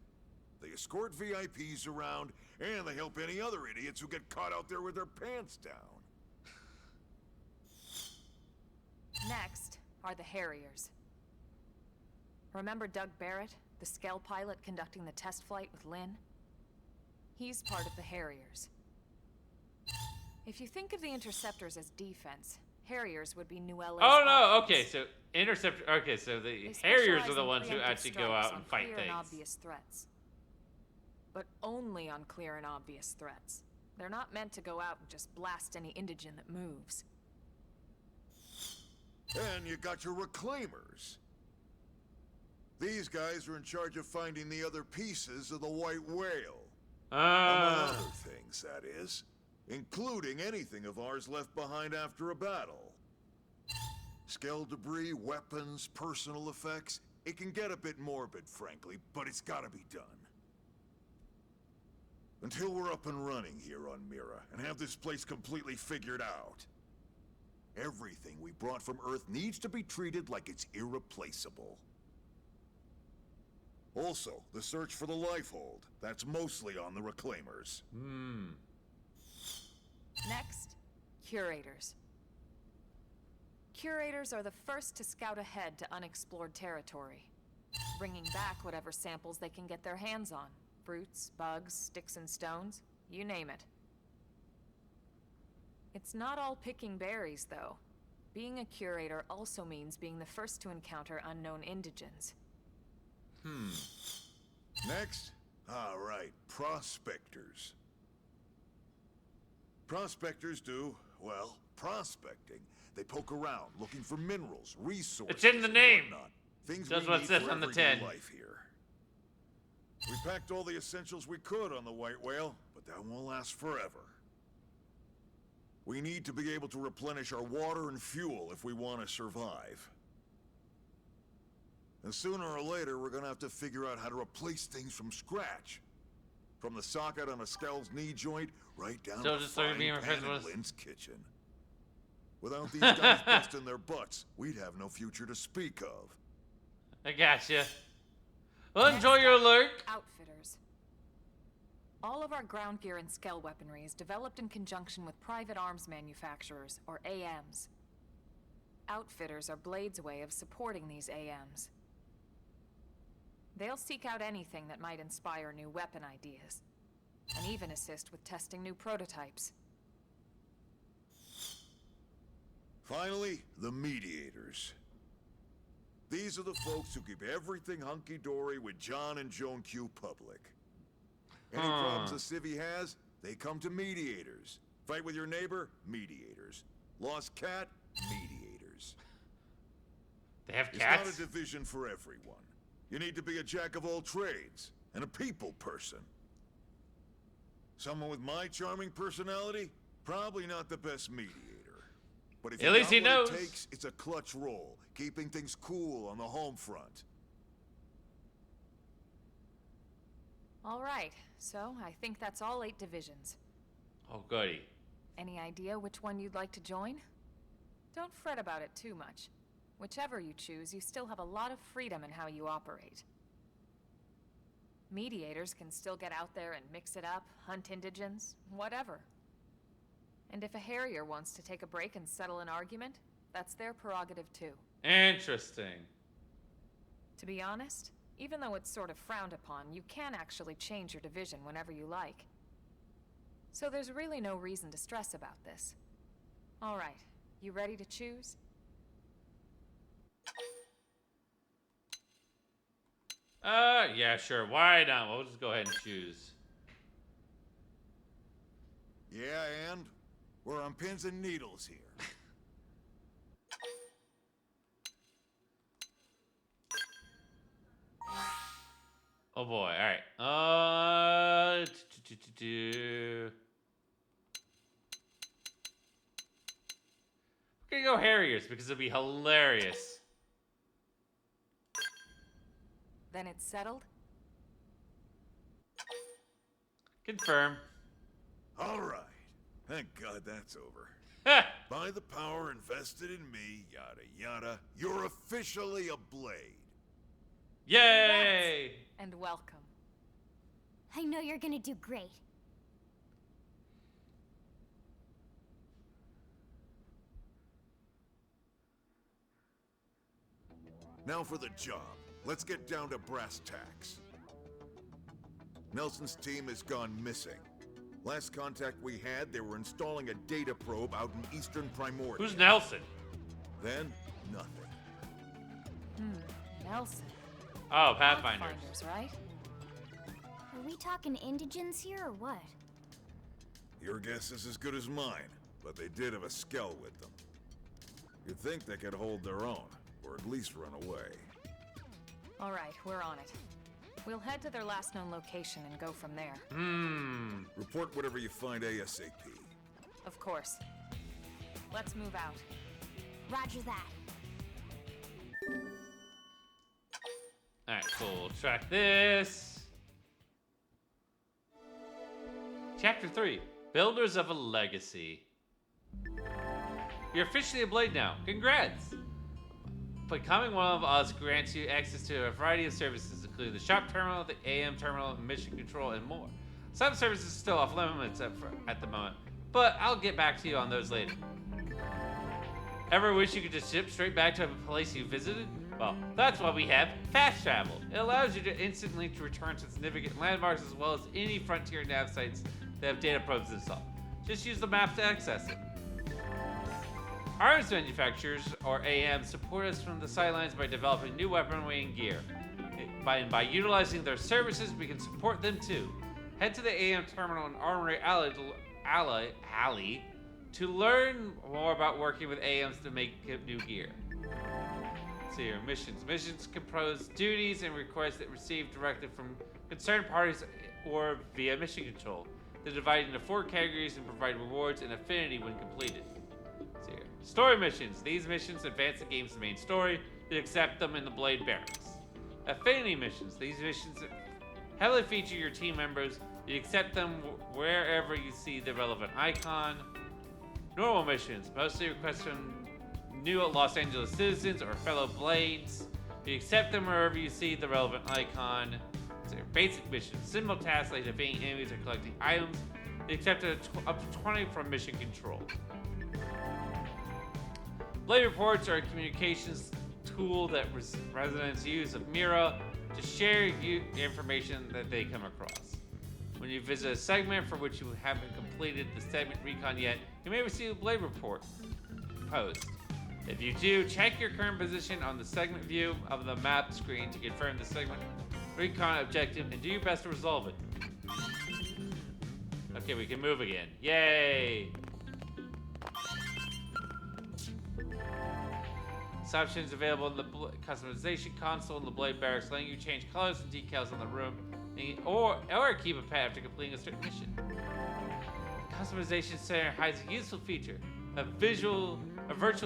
They escort VIPs around, and they help any other idiots who get caught out there with their pants down. Next are the Harriers. Remember Doug Barrett, the Skell pilot conducting the test flight with Lynn? He's part of the Harriers. If you think of the Interceptors as defense, Harriers would be New LA's Oh no, offense. okay, so Interceptor, okay, so the They Harriers specialize are the in ones who preemptive actually go strikes out on and fight clear things. and obvious threats. But only on clear and obvious threats. They're not meant to go out and just blast any indigene that moves. And you got your Reclaimers. These guys are in charge of finding the other pieces of the White Whale. Among other things, that is. Including anything of ours left behind after a battle. Skell debris, weapons, personal effects. It can get a bit morbid, frankly, but it's gotta be done. Until we're up and running here on Mira, and have this place completely figured out. Everything we brought from Earth needs to be treated like it's irreplaceable. Also, the search for the Lifehold. That's mostly on the Reclaimers. Next, Curators. Curators are the first to scout ahead to unexplored territory, bringing back whatever samples they can get their hands on. Fruits, bugs, sticks and stones, you name it. It's not all picking berries, though. Being a curator also means being the first to encounter unknown indigens. Next? All right, Prospectors. Prospectors do, well, prospecting. They poke around, looking for minerals, resources, It's in the name. and whatnot. Things That's we what need it says for on the everyday tin. life here. We packed all the essentials we could on the White Whale, but that won't last forever. We need to be able to replenish our water and fuel if we want to survive. And sooner or later, we're gonna have to figure out how to replace things from scratch. From the socket on a Skell's knee joint, right down So to just started being frying friends pan in with- Lynn's kitchen. Without these guys busting their butts, we'd have no future to speak of. I gotcha. Well, enjoy your lurk. Outfitters. All of our ground gear and Skell weaponry is developed in conjunction with private arms manufacturers, or AMs. Outfitters are Blade's way of supporting these AMs. They'll seek out anything that might inspire new weapon ideas, and even assist with testing new prototypes. Finally, the Mediators. These are the folks who keep everything hunky-dory with John and Joan Q public. Any problems a civvy has, they come to Mediators. Fight with your neighbor? Mediators. Lost cat? Mediators. They have It's cats? not a division for everyone. You need to be a jack of all trades, and a people person. Someone with my charming personality? Probably not the best mediator. But if At least he got what knows. it takes, it's a clutch role, keeping things cool on the home front. All right, so I think that's all 8 divisions. Oh, goody. Any idea which one you'd like to join? Don't fret about it too much. Whichever you choose, you still have a lot of freedom in how you operate. Mediators can still get out there and mix it up, hunt indigens, whatever. And if a Harrier wants to take a break and settle an argument, that's their prerogative too. Interesting. To be honest, even though it's sort of frowned upon, you can actually change your division whenever you like. So there's really no reason to stress about this. All right, you ready to choose? Yeah, sure. Why not? We'll just go ahead and choose. Yeah, and? We're on pins and needles here. Oh boy. All right. We're gonna go Harriers because it'll be hilarious. Then it's settled? Confirm. All right. Thank God that's over. By the power invested in me, yada yada, you're officially a blade. Yay! And welcome. I know you're gonna do great. Now for the job. Let's get down to brass tacks. Nelson's team has gone missing. Last contact we had, they were installing a data probe out in Eastern Primordia. Who's Nelson? Then, nothing. Nelson. Oh, Pathfinders. Pathfinders, right? Are we talking indigens here or what? Your guess is as good as mine, but they did have a skell with them. You'd think they could hold their own, or at least run away. All right, we're on it. We'll head to their last known location and go from there. Report whatever you find ASAP. Of course. Let's move out. Roger that. Alright, cool. We'll track this. Chapter 3. Builders of a Legacy. You're officially a Blade now. Congrats! Becoming one of us grants you access to a variety of services, including the shop terminal, the AM terminal, mission control, and more. Some services are still off limits at the moment, but I'll get back to you on those later. Ever wish you could just ship straight back to a place you visited? Well, that's why we have fast travel. It allows you to instantly return to significant landmarks as well as any frontier nav sites that have data probes installed. Just use the map to access it. Arms manufacturers, or AM, support us from the sidelines by developing new weaponry and gear. By utilizing their services, we can support them too. Head to the AM terminal and Armory Alley to learn more about working with AMs to make new gear. Let's see here, missions. Missions compose duties and requests that receive directive from concerned parties or via mission control. They're divided into 4 categories and provide rewards and affinity when completed. Let's see here. Story missions. These missions advance the game's main story. You accept them in the Blade Barracks. Affinity missions. These missions heavily feature your team members. You accept them wherever you see the relevant icon. Normal missions. Mostly requests from new Los Angeles citizens or fellow Blades. You accept them wherever you see the relevant icon. Basic missions. Simple tasks like defeating enemies or collecting items. You accept up to 20 from mission control. Blade reports are a communications tool that residents use of Mira to share information that they come across. When you visit a segment for which you haven't completed the segment recon yet, you may receive a Blade report post. If you do, check your current position on the segment view of the map screen to confirm the segment recon objective and do your best to resolve it. Okay, we can move again. Yay! This option is available in the customization console in the Blade Barracks, letting you change colors and decals on the room, or keep a pet after completing a certain mission. The customization center hides a useful feature, a virtual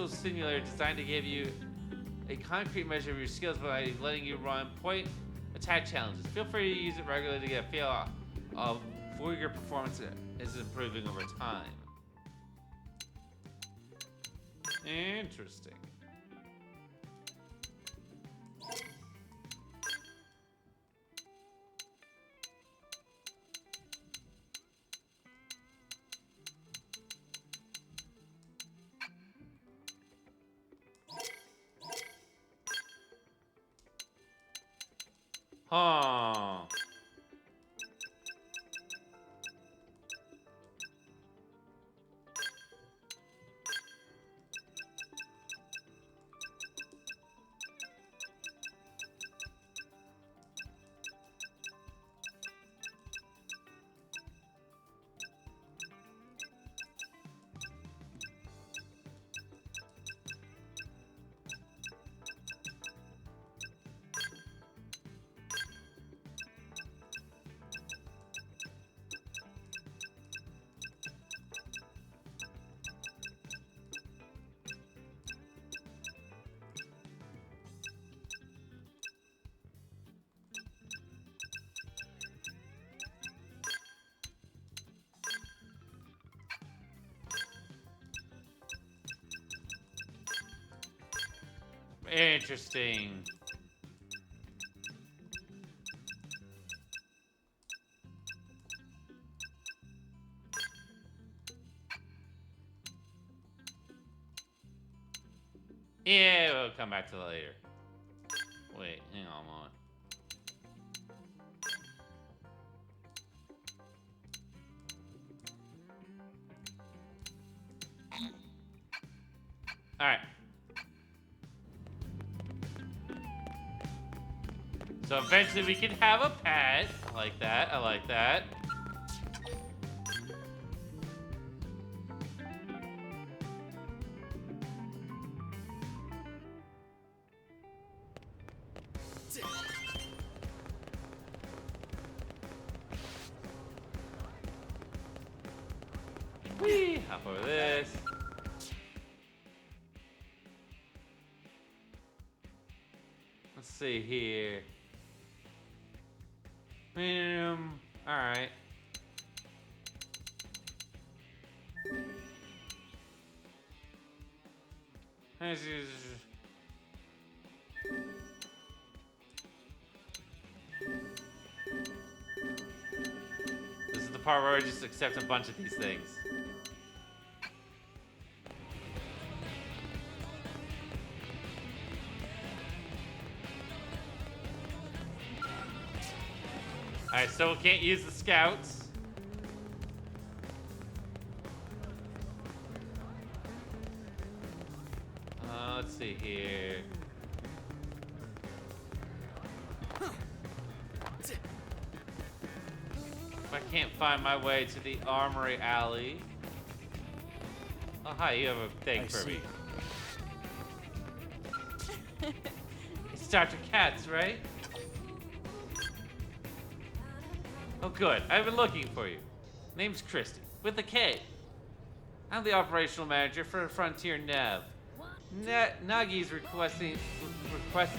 simulator designed to give you a concrete measure of your skills by letting you run point attack challenges. Feel free to use it regularly to get a feel of where your performance is improving over time. Huh. Interesting. Yeah, we'll come back to that later. Wait, hang on a moment. All right. So eventually we can have a pet. I like that. I like that. Whee! Hop over this. Let's see here. Alright. This is the part where I just accept a bunch of these things. Alright, so we can't use the scouts. Let's see here. If I can't find my way to the armory alley. Oh, hi, you have a thing for me. It's Dr. Katz, right? Oh, good. I've been looking for you. Name's Kristen, with a K. I'm the operational manager for Frontier Nav. Nagi's requested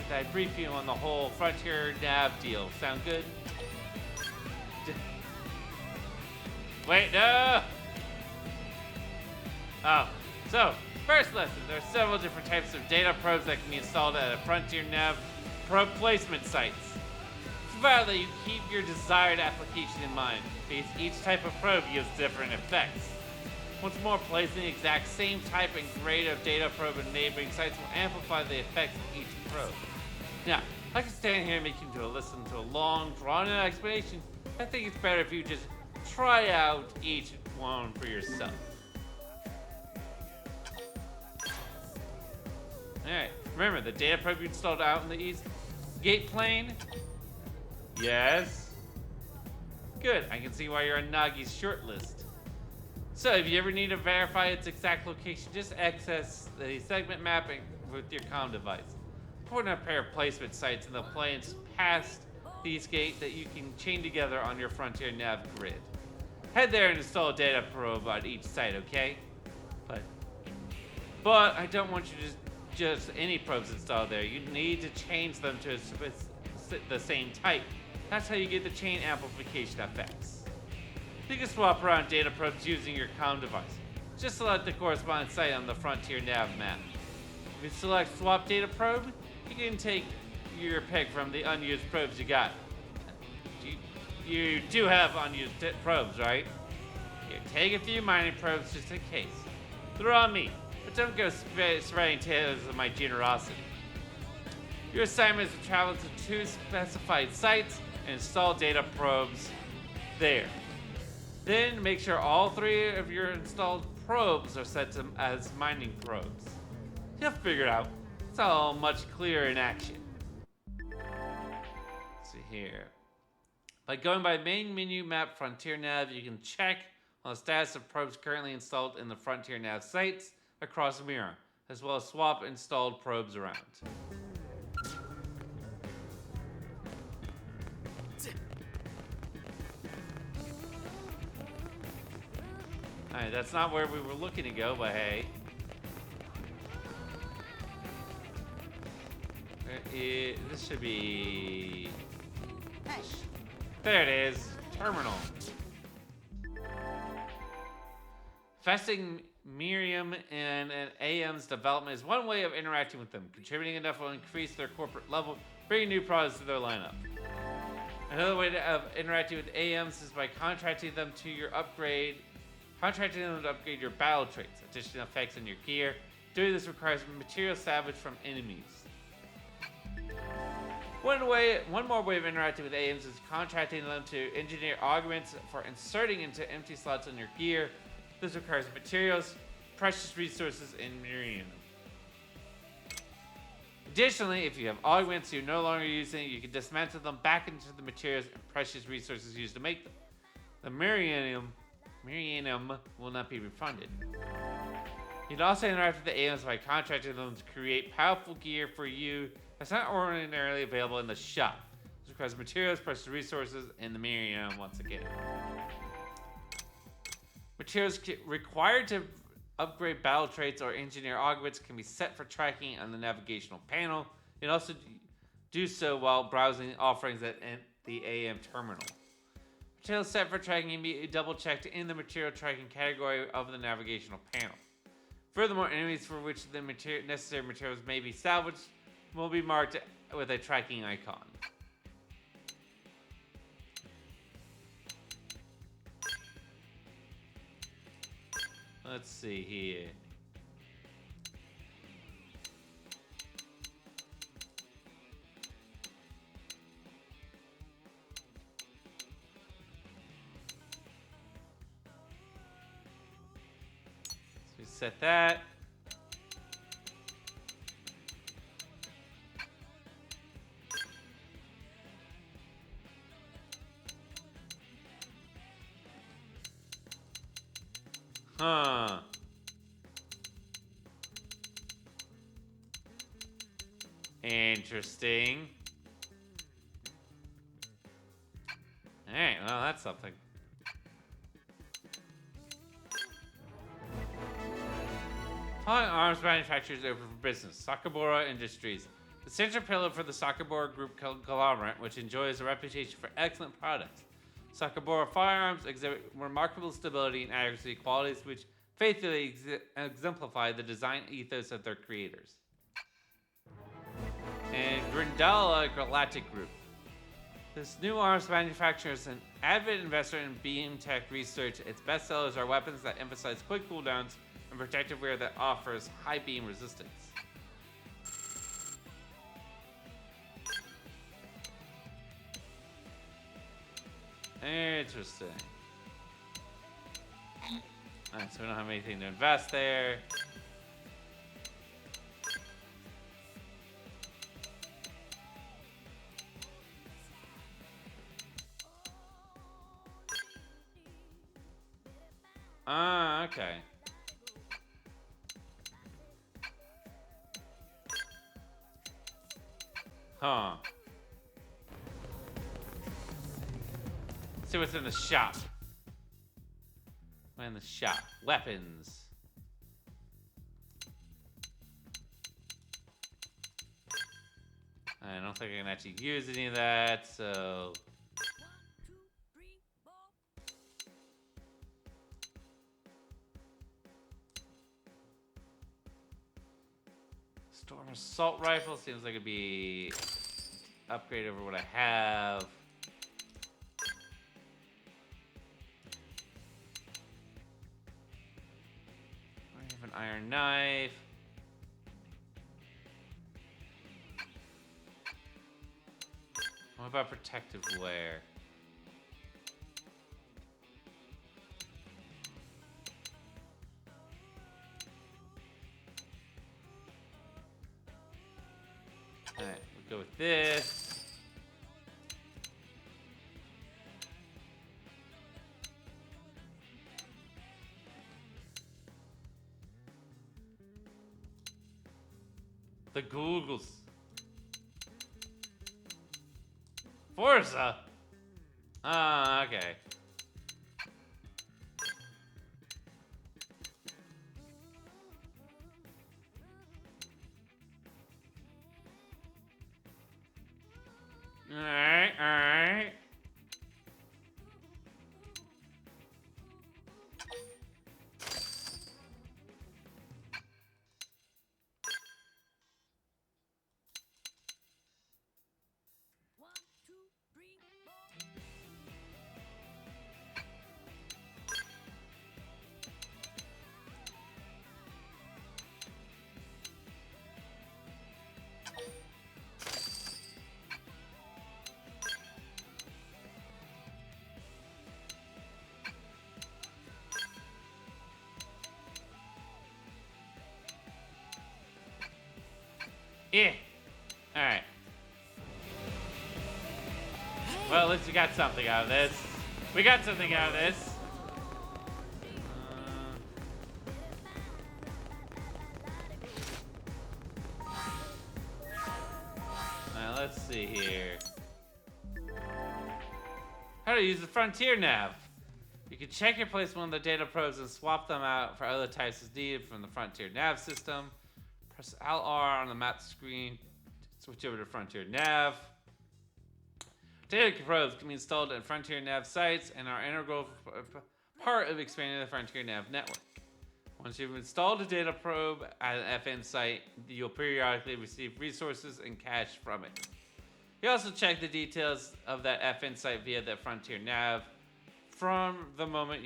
that I brief you on the whole Frontier Nav deal. Sound good? Wait, no! Oh, so, first lesson. There are several different types of data probes that can be installed at a Frontier Nav probe placement sites. It's vital that you keep your desired application in mind, because each type of probe yields different effects. Once more, placing the exact same type and grade of data probe in neighboring sites will amplify the effects of each probe. Now, I can stand here and make you listen to a long, drawn-out explanation. I think it's better if you just try out each one for yourself. Alright, remember the data probe you installed out in the east gate plane? Yes. Good, I can see why you're on Nagi's short list. So if you ever need to verify its exact location, just access the segment mapping with your comm device. Put in a pair of placement sites in the planes past these gates that you can chain together on your Frontier Nav grid. Head there and install a data probe on each site, okay? But I don't want you to just any probes installed there. You need to change them to the same type. That's how you get the chain amplification effects. You can swap around data probes using your comm device. Just select the corresponding site on the Frontier Nav map. If you select Swap Data Probe, you can take your pick from the unused probes you got. You do have unused probes, right? Here, take a few mining probes just in case. They're on me, but don't go spreading tales of my generosity. Your assignment is to travel to 2 specified sites and install data probes there. Then make sure all 3 of your installed probes are set to as mining probes. You'll figure it out. It's all much clearer in action. Let's see here. By going by main menu map Frontier Nav, you can check on the status of probes currently installed in the Frontier Nav sites across the mirror, as well as swap installed probes around. Alright, that's not where we were looking to go, but hey. This should be... There it is. Terminal. Festing Miriam and AM's development is one way of interacting with them. Contributing enough will increase their corporate level, bringing new products to their lineup. Another way of interacting with AMs is by contracting them to upgrade your battle traits, additional effects on your gear. Doing this requires material salvage from enemies. One more way of interacting with AMs is contracting them to engineer augments for inserting into empty slots on your gear. This requires materials, precious resources, and Miriam. Additionally, if you have augments you're no longer using, you can dismantle them back into the materials and precious resources used to make them. The Miriam will not be refunded. You can also interact with the AMs by contracting them to create powerful gear for you that's not ordinarily available in the shop. This requires materials, precious resources, and the Miriam once again. Materials required to upgrade battle traits or engineer augments can be set for tracking on the navigational panel. You can also do so while browsing offerings at the AM terminal. Materials set for tracking can be double checked in the material tracking category of the navigational panel. Furthermore, enemies for which the necessary materials may be salvaged will be marked with a tracking icon. Let's see here. So we set that. Huh. Interesting. Alright, well, that's something. Following arms manufacturers over for business, Sakabura Industries. The central pillar for the Sakabura Group conglomerate, which enjoys a reputation for excellent products. Sakabura firearms exhibit remarkable stability and accuracy qualities which faithfully exemplify the design ethos of their creators. And Grindala Galactic Group. This new arms manufacturer is an avid investor in beam tech research. Its best sellers are weapons that emphasize quick cooldowns and protective wear that offers high beam resistance. Interesting. Alright, so we don't have anything to invest there. Ah, okay. Huh. Let's see what's in the shop. What's in the shop? Weapons. I don't think I can actually use any of that, so... Storm Assault Rifle seems like it'd be upgrade over what I have. I have an Iron Knife. about protective layer? Alright, we'll go with this. The Googles. Forza? Ah, okay. Alright, alright. Yeah. Alright. Well, at least we got something out of this. We got something out of this. Now, let's see here. How to use the Frontier Nav. You can check your place on the data probes and swap them out for other types as needed from the Frontier Nav system. Press Alt-R on the map screen to switch over to Frontier Nav. Data probes can be installed at Frontier Nav sites and are integral part of expanding the Frontier Nav network. Once you've installed a data probe at an FN site, you'll periodically receive resources and cash from it. You also check the details of that FN site via the Frontier Nav from the moment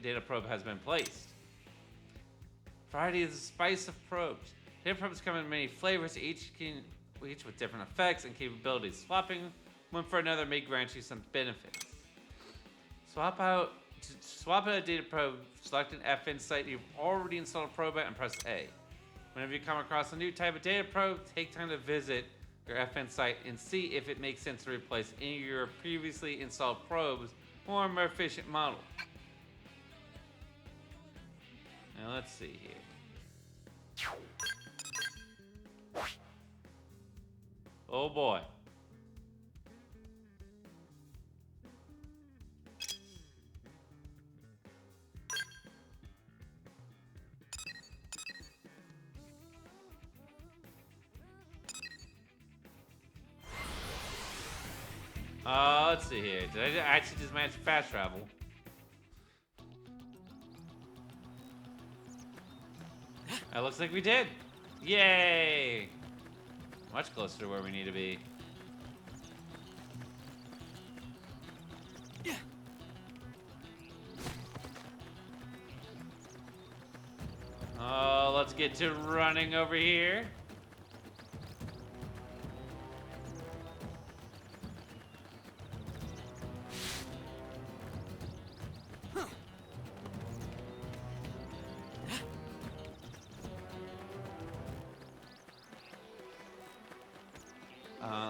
data probe has been placed. Variety is the spice of probes. Data probes come in many flavors, each with different effects and capabilities. Swapping one for another may grant you some benefits. Swap out a data probe, select an FN site you've already installed a probe at and press A. Whenever you come across a new type of data probe, take time to visit your FN site and see if it makes sense to replace any of your previously installed probes for a more efficient model. Now let's see here. Oh boy. Let's see here. Did I actually just manage fast travel? It looks like we did. Yay! Much closer to where we need to be. Oh, let's get to running over here.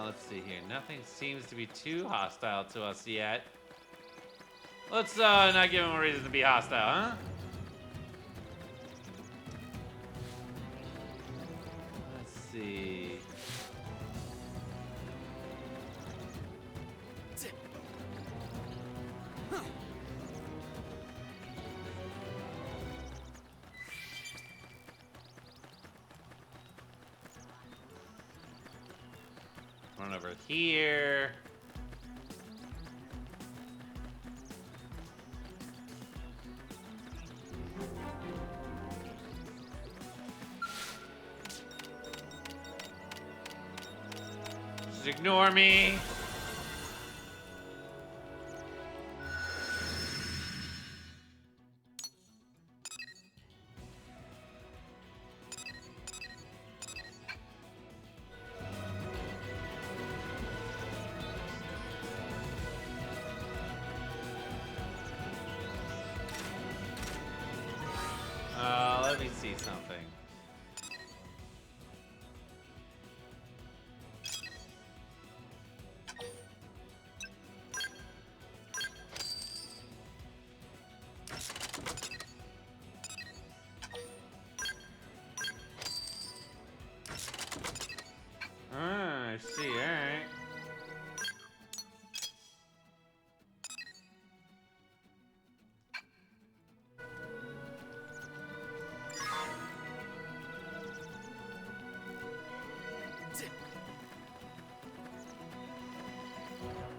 Let's see here. Nothing seems to be too hostile to us yet. Let's not give him a reason to be hostile, huh? Let's see. Run over here. Just ignore me. I see, alright.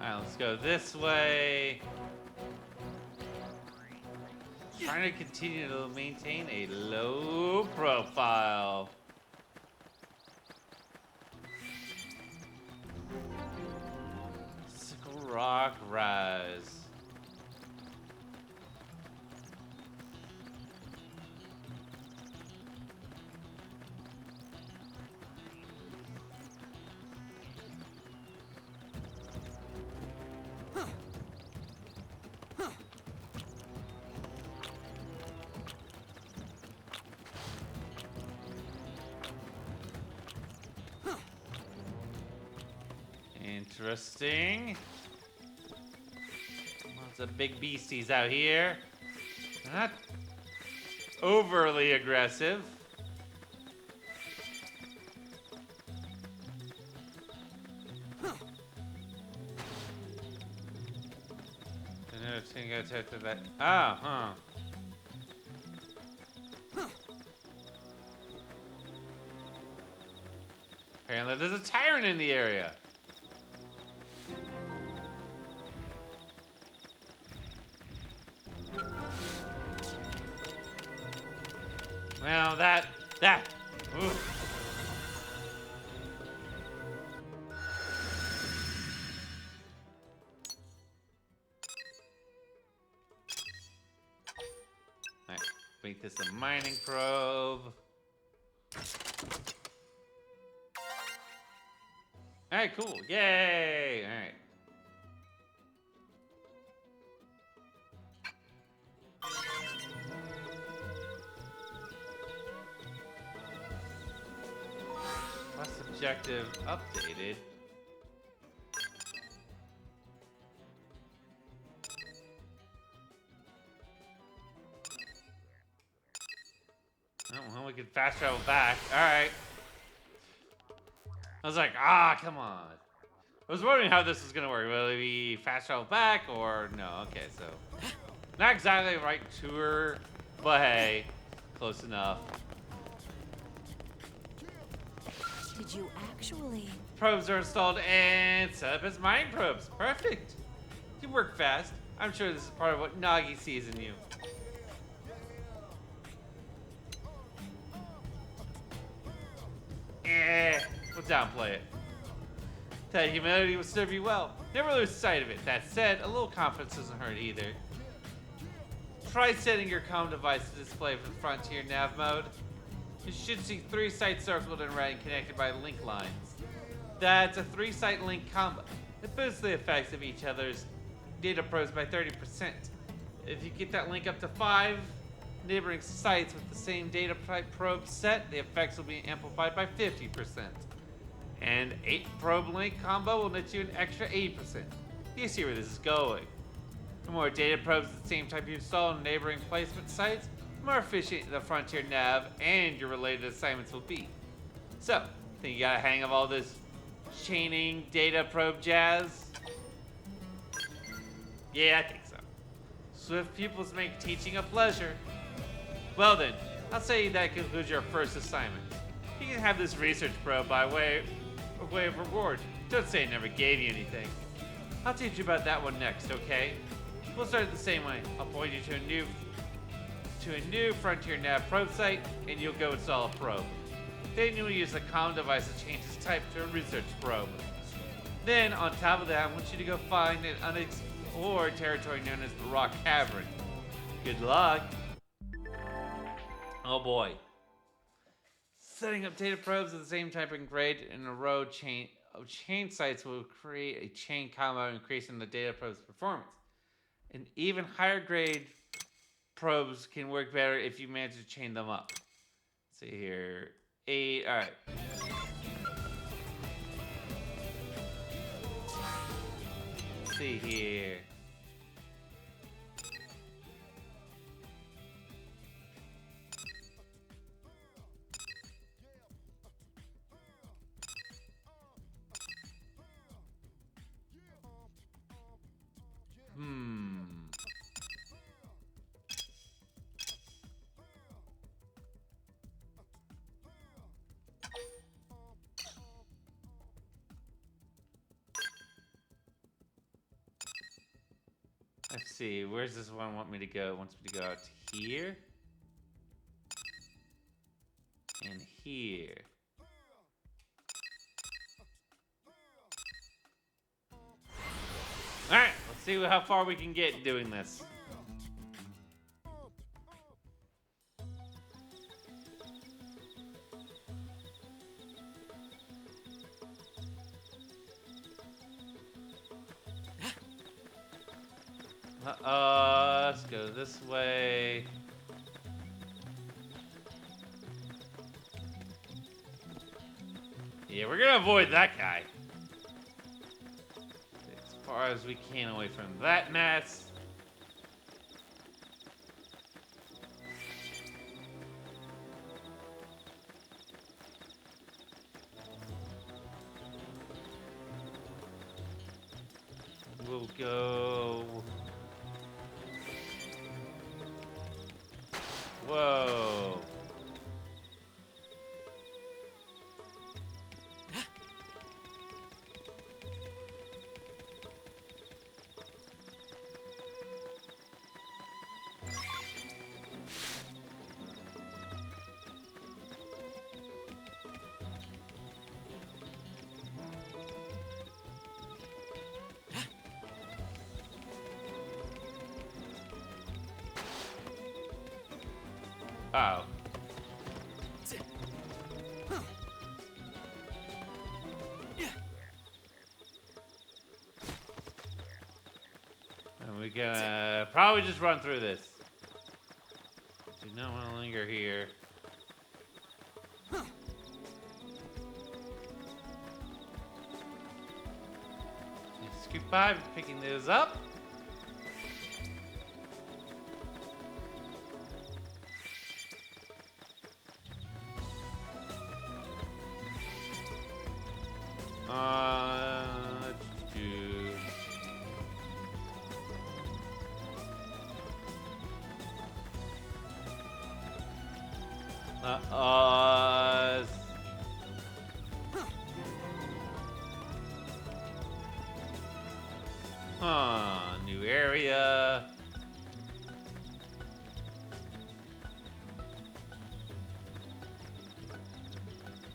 Alright, let's go this way. Trying to continue to maintain a low profile. Sickle Rock Rise. Interesting. Lots of big beasties out here. Not overly aggressive. I think I attacked that. Ah, huh. Apparently there's a tyrant in the area. Well, that. Oof. Alright, make this a mining probe. Alright, cool. Yay! Alright. Quest objective updated. Oh, well, we can fast travel back. Alright. I was like, come on. I was wondering how this was gonna work. Will it be fast travel back or no? Okay, so not exactly right tour, but hey, close enough. Did you actually? Probes are installed and set up as mining probes. Perfect. You work fast. I'm sure this is part of what Nagi sees in you. We'll downplay it. That humility will serve you well. Never lose sight of it. That said, a little confidence doesn't hurt either. Try setting your comm device to display for the Frontier nav mode. You should see 3 sites circled in red and connected by link lines. That's a 3-site link combo. It boosts the effects of each other's data probes by 30%. If you get that link up to 5 neighboring sites with the same data type probe set, the effects will be amplified by 50%. And 8 probe link combo will net you an extra 8%. You see where this is going. The more data probes of the same type you install on neighboring placement sites, the more efficient the Frontier nav and your related assignments will be. So, think you got a hang of all this chaining data probe jazz? Yeah, I think so. Swift pupils make teaching a pleasure. Well then, I'll say that concludes your first assignment. You can have this research probe by way of reward. Don't say I never gave you anything. I'll teach you about that one next, okay? We'll start the same way. I'll point you to a new Frontier Nav probe site, and you'll go install a probe. Then you'll use a comm device to change its type to a research probe. Then, on top of that, I want you to go find an unexplored territory known as the Rock Cavern. Good luck. Oh boy. Setting up data probes of the same type and grade in a row of chain sites will create a chain combo, increasing the data probe's performance. And even higher grade probes can work better if you manage to chain them up. Let's see here. 8. Alright. Let's see here. Let's see, where's this one want me to go? It wants me to go out to here. And here. Alright, let's see how far we can get doing this. Let's go this way. Yeah, we're gonna avoid that guy. As far as we can away from that mess. We'll go. Whoa. Oh. And we're gonna probably just run through this. Do not want to linger here. Scoop by, picking those up. New area.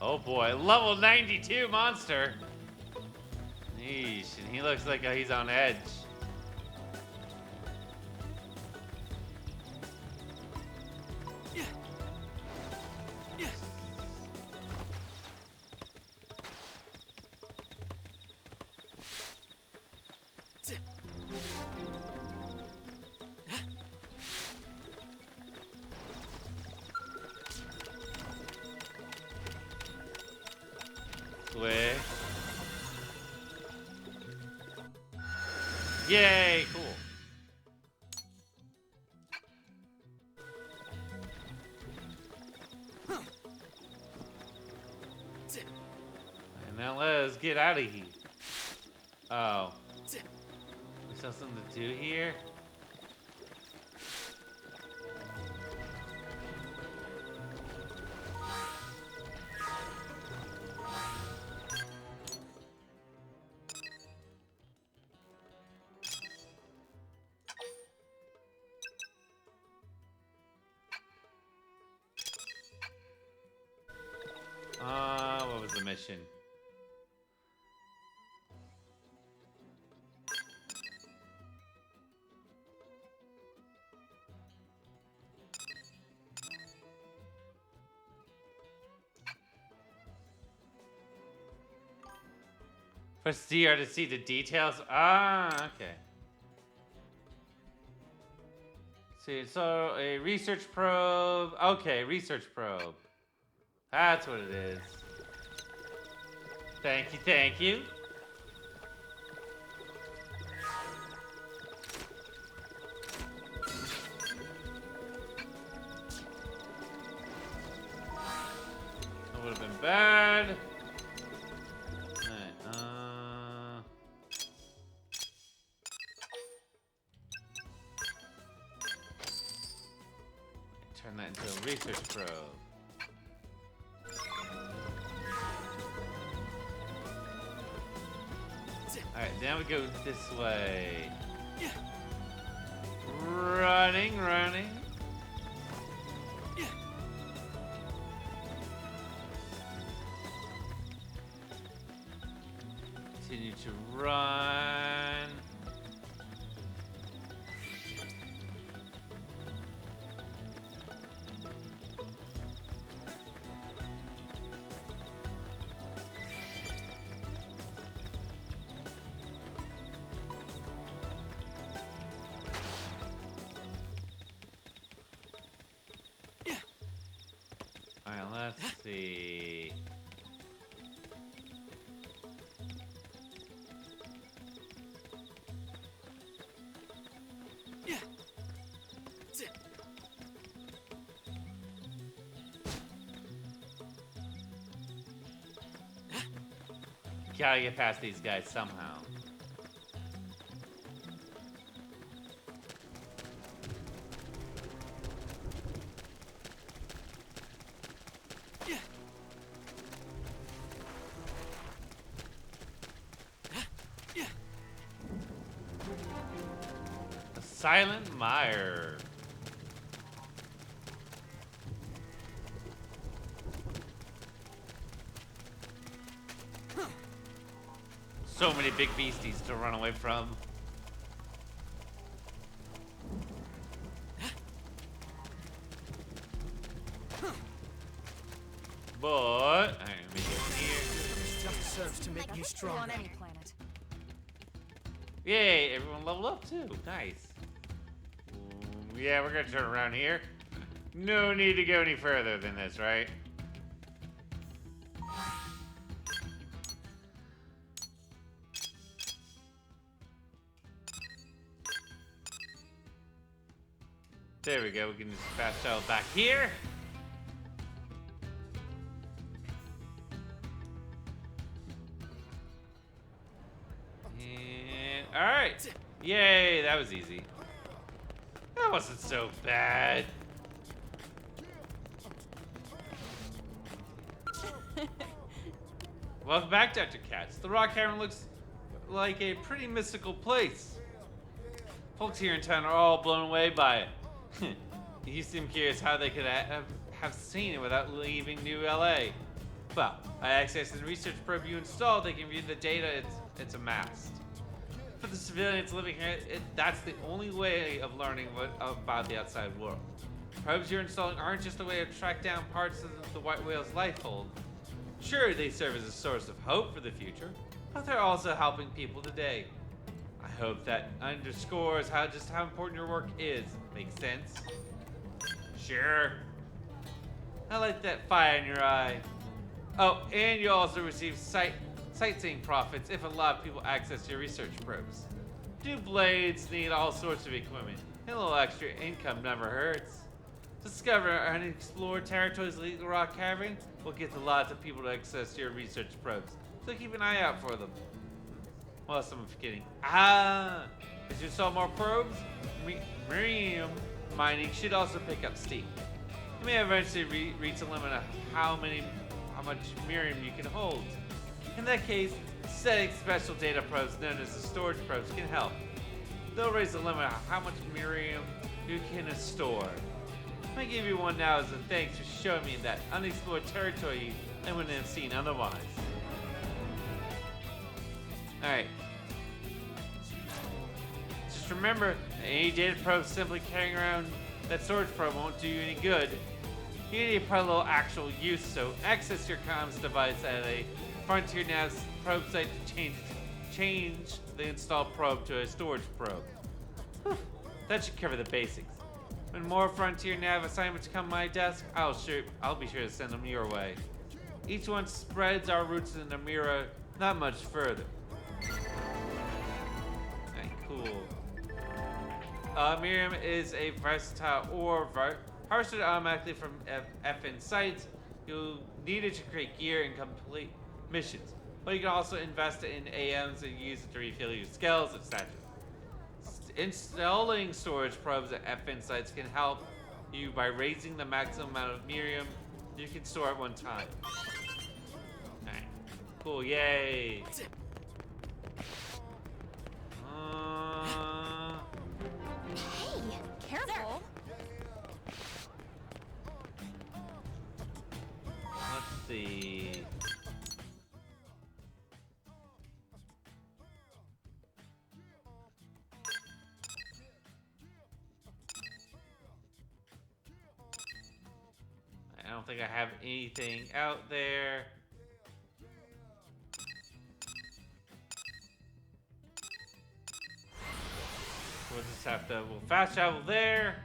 Oh boy, level 92 monster. Yeesh, and he looks like he's on edge. Way. Yay, cool. And now let's get out of here. Oh. We still something to do here? What was the mission? Press DR to see the details. Ah, okay. See, so a research probe. Okay, research probe. That's what it is. Thank you, thank you. That would have been bad. Alright, turn that into a research probe. Alright, now we go this way. Running. Continue to run. Alright, let's see. Gotta get past these guys somehow. A silent mire. So many big beasties to run away from. But alright, let me get here. Just serves to make you On stronger. any planet. Yay, everyone leveled up too. Nice. Yeah, we're gonna turn around here. No need to go any further than this, right? There we go, we can just fast travel back here. And alright. Yay, that was easy. That wasn't so bad. Welcome back, Dr. Katz. The rock cavern looks like a pretty mystical place. Folks here in town are all blown away by it. You seem curious how they could have seen it without leaving New LA. Well, by accessing the research probe you installed, they can view the data it's amassed. For the civilians living here, that's the only way of learning about the outside world. Probes you're installing aren't just a way to track down parts of the White Whale's life hold. Sure, they serve as a source of hope for the future, but they're also helping people today. I hope that underscores how important your work is. Makes sense? Sure. I like that fire in your eye. Oh, and you also receive sightseeing profits if a lot of people access your research probes. New blades need all sorts of equipment, and a little extra income never hurts. Discover unexplored territories leading the rock cavern will get a lot of people to access your research probes, so keep an eye out for them. What else am I forgetting? As you install more probes, Miriam mining should also pick up steam. You may eventually reach a limit of how much Miriam you can hold. In that case, setting special data probes known as the storage probes can help. They'll raise the limit of how much Miriam you can store. I give you one now as a thanks for showing me that unexplored territory I wouldn't have seen otherwise. Alright. Just remember, that any data probe simply carrying around that storage probe won't do you any good. You need to put a little actual use, so access your comms device at a Frontier Nav's probe site to change the installed probe to a storage probe. Whew, that should cover the basics. When more Frontier Nav assignments come my desk, I'll be sure to send them your way. Each one spreads our roots in the mirror not much further. Alright, cool. Miriam is a versatile ore harvested automatically from FN sites. You'll need it to create gear and complete missions, but you can also invest it in AMs and use it to refill your skills, etc. Installing storage probes at FN sites can help you by raising the maximum amount of Miriam you can store at one time. Alright, cool, yay! Hey, see. I don't think I have anything out there. We'll just have to, we'll fast travel there.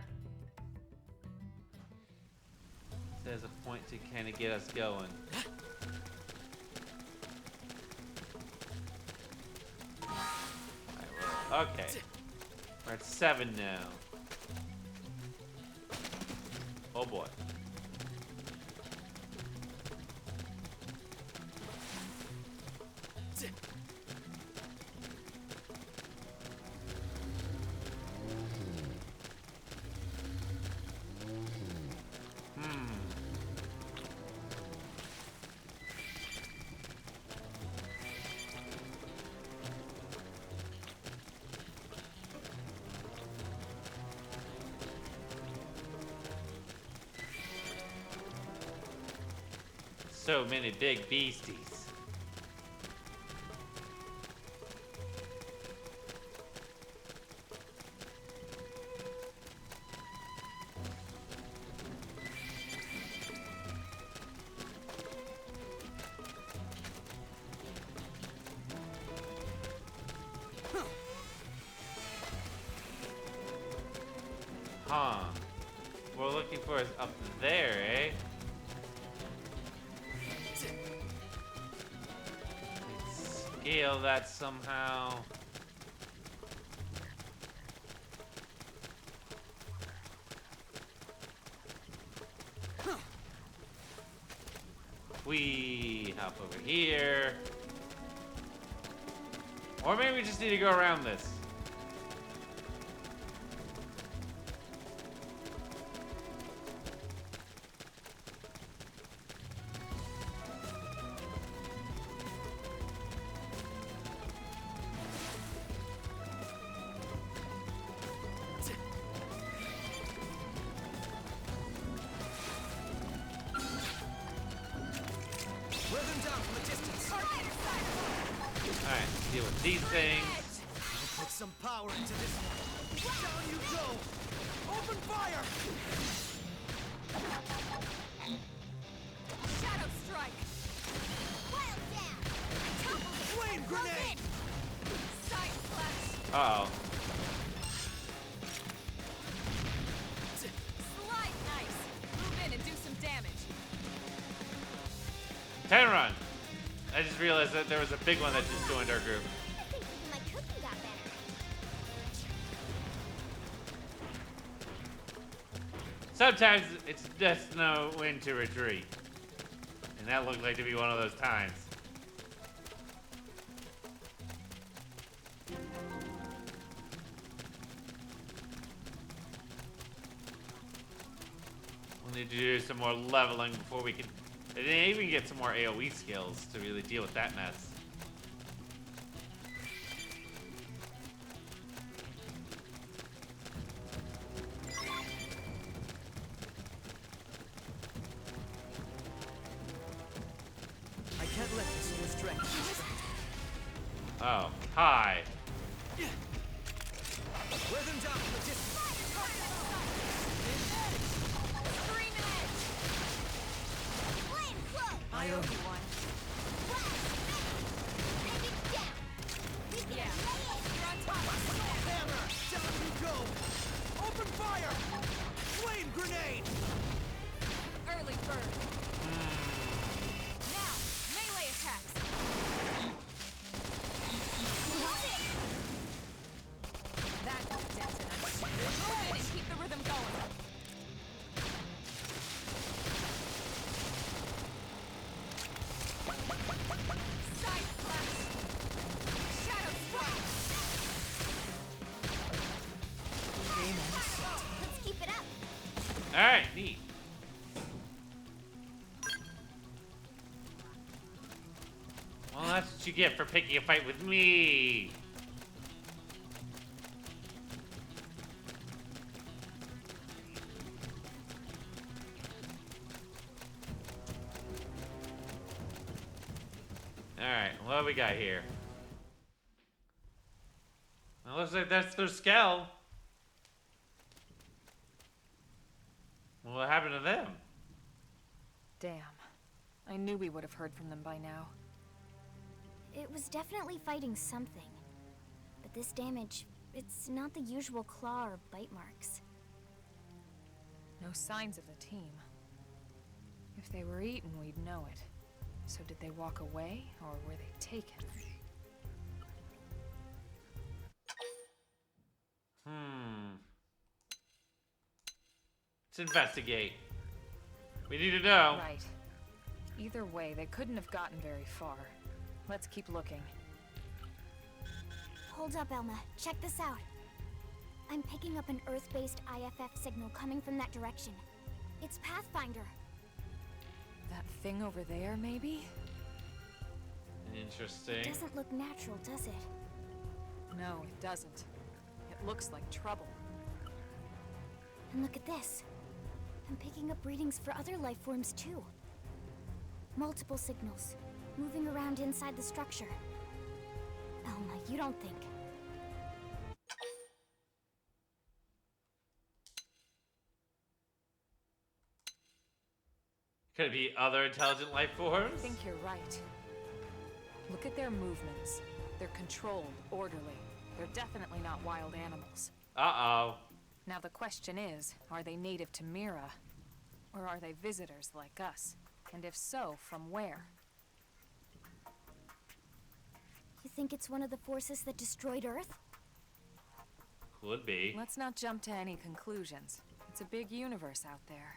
There's a point to kind of get us going. Alright, okay. We're at 7 now. Oh boy. So many big beasties. Huh. What we're looking for is up there, eh? Scale that somehow. We hop over here. Or maybe we just need to go around this. Wear them down from a distance. Alright, let's deal with these things. Put some power into this one. Down you go. Open fire. Shadow strike. Wild down! Flame grenade. Side flash. Uh-oh. Slide knife. Move in and do some damage. 10 run. I just realized that there was a big one that just joined our group. I think even my cooking got better. Sometimes it's just know when to retreat. And that looked like to be one of those times. We'll need to do some more leveling before we can and even get some more AoE skills to really deal with that mess. I can't let this new strength. Oh, hi. Wear them down from a distance. Flame cloak! I owe you one. Take it down! We can Yeah. lay it! You're on top. Hammer. Down you go. Open fire. Flame grenade. Early bird. Now, melee attacks. That was definite. Move in and keep the rhythm going. Side flash. Shadow strike. Let's keep it up! Alright, neat. Well, that's what you get for picking a fight with me. Alright, what do we got here? It looks like that's their skull. What happened to them? Damn. I knew we would have heard from them by now. It was definitely fighting something. But this damage, it's not the usual claw or bite marks. No signs of the team. If they were eaten, we'd know it. So did they walk away, or were they taken? Let's investigate. We need to know. Right. Either way, they couldn't have gotten very far. Let's keep looking. Hold up, Elma. Check this out. I'm picking up an Earth-based IFF signal coming from that direction. It's Pathfinder. That thing over there, maybe? Interesting. It doesn't look natural, does it? No, it doesn't. It looks like trouble. And look at this. I'm picking up readings for other life forms too. Multiple signals, moving around inside the structure. Elma, you don't think... Could it be other intelligent life forms? I think you're right. Look at their movements. They're controlled, orderly. They're definitely not wild animals. Uh-oh. Now the question is, are they native to Mira? Or are they visitors like us? And if so, from where? You think it's one of the forces that destroyed Earth? Could be. Let's not jump to any conclusions. It's a big universe out there.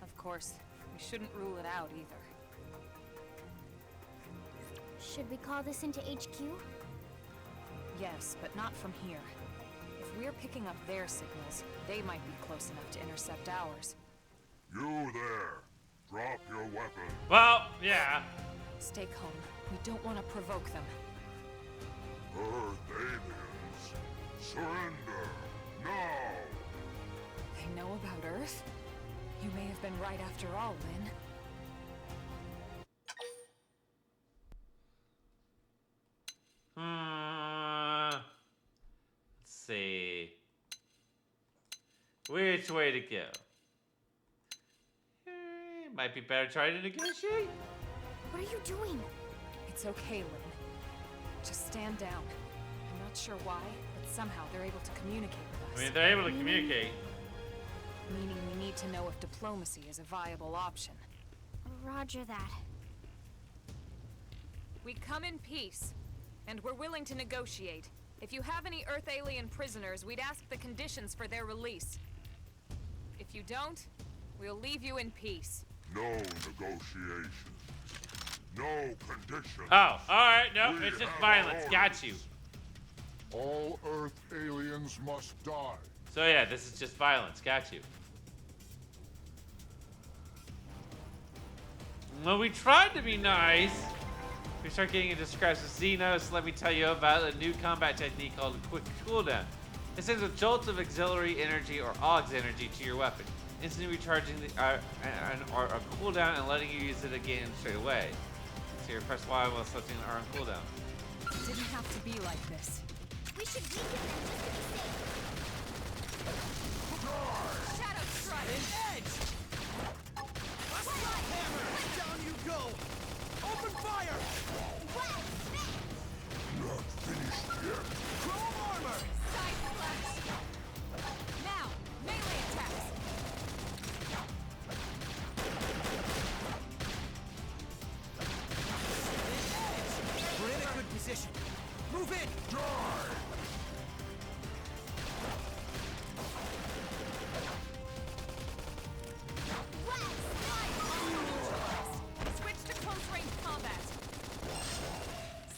Of course, we shouldn't rule it out either. Should we call this into HQ? Yes, but not from here. If we're picking up their signals, they might be close enough to intercept ours. You there! Drop your weapon. Well, yeah. Stay calm. We don't want to provoke them. Earth aliens, surrender now! They know about Earth? You may have been right after all, Lynn. Let's see. Which way to go? Might be better trying to negotiate. What are you doing? It's okay, Lynn. Just stand down. I'm not sure why, but somehow they're able to communicate with us. I mean, if they're able to communicate. Meaning we need to know if diplomacy is a viable option. Roger that. We come in peace, and we're willing to negotiate. If you have any Earth alien prisoners, we'd ask the conditions for their release. If you don't, we'll leave you in peace. No negotiation. No condition. Oh, alright, no, We it's just have violence. our Got you. All Earth aliens must die. So yeah, this is just violence. Got you. Well, we tried to be nice. We start getting into scraps with Xenos. Let me tell you about a new combat technique called a quick cooldown. It sends a jolt of auxiliary energy or AUX energy to your weapon, instantly recharging or a cooldown and letting you use it again straight away. So you press Y while selecting an R on cooldown. It didn't have to be like this. We should weaken them just to be safe. Shadow Strike! An edge! Hammer! Down you go! Open fire! Not finished yet. Chrome armor! Side flash! Now, melee attacks! We're in a good position. Move in! Die! Switch to close range combat.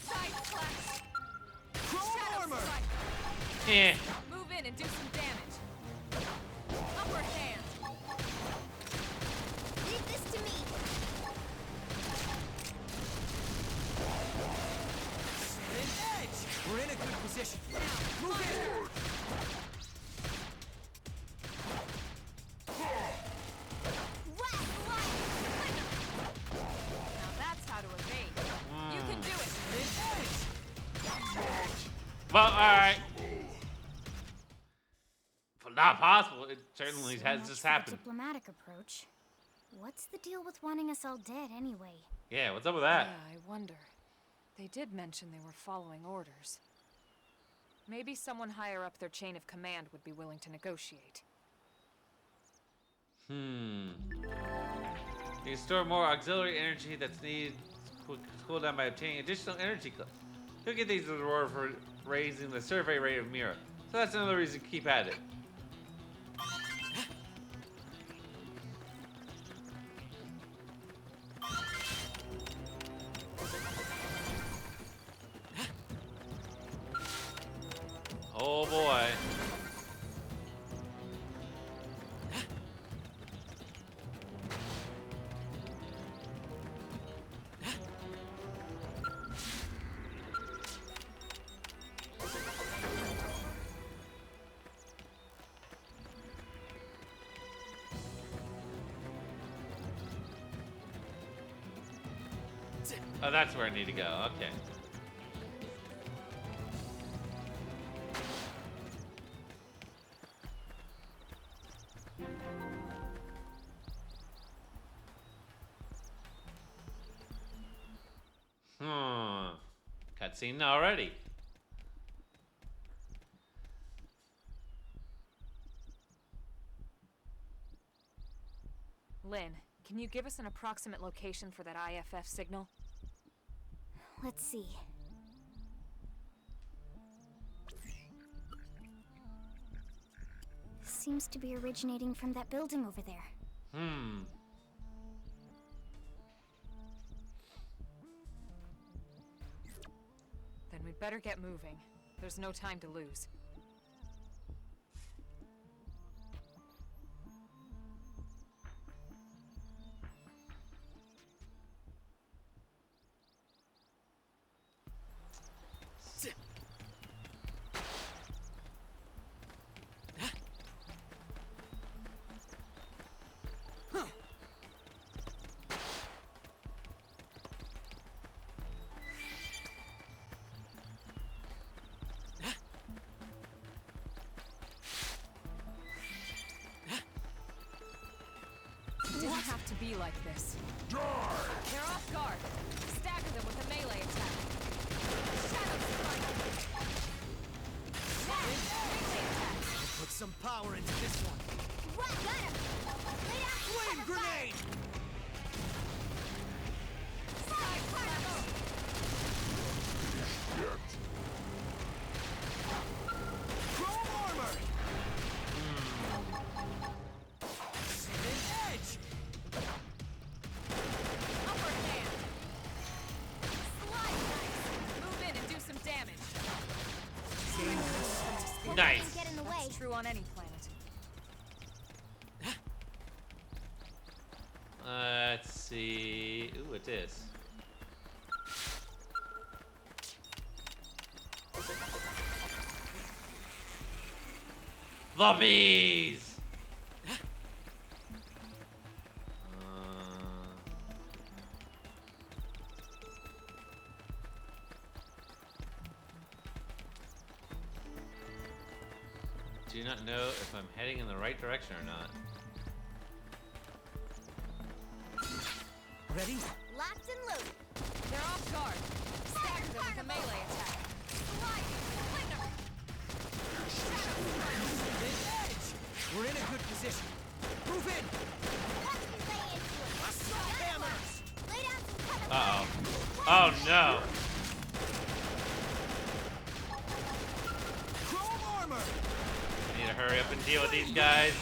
Side flash! Chrome Shadow armor! strike! Eh. Move in and do some damage. Upper hand. Leave this to me. An edge! We're in a good position. Move in! Now that's how to evade. Well, alright. Well, not possible. It certainly So has much just for the happened. diplomatic approach. What's the deal with wanting us all dead anyway? Yeah, what's up with that? Yeah, I wonder. They did mention they were following orders. Maybe someone higher up their chain of command would be willing to negotiate. You can store more auxiliary energy that's needed to cool down by obtaining additional energy clips. You'll get these reward for raising the survey rate of Mira. So that's another reason to keep at it. Oh boy. Oh, that's where I need to go. Okay. Cutscene already. Lynn, can you give us an approximate location for that IFF signal? Let's see. Seems to be originating from that building over there. Then we'd better get moving. There's no time to lose. Didn't have to be like this. They're off guard. Stagger them with a melee attack. Shadow strike. Melee attack. Put some power into this one. Right, got him! Lay down Flame grenade! Side particle! Chrome armor! Edge! Upper hand. Slide knife. Move in and do some damage. Nice. Get in the way. That's true on any planet. Let's see. Ooh, what's this? The bees! Do not know if I'm heading in the right direction or not. Ready? Locked and loaded. They're off guard. Stagger them with a melee attack. Slide. Slinger. Edge! We're in a good position. Move in! Watch me lay into it. Assault hammers! Lay down some cover. Uh-oh. Oh no. Chrome armor! I need to hurry up and deal with these guys.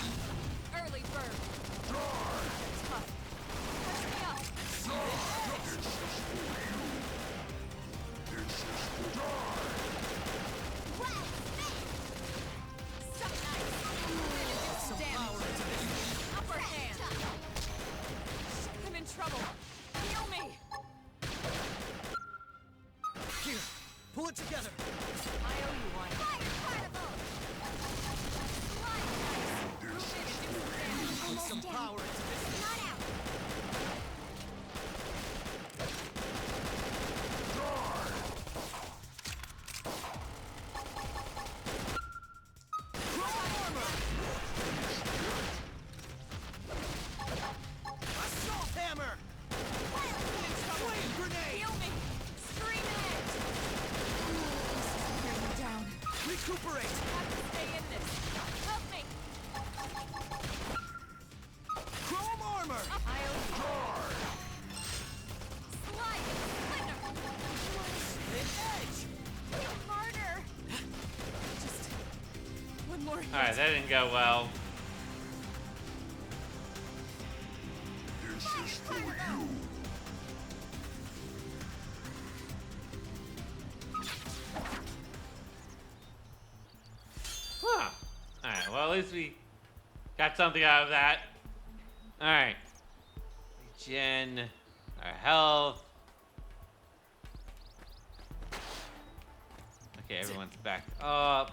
Early bird. Tough. Push me up. Some nice. Move in and do some damage. Upper hand. I'm in trouble. Heal me. Here, pull it together. I owe you one. Fire particle. Slide knife. Move in and do some damage. Put some power into this. Not out. Recuperate! Have to stay in this. Help me! Chrome armor! I owe you. Slide! Splinter! Edge! Hit harder! Just one more hit. Alright, that didn't go well. This is for you. Huh. Alright, well, at least we got something out of that. Alright. Regen. Our health. Okay, everyone's back up.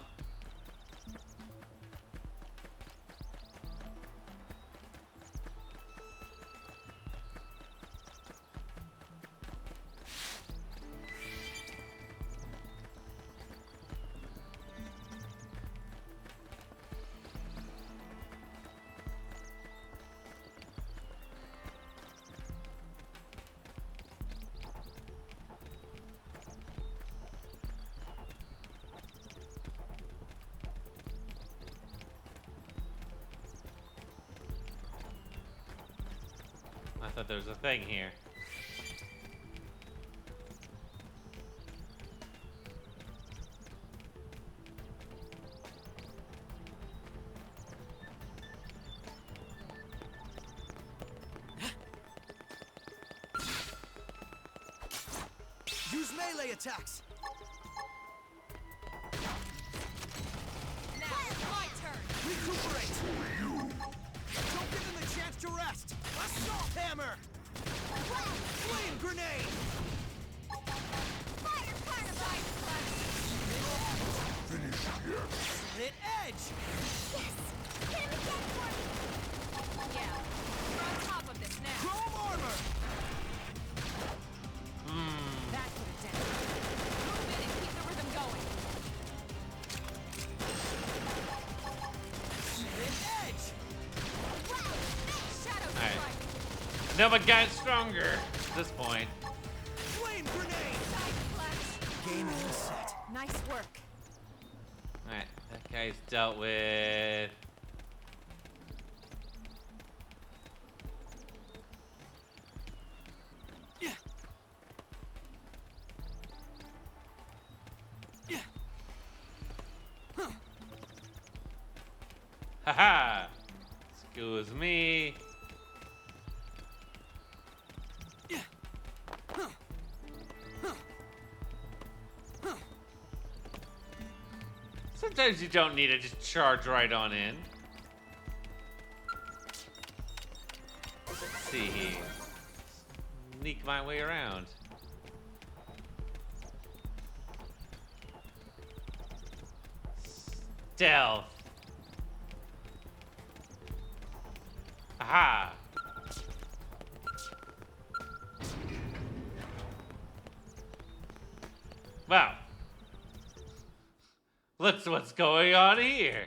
I thought there was a thing here. Use melee attacks! Now, my turn! Recuperate! Don't give them a chance to rest! Assault hammer! Flame grenade! Fire carnival! Finish yet. Hit edge! Yes! Get him again for me! Yeah, you're on top of this now. Chrome armor! That put it down. Move in and keep the rhythm going. Hit edge! Shadow Alright. strike. No, but guy's stronger at this point. Flame grenade! Side flash. Game reset. Nice work. Alright, that guy's dealt with. Haha! Excuse me. Sometimes you don't need to just charge right on in. Let's see here. Sneak my way around. Stealth. Aha! Wow. Let's see what's going on here.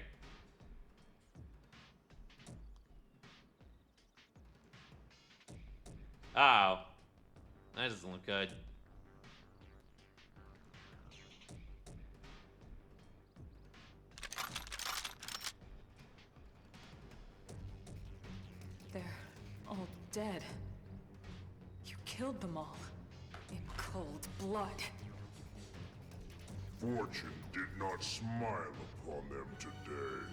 Oh. That doesn't look good. They're all dead. You killed them all. In cold blood. Fortune did not smile upon them today.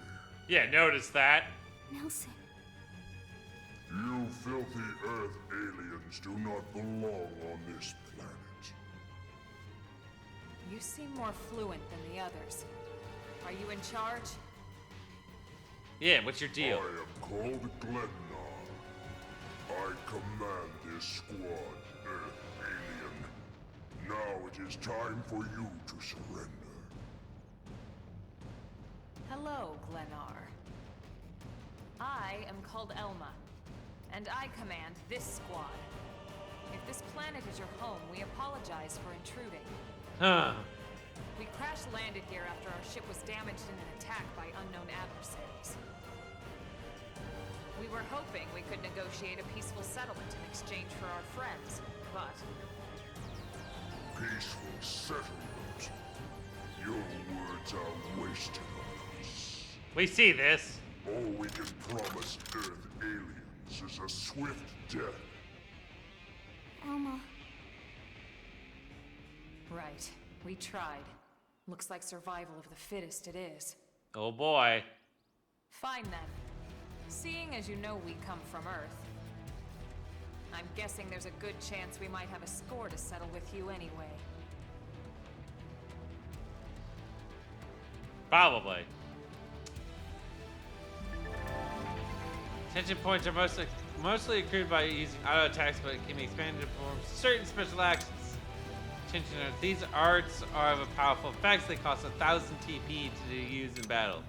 Yeah, notice that. Nelson. You filthy Earth aliens do not belong on this planet. You seem more fluent than the others. Are you in charge? Yeah, what's your deal? I am called Glennar. I command this squad, Earth alien. Now it is time for you to surrender. Hello, Glennar. I am called Elma, and I command this squad. If this planet is your home, we apologize for intruding. Huh. We crash-landed here after our ship was damaged in an attack by unknown adversaries. We were hoping we could negotiate a peaceful settlement in exchange for our friends, but... Peaceful settlement. You Your words are wasted on us. We see this. All we can promise Earth aliens is a swift death. Elma. Right. We tried. Looks like survival of the fittest it is. Oh boy. Fine then. Seeing as you know we come from Earth, I'm guessing there's a good chance we might have a score to settle with you anyway. Probably. Tension points are mostly accrued by using auto attacks, but can be expanded to perform certain special actions. Tension these arts are of a powerful effects. They cost 1,000 TP to use in battle.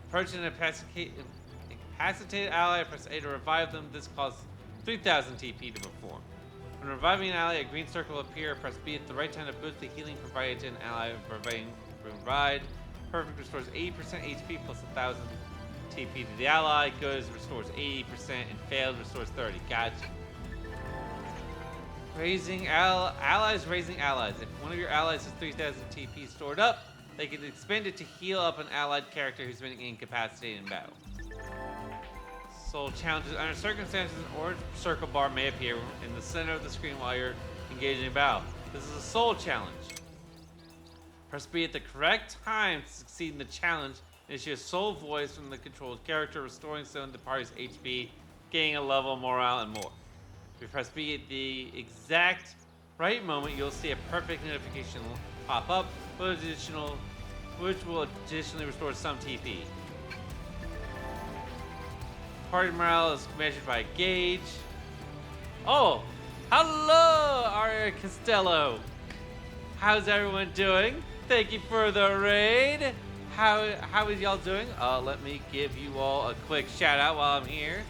Approaching an incapacitated ally, press A to revive them. This costs 3,000 TP to perform. When reviving an ally, a green circle will appear. Press B at the right time to boost the healing provided to an ally. Provide. Perfect restores 80% HP plus 1,000 TP to the ally. Good restores 80% and failed restores 30. Gotcha. Raising allies raising allies. If one of your allies has 3,000 TP stored up, they can expend it to heal up an allied character who's been incapacitated in battle. Soul challenges. Under circumstances, an orange circle bar may appear in the center of the screen while you're engaging in battle. This is a soul challenge. Press B at the correct time to succeed in the challenge and issue a soul voice from the controlled character, restoring some of the party's HP, gaining a level of morale and more. If you press B at the exact right moment, you'll see a perfect notification pop up, which will additionally restore some TP. Party morale is measured by gauge. Oh, hello, Aria Costello. How's everyone doing? Thank you for the raid. How is y'all doing? Let me give you all a quick shout out while I'm here.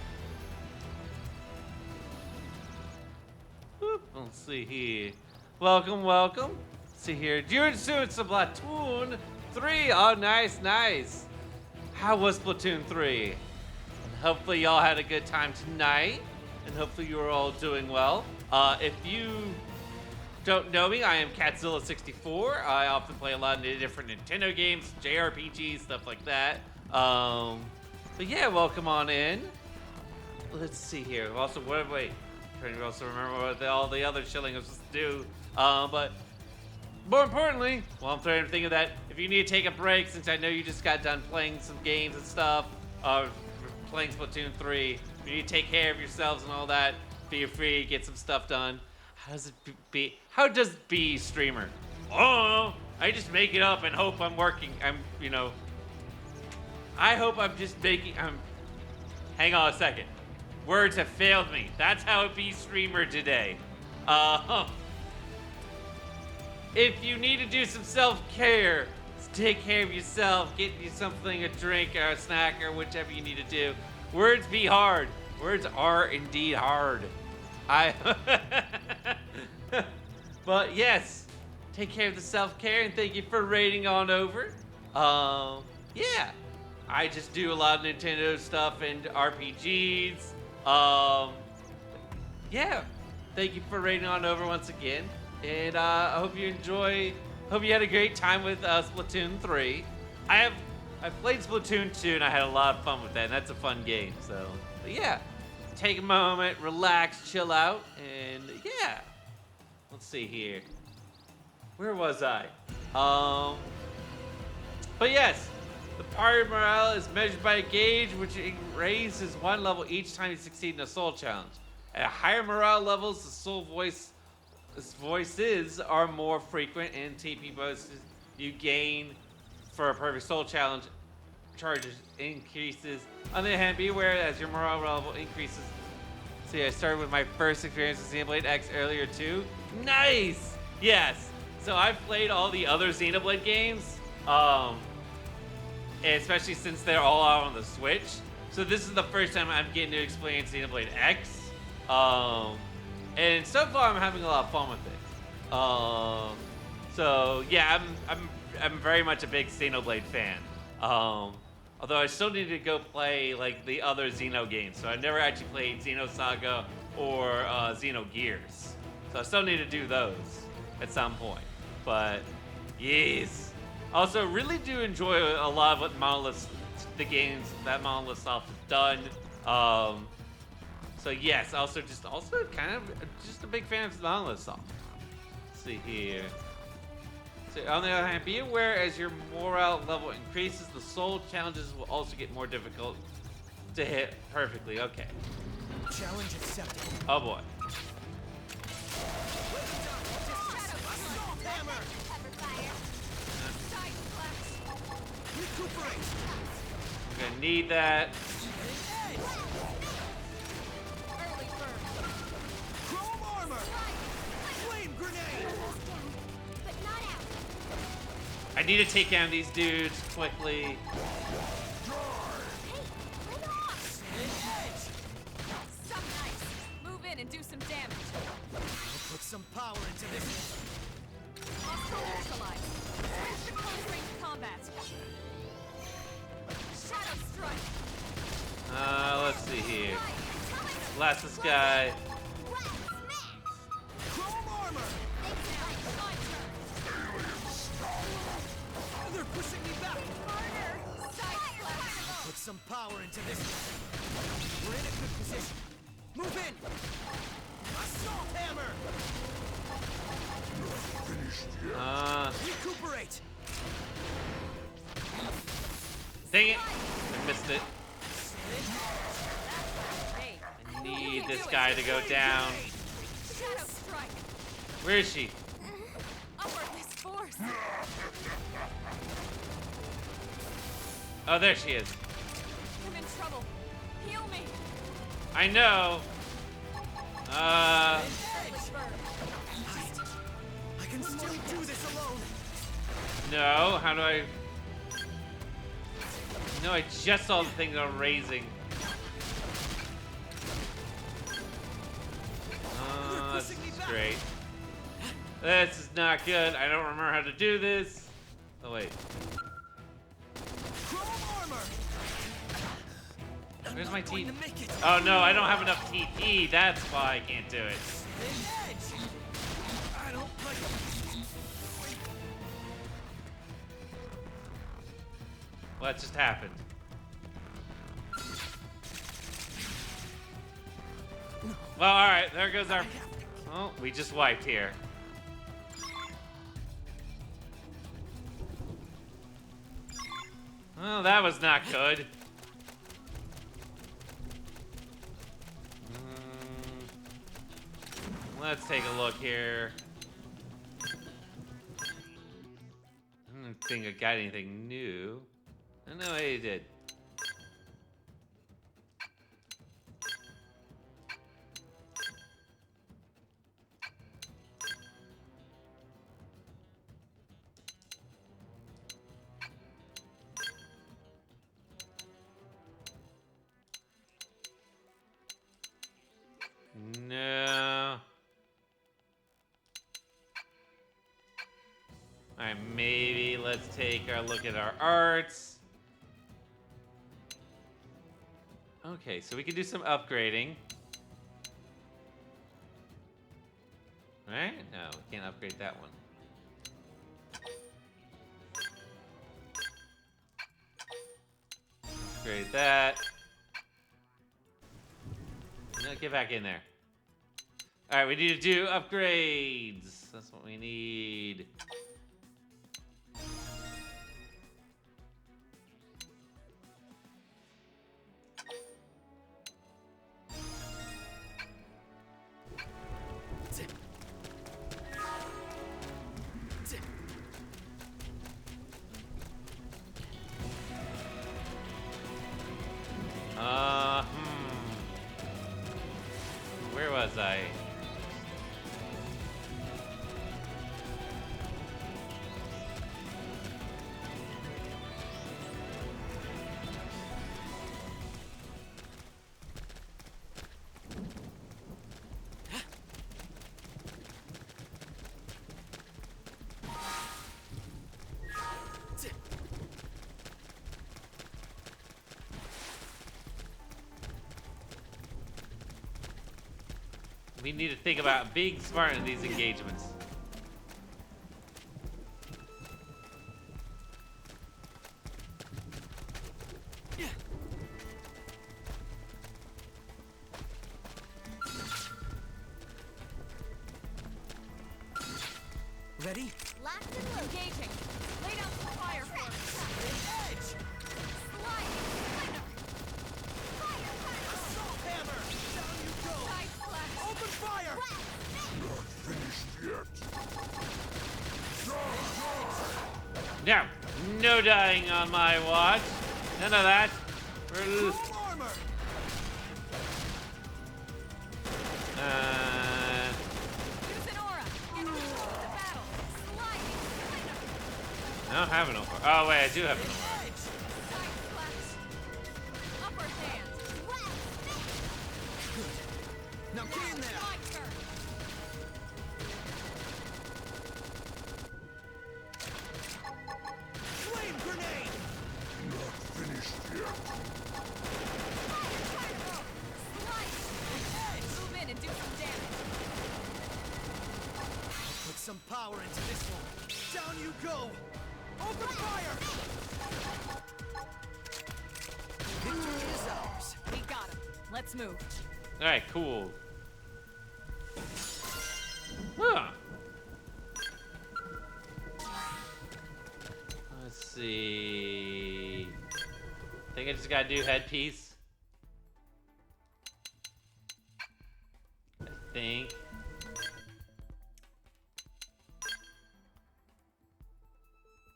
Whoop, let's see here. Welcome. Let's see here. You're doing some Splatoon 3. Oh, nice. How was Splatoon 3? And hopefully y'all had a good time tonight. And hopefully you are all doing well. If you don't know me, I am Catzilla64. I often play a lot of different Nintendo games, JRPGs, stuff like that. But yeah, welcome on in. Let's see here. Also, wait. Trying to also remember what all the other shilling was supposed to do. But more importantly, while I'm trying to think of that, if you need to take a break, since I know you just got done playing some games and stuff, playing Splatoon 3, if you need to take care of yourselves and all that, feel free, get some stuff done. How does be streamer? Oh, I just make it up and hope I'm working. I hope I'm just making. Hang on a second. Words have failed me. That's how it be streamer today. If you need to do some self-care, take care of yourself, get you something, a drink or a snack or whichever you need to do. Words be hard. Words are indeed hard. But yes, take care of the self-care and thank you for raiding on over. Yeah, I just do a lot of Nintendo stuff and RPGs. Yeah, thank you for raiding on over once again. And I hope you had a great time with Splatoon 3. I played Splatoon 2 and I had a lot of fun with that, and that's a fun game. So, but yeah, take a moment, relax, chill out, and yeah. Let's see here. Where was I? But yes, the party morale is measured by a gauge, which raises one level each time you succeed in a soul challenge. At higher morale levels, the soul voices are more frequent, and TP bonuses you gain for a perfect soul challenge charges increases. On the other hand, be aware as your morale level increases. See, I started with my first experience with Xenoblade X earlier too. Nice! Yes. So I've played all the other Xenoblade games, especially since they're all out on the Switch. So this is the first time I'm getting to experience Xenoblade X. And so far I'm having a lot of fun with it. So yeah, I'm very much a big Xenoblade fan. Although I still need to go play like the other Xeno games. So I've never actually played Xenosaga or Xenogears. So I still need to do those at some point. But yes, Also, really do enjoy a lot of what the games that Monolith Soft has done. So yes, also kind of just a big fan of Monolith Soft. Let's see here. So on the other hand, be aware as your morale level increases, the soul challenges will also get more difficult to hit perfectly. Okay. Challenge accepted. Oh boy. Assault hammer. Recuperate. I'm gonna need that. Early burn. Chrome armor. Flame grenade. But not out. I need to take down these dudes quickly. Hey, lay off. Some nice. Move in and do some damage. I'll put some power into this. Hostile neutralized. Switch to close range combat. Shadow strike. Let's see here. Blast this guy. Chrome armor. My turn. They're pushing me back. Harder. Side slash. Put some power into this. We're in a good position. Move in. Assault hammer. Recuperate. Dang it. I missed it. Hey. I need this guy to go down. Shadow strike. Where is she? Upward this force. Oh, there she is. I'm in trouble. Heal me. I know. I can still do this alone. No. How do I? No, I just saw the thing I'm raising. This is great. This is not good. I don't remember how to do this. Oh wait. Where's my TP? Oh no, I don't have enough TP. That's why I can't do it. I don't like it. What just happened? Well, alright, there goes our... Oh, we just wiped here. Well, that was not good. Let's take a look here. I don't think I got anything new. No, I did. No. Alright, maybe let's take a look at our arts. Okay, so we can do some upgrading. Right? No, we can't upgrade that one. Upgrade that. No, get back in there. Alright, we need to do upgrades. That's what we need. Where was I? We need to think about being smart in these engagements. Ready? Locked and loaded. Engaging. Lay down some fire for me. Edge! Sliding. Slinger. Fire particle. Assault hammer! Down you go! Side slash. Open fire! Not finished yet. No, no dying on my watch. None of that. Chrome armor! Use an aura. Get control of the battle. Sliding. Slinger. I don't have an offer. Oh wait, I do have an offer. Edge! Side slash. Upper hand. Now get in there! My turn. Flame grenade! Not finished yet. Move in and do some damage. Put some power into this one. Down you go! Open fire! Victory is ours. We got him. Let's move. All right, cool. Huh. Let's see. I think I just gotta do headpiece. I think.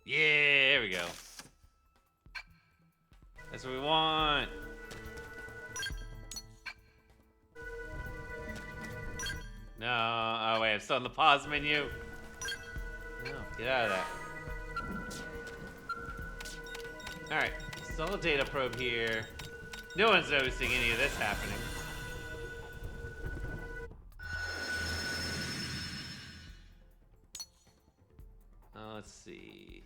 Yeah, there we go. That's what we want. No, oh wait, I'm still in the pause menu. No, get out of that. Alright, still a data probe here. No one's noticing any of this happening. Let's see.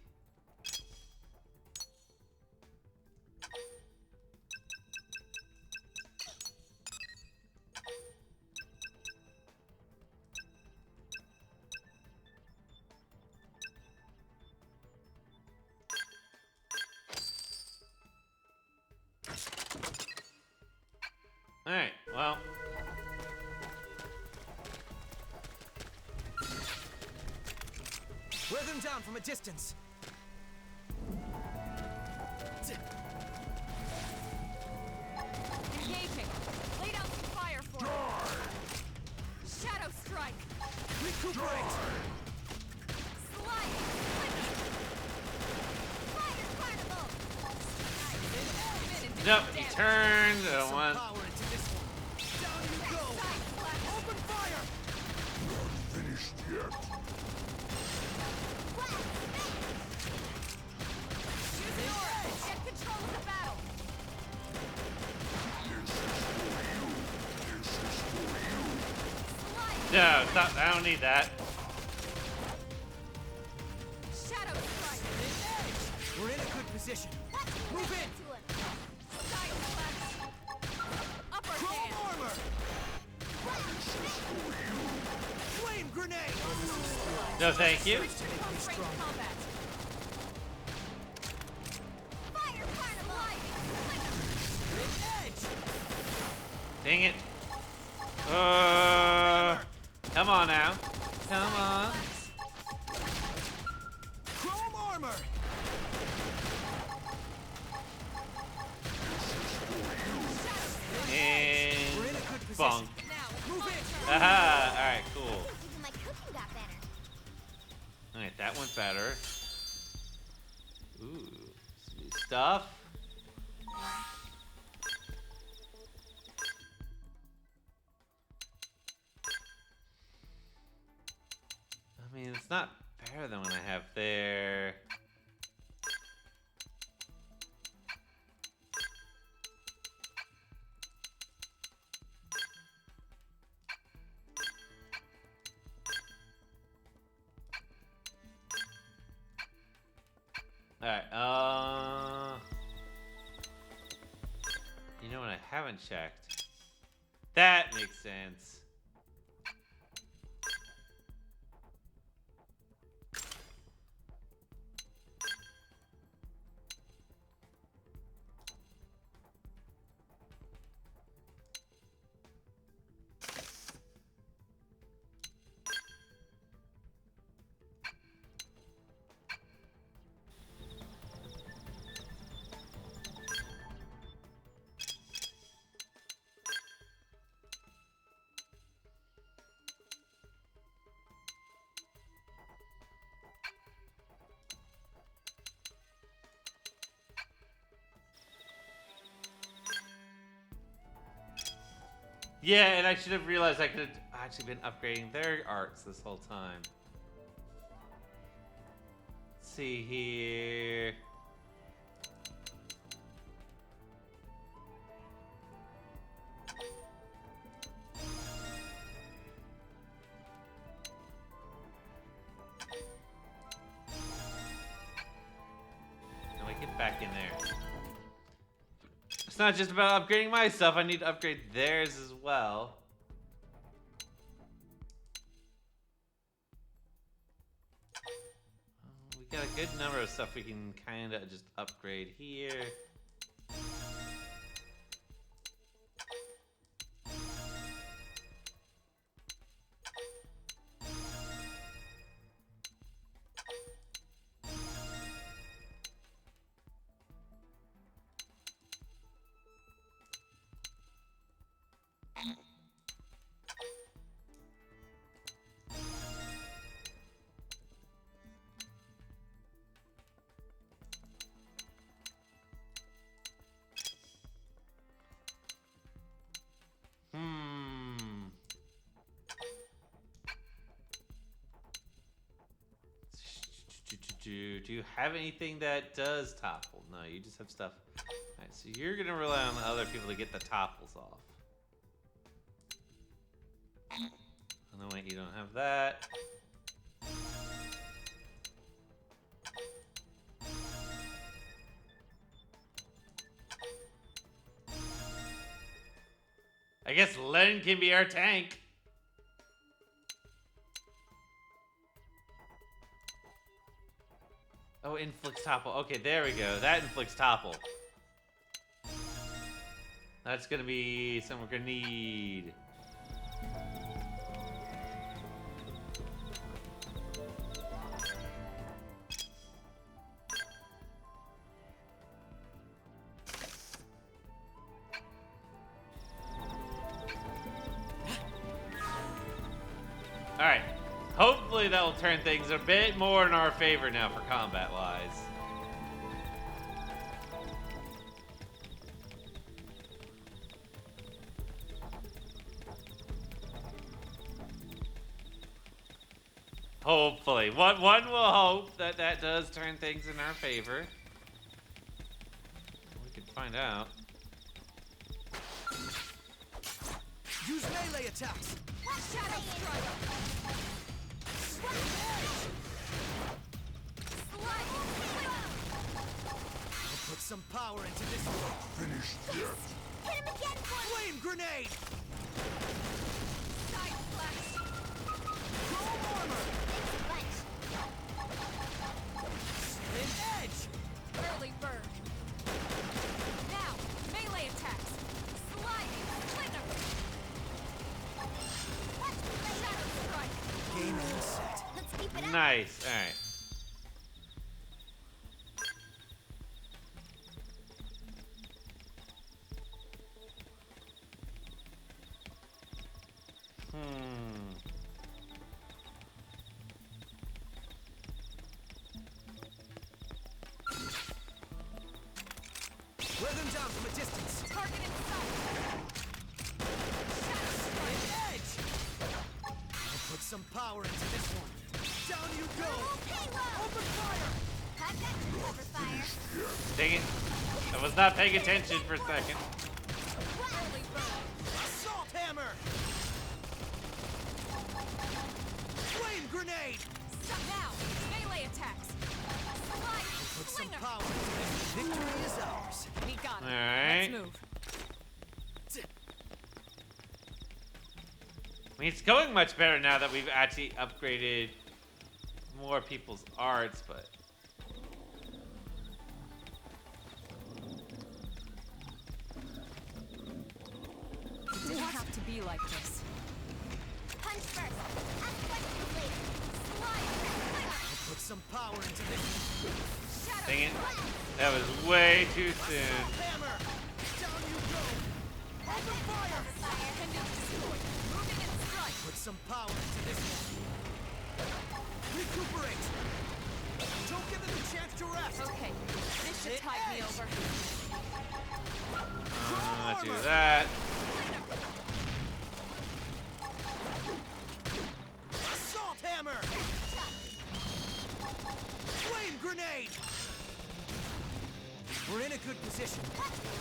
Alright, well. Wear them down from a distance. Engaging. Lay down some fire for me. Shadow strike. Recuperate! Sliding. Fire particle. Move in and do Nope, some he damage. turned. I don't Some want. power into this one. Down you go! Side slash. Open fire! Not finished yet. Use an aura. Get control of the battle. This is for you. Sliding. No, stop. I don't need that. Shadow strike. We're in a good position. Move in! Side slash. Upper Chrome hand. armor! Flame grenade! No, thank you. Close range combat. Fire particle. Edge! Dang it. Come on now. Come on. Chrome armor! And We're in a good position. bonk. Now, Move my in! turn. Aha! Alright, cool. Even my cooking got better. Alright, that went better. Ooh, some new stuff. I mean, it's not better than what I have there. Alright, you know what I haven't checked? That makes sense. Yeah, and I should have realized I could have actually been upgrading their arts this whole time. Let's see here. Now we get back in there. It's not just about upgrading my stuff, I need to upgrade theirs as well. We got a good number of stuff we can kind of just upgrade here. Do you have anything that does topple? No, you just have stuff. Alright, so you're gonna rely on the other people to get the topples off. Oh, no, wait, you don't have that. I guess Len can be our tank. Oh, inflicts topple. Okay, there we go. That inflicts topple. That's gonna be something we're gonna need. Alright. Hopefully that will turn things a bit more in our favor now for combat-wise. Hopefully. One will hope that that does turn things in our favor. We can find out. Use melee attacks. Shadow strike. I'll put some power into this one. Finished yet? Hit him again for me! Flame grenade! Side flash! Chrome armor! Thanks a bunch. Spin edge! Early bird. Now, melee attacks. Sliding slinger. Shadow strike. Game and set. Let's keep it up. Nice. Alright. Wear them down from a distance. Target in sight. Shadow strike. Edge! I'll put some power into this one. Down you go! Payload! Open fire! I've got you cover fire. Dang it. I was not paying attention for a second. Early bird. Assault hammer! Flame grenade! Now, melee attacks. Sliding Put some slinger. power into this. Victory is ours. We got it. Alright. Let's move. I mean, it's going much better now that we've actually upgraded more people's arts, but... It didn't have to be like this. Punch first. Ask questions later. Sliding Put some power into this. shadow Dang it. strike. That was way too soon. Hammer! Down you go! Open fire! Appendage destroyed. Moving and strike. Put some power into this one. Recuperate! Don't give them a chance to rest! Okay, this should tide me over. Do that. good position.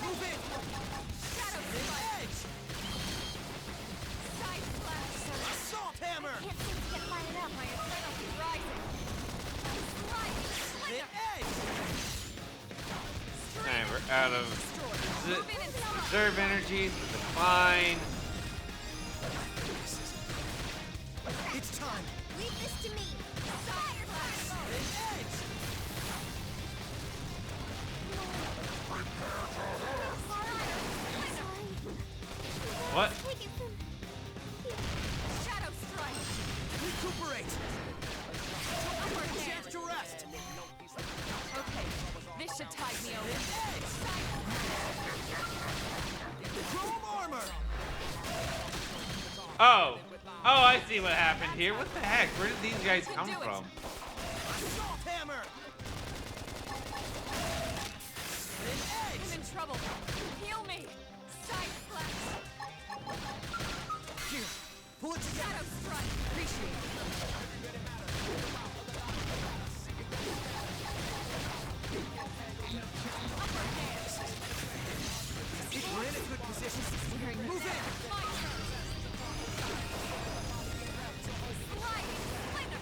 Move in. Shadow Hit Strike! edge. Side Slash! Assault hammer. Can't seem to get fired up. My adrenaline rising! Slide! Hit edge. Alright, we're out of Move in and strike! reserve energy. Decline. It's time. Leave this to me. Fire Carnival! Hit edge. What? Take it from here. Shadow Strike! Recuperate. Don't give me a chance to rest. Okay, this should tide me over. Hit edge. Chrome armor. Oh. Oh, I see what happened here. What the heck? Where did these guys come do it. from? Assault hammer. Hit I'm edge. in trouble. Heal me! Side Slash! Here. Pull it together. Shadow Strike! Appreciate it. Upper hand! We're in a good position. Move in. My turn! Sliding Slinger!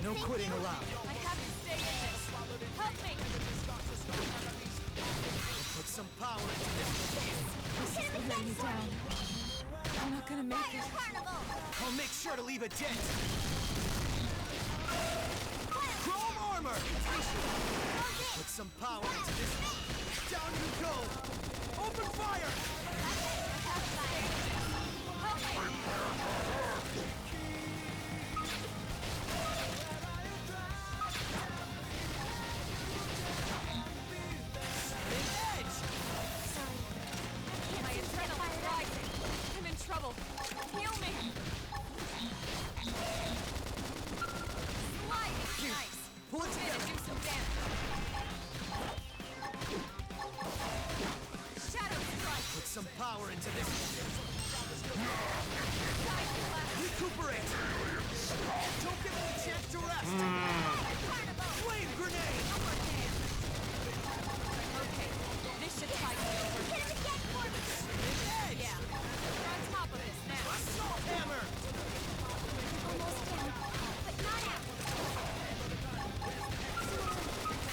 No quitting allowed. I have to stay in this. Help me! Put some power into this. Let me down. I'm not gonna make it. Carnival! I'll make sure to leave a dent. Chrome armor. Put some power into this. Down you go. Open fire. Help me! Hit edge. My adrenaline rising. I'm in trouble. Heal me! Sliding! Nice! Pull it Move in together. and do some damage. Shadow Strike! Put some power into this. Side Slash! Recuperate. Don't give me a chance to rest. Flame grenade. Upper hand! Okay, this should tide me over. Hit him again for me! Hit edge. Yeah, we're on top of this now. Assault hammer. Almost down, but not out.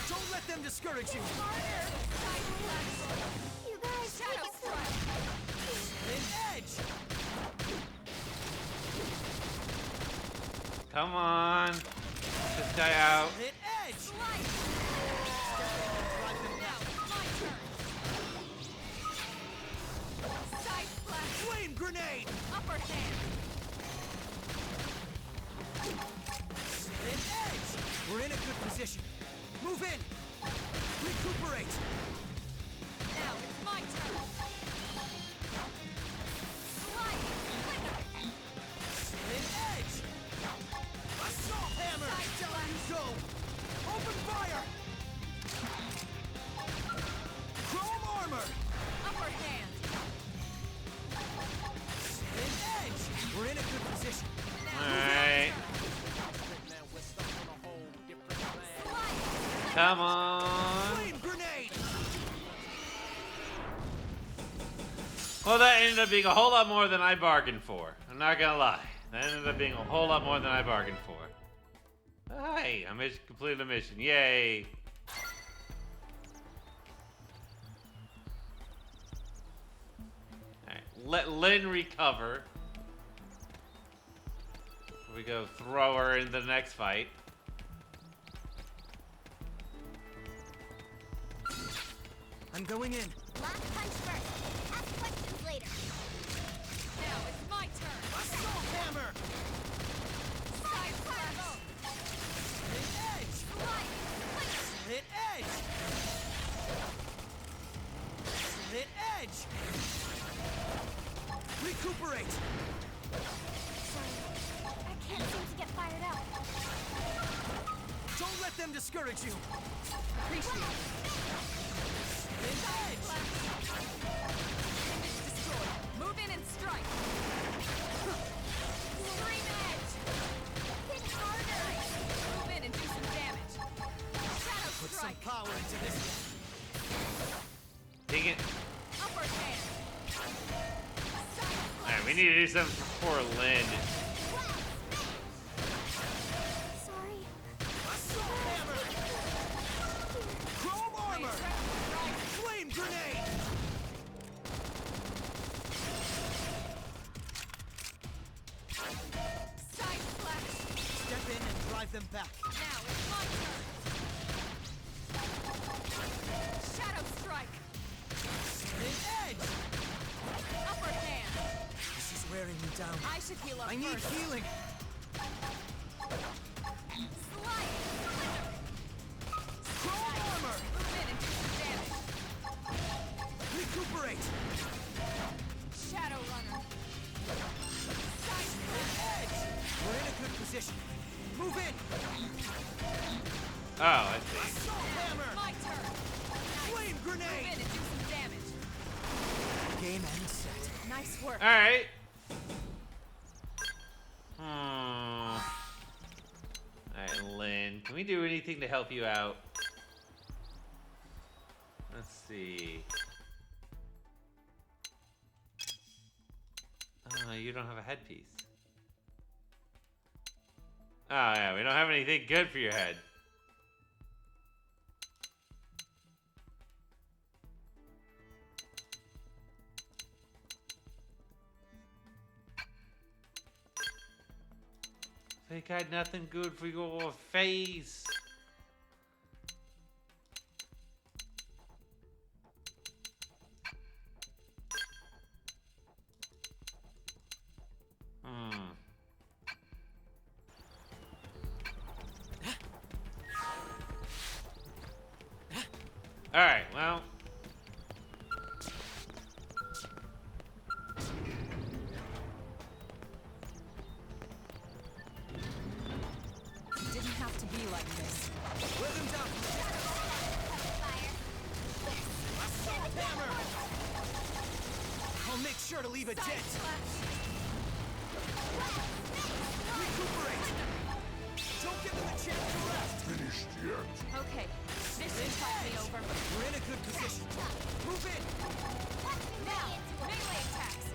Don't let them discourage you. Harder! Side Slash! You guys, Shadow take it from Strike! Hit edge. Come on. Get this guy out. Hit edge. Slide! Drive them Now, down. my turn! Side Slash! Flame grenade. Upper hand! Hit edge. We're in a good position. Move in. Recuperate. Now it's my turn! Sliding! Slinger! Hit edge. Assault hammer. Down you go. Open fire. Chrome armor. Upper hand! Hit edge. We're in a good position. Alright. Sliding! Come on. Flame grenade. Well, that ended up being a whole lot more than I bargained for. I'm not gonna lie. That ended up being a whole lot more than I bargained for. Hey, I completed a mission. Yay. Alright, let Lynn recover. We go throw her in the next fight. I'm going in. Last punch first. Ask questions later. Now it's my turn! Assault hammer. Side Slash! Hit edge. Sliding! Slinger! Hit edge. Hit edge. Recuperate. Sorry. I can't seem to get fired up. Don't let them discourage you. Appreciate it! Hit edge. Image destroyed! Move in and strike! Scream edge! Hit harder. Move in and do some damage! Shadow Put some Strike! into this one. Dang it. Upper hand. Alright, we need to do something for poor Lynn. Sorry. Assault hammer. Chrome armor. Flame grenade. Side slash. Step in and drive them back. Now it's my turn. Shadow strike. An edge. Upper hand. This is wearing me down. I should heal up I need first. healing. Slide. Chrome armor. Move in and do some damage. Recuperate. Shadow runner. Side An slash. edge. We're in a good position. Move in. Oh, I see. Assault hammer. My turn. Flame Move in grenade. and do some damage. Game end set. Nice work. Alright. Alright, Lynn. Can we do anything to help you out? Let's see. You don't have a headpiece. Oh, yeah, we don't have anything good for your head. They got nothing good for your face. Alright, well. It didn't have to be like this. Wear them down. Assault hammer. I'll make sure to leave a Side dent. slash. Recuperate. Don't give them a chance to rest. Finished yet? Okay, this should tide me over. We're in a good position. Move in. Now, melee attacks.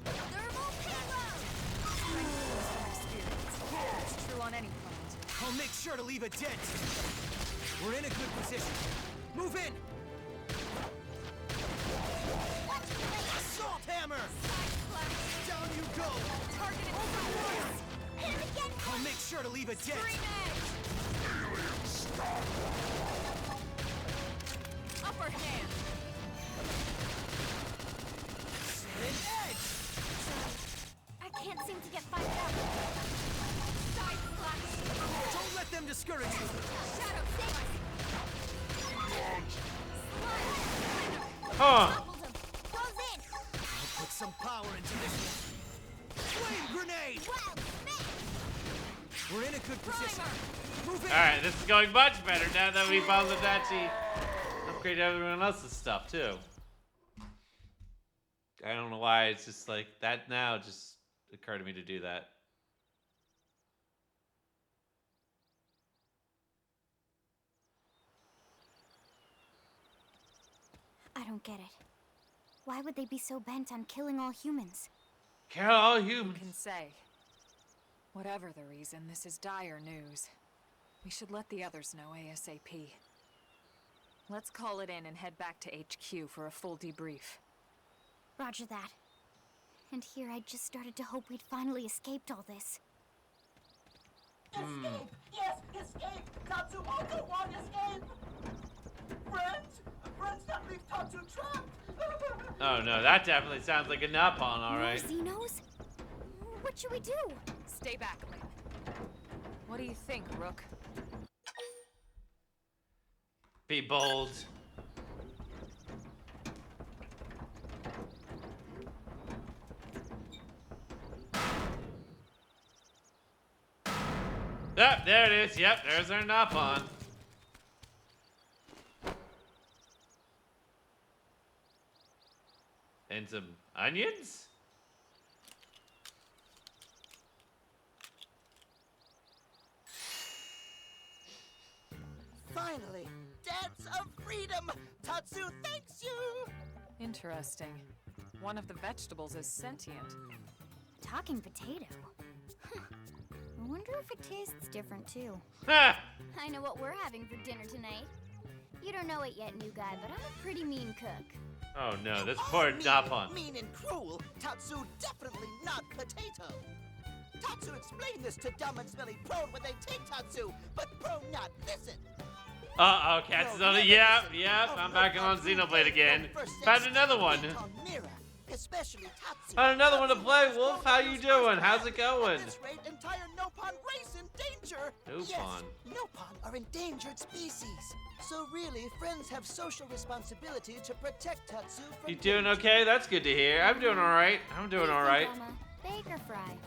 Thermal payload! It's true on any planet. I'll make sure to leave a dent. We're in a good position. Move in. Assault hammer. Side slash. Down you go. Targeted overwatch. Hit again! I'll make sure to leave a dent. Green edge. Upper hand. An edge. I can't seem to get fired up. Side slash. Don't let them discourage you. Shadow strike. Huh. Toppled him. Goes in! I'll put some power into this one. Flame grenade. Well, man! We're in a good position. Move in. Alright, this is going much better now that we've also actually upgraded everyone else's stuff too. I don't know why it's just like that now. It just occurred to me to do that. I don't get it. Why would they be so bent on killing all humans? Kill all Who humans. can say? Whatever the reason, this is dire news. We should let the others know ASAP. Let's call it in and head back to HQ for a full debrief. Roger that. And here I just started to hope we'd finally escaped all this. Escape! Yes, escape! Tatsumoto want escape! Friends! Friends that leave Tatsu trapped! Oh no, that definitely sounds like a Napon, alright. More Xenos? What should we do? Stay back, Lynn. What do you think, Rook? Be bold. Yep, there it is. Yep, there's our Napon. And some onions? Finally, dance of freedom! Tatsu thanks you! Interesting. One of the vegetables is sentient. Talking potato. Huh. I wonder if it tastes different too. Ha! I know what we're having for dinner tonight. You don't know it yet, new guy, but I'm a pretty mean cook. Oh no, this You poor are mean, Dapon. Mean and cruel. Tatsu definitely not potato. Tatsu explained this to dumb and smelly Prone when they take Tatsu, but Prone not listen. Uh-oh, Cats is on it. Yep, I'm back on Xenoblade again. Found another one. Especially Tatsu. Found another one to play, Wolf. How you doing? How's it going? At this rate, entire Nopon race in danger. Nopon? Yes, Nopon are endangered species. So really, friends have social responsibility to protect Tatsu from You doing danger. okay? That's good to hear. I'm doing alright. I'm doing alright. Bake or fry?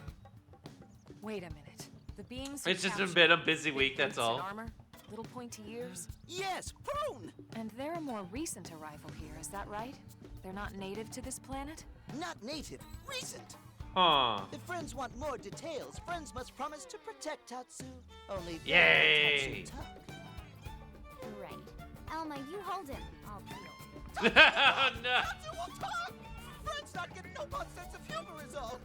Wait a minute. The beings who It's just a captured bit of busy big week, that's boots and all. armor, little pointy ears. Yes, Prone. And they're a more recent arrival here, is that right? They're not native to this planet? Not native, recent. Huh. If friends want more details, friends must promise to protect Tatsu. Only then Yay. Tatsu talk. Right. Elma, you hold him. I'll peel. No. Tatsu will talk. Friends not get Nopon's sense of humor is all.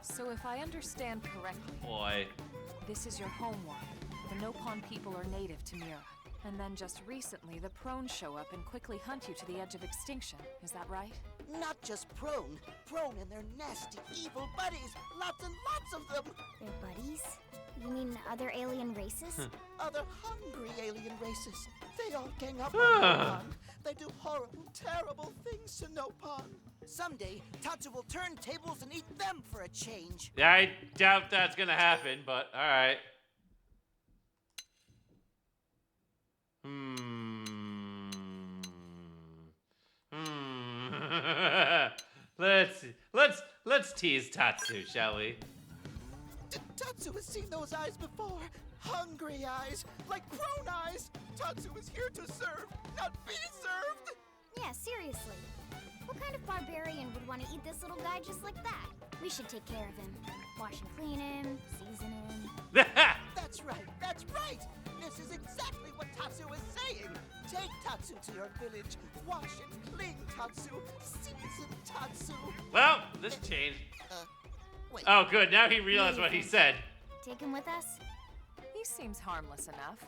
So if I understand correctly, Boy. this is your homeworld. The Nopon people are native to Mira. And then just recently, the Prone show up and quickly hunt you to the edge of extinction. Is that right? Not just Prone. Prone and their nasty, evil buddies. Lots and lots of them. They're buddies? You mean other alien races? Other hungry alien races. They all gang up on Nopon. They do horrible, terrible things to Nopon. Someday, Tatsu will turn tables and eat them for a change. I doubt that's gonna happen, but alright. Let's tease Tatsu, shall we? Tatsu has seen those eyes before. Hungry eyes, like Prone eyes. Tatsu is here to serve, not be served. Yeah, seriously. What kind of barbarian would want to eat this little guy just like that? We should take care of him. Wash and clean him, season him. That's right, that's right. This is exactly what Tatsu is saying. Take Tatsu to your village. Wash and clean Tatsu. Season Tatsu. Well, this changed. Wait. Oh, good. Now he realized what he said. Take him with us? He seems harmless enough.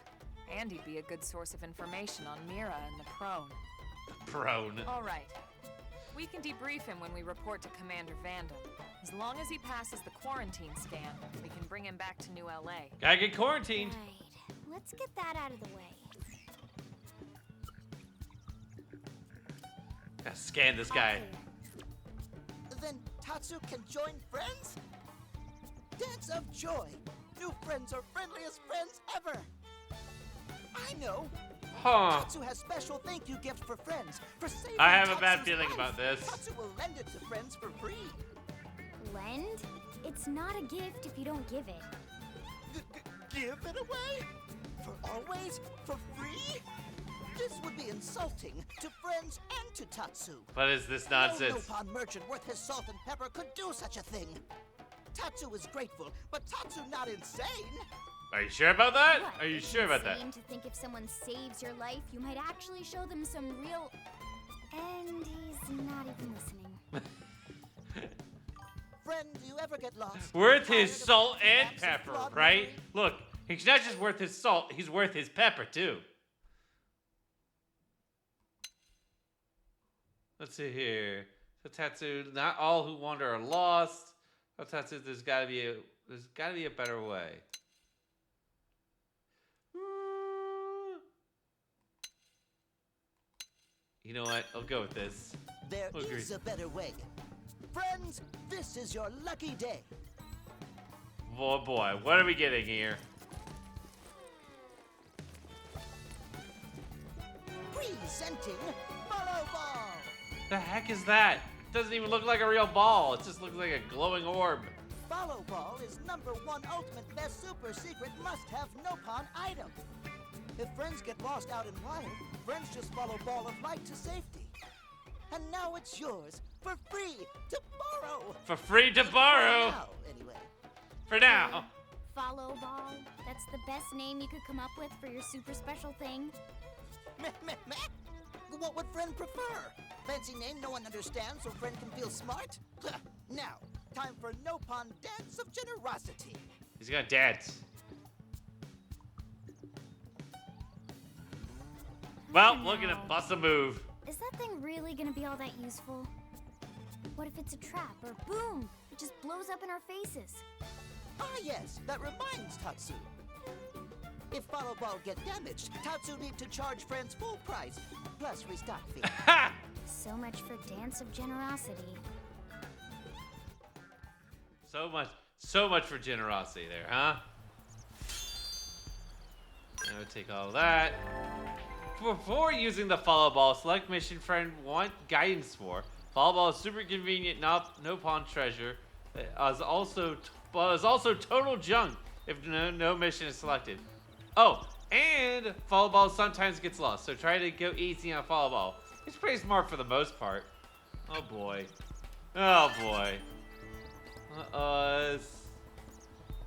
And he'd be a good source of information on Mira and the Prone. Prone. All right. We can debrief him when we report to Commander Vandal. As long as he passes the quarantine scan, we can bring him back to New LA. Gotta get quarantined. Right. Let's get that out of the way. Gotta scan this guy. Then Tatsu can join friends? Dance of joy. New friends are friendliest friends ever. I know. Huh. Tatsu has special thank you gift for friends. For saving I have a bad Tatsu's feeling life. about this. Tatsu will lend it to friends for free. Lend? It's not a gift if you don't give it. Give it away? For always? For free? This would be insulting to friends and to Tatsu. What is this nonsense? No Nopon merchant worth his salt and pepper could do such a thing. Tatsu is grateful, but Tatsu not insane. Are you sure about that? What, Are you it's sure about that? insane to think if someone saves your life, you might actually show them some real... And he's not even listening. Friend, do you ever get lost? Worth Tired his of salt keeping and maps of pepper, flawed right? memory? Look, he's not just worth his salt, he's worth his pepper too. Let's see here. So Tatsu, not all who wander are lost. Oh, Tatsu, there's gotta be a better way. You know what? I'll go with this. There I'll agree. is a better way. Friends, this is your lucky day. Oh boy, what are we getting here? Presenting Follow Ball. The heck is that? It doesn't even look like a real ball. It just looks like a glowing orb. Follow Ball is #1 ultimate best super secret must-have Nopon item. If friends get lost out in wild, friends just follow Ball of Light to safety. And now it's yours for free to borrow. For free to borrow. Now, anyway. For now. Follow ball? That that's the best name you could come up with for your super special thing? Meh, meh, meh. What would friend prefer? Fancy name no one understands so friend can feel smart? Now, time for Nopon Dance of Generosity. He's gonna dance. Well, look at him bust a move. Is that thing really gonna be all that useful? What if it's a trap, or boom, it just blows up in our faces? Ah yes, that reminds Tatsu. If Follow Ball get damaged, Tatsu need to charge friends full price, plus restock fee. So much for Dance of Generosity. So much for generosity there, huh? I would take all that. Before using the Follow Ball, select mission friend want guidance for. Follow Ball is super convenient, no pawn treasure. It is also total junk if no mission is selected. Oh, and Follow Ball sometimes gets lost, so try to go easy on Follow Ball. It's pretty smart for the most part. Oh boy. Oh boy.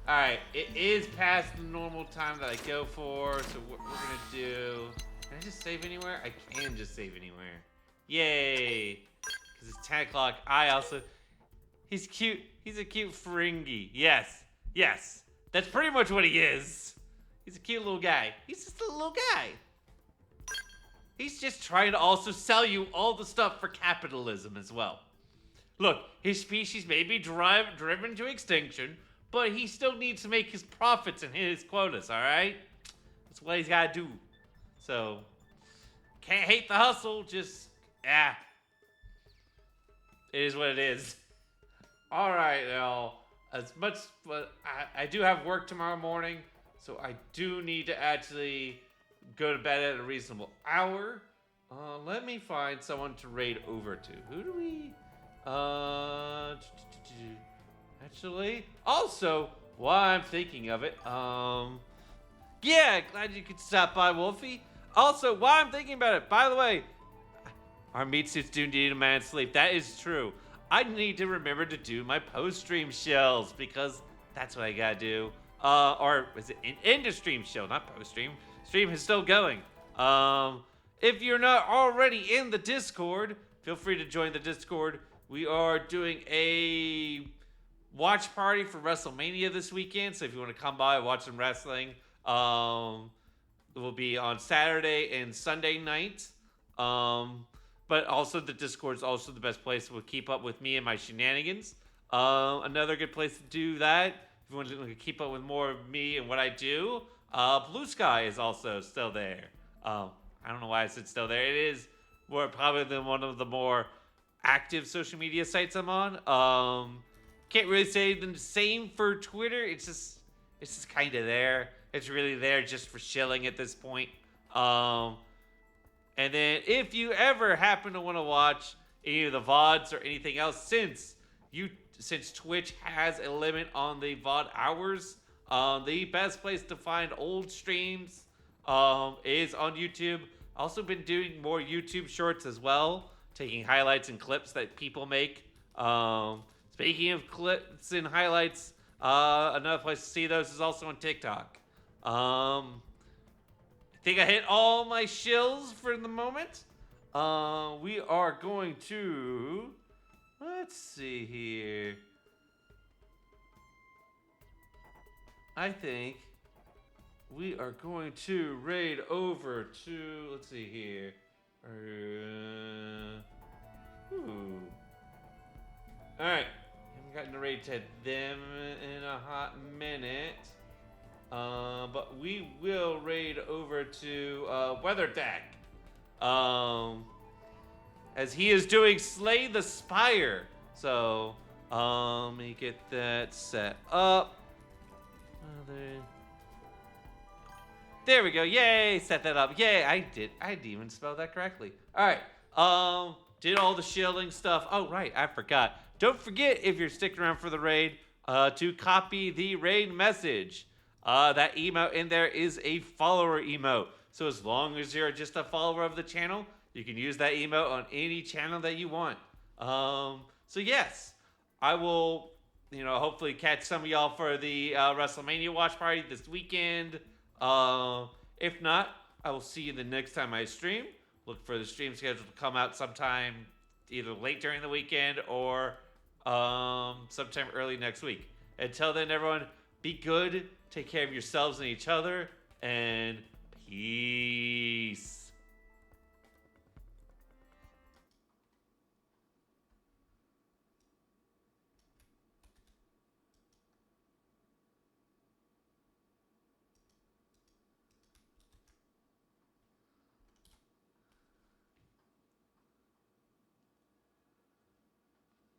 Alright, it is past the normal time that I go for, so what we're gonna do... Can I just save anywhere? I can just save anywhere. Yay! Because it's 10 o'clock. He's cute. He's a cute Ferengi. Yes. Yes. That's pretty much what he is. He's a cute little guy. He's just a little guy. He's just trying to also sell you all the stuff for capitalism as well. Look, his species may be driven to extinction, but he still needs to make his profits and hit his quotas, alright? That's what he's got to do. So, can't hate the hustle, just, it is what it is. Alright, now, as much, but I do have work tomorrow morning, so I do need to actually go to bed at a reasonable hour. Let me find someone to raid over to. Who do we, actually, also, while I'm thinking of it, yeah, glad you could stop by, Wolfie. Also, while I'm thinking about it, by the way, our meat suits do need a man's sleep. That is true. I need to remember to do my post-stream shells because that's what I gotta do. Or is it an end-of-stream shell, not post-stream? Stream is still going. If you're not already in the Discord, feel free to join the Discord. We are doing a watch party for WrestleMania this weekend, so if you want to come by and watch some wrestling, it will be on Saturday and Sunday night. But also the Discord is also the best place to keep up with me and my shenanigans. Another good place to do that, if you want to keep up with more of me and what I do, Blue Sky is also still there. I don't know why I said still there. It is probably one of the more active social media sites I'm on. Can't really say the same for Twitter. It's just kind of there. It's really there just for shilling at this point. And then if you ever happen to want to watch any of the VODs or anything else, since Twitch has a limit on the VOD hours, the best place to find old streams is on YouTube. Also been doing more YouTube shorts as well, taking highlights and clips that people make. Speaking of clips and highlights, another place to see those is also on TikTok. I think I hit all my shills for the moment. We are going to... Let's see here. I think we are going to raid over to... Let's see here. Alright. Haven't gotten to raid to them in a hot minute. But we will raid over to WeatherDeck. As he is doing Slay the Spire. So, let me get that set up. There we go. Yay! Set that up. Yay! I didn't even spell that correctly. Alright. Did all the shilling stuff. Oh, right. I forgot. Don't forget, if you're sticking around for the raid, to copy the raid message. That emote in there is a follower emote. So as long as you're just a follower of the channel, you can use that emote on any channel that you want. So yes, I will hopefully catch some of y'all for the WrestleMania watch party this weekend. If not, I will see you the next time I stream. Look for the stream schedule to come out sometime either late during the weekend or sometime early next week. Until then, everyone, be good, take care of yourselves and each other, and peace.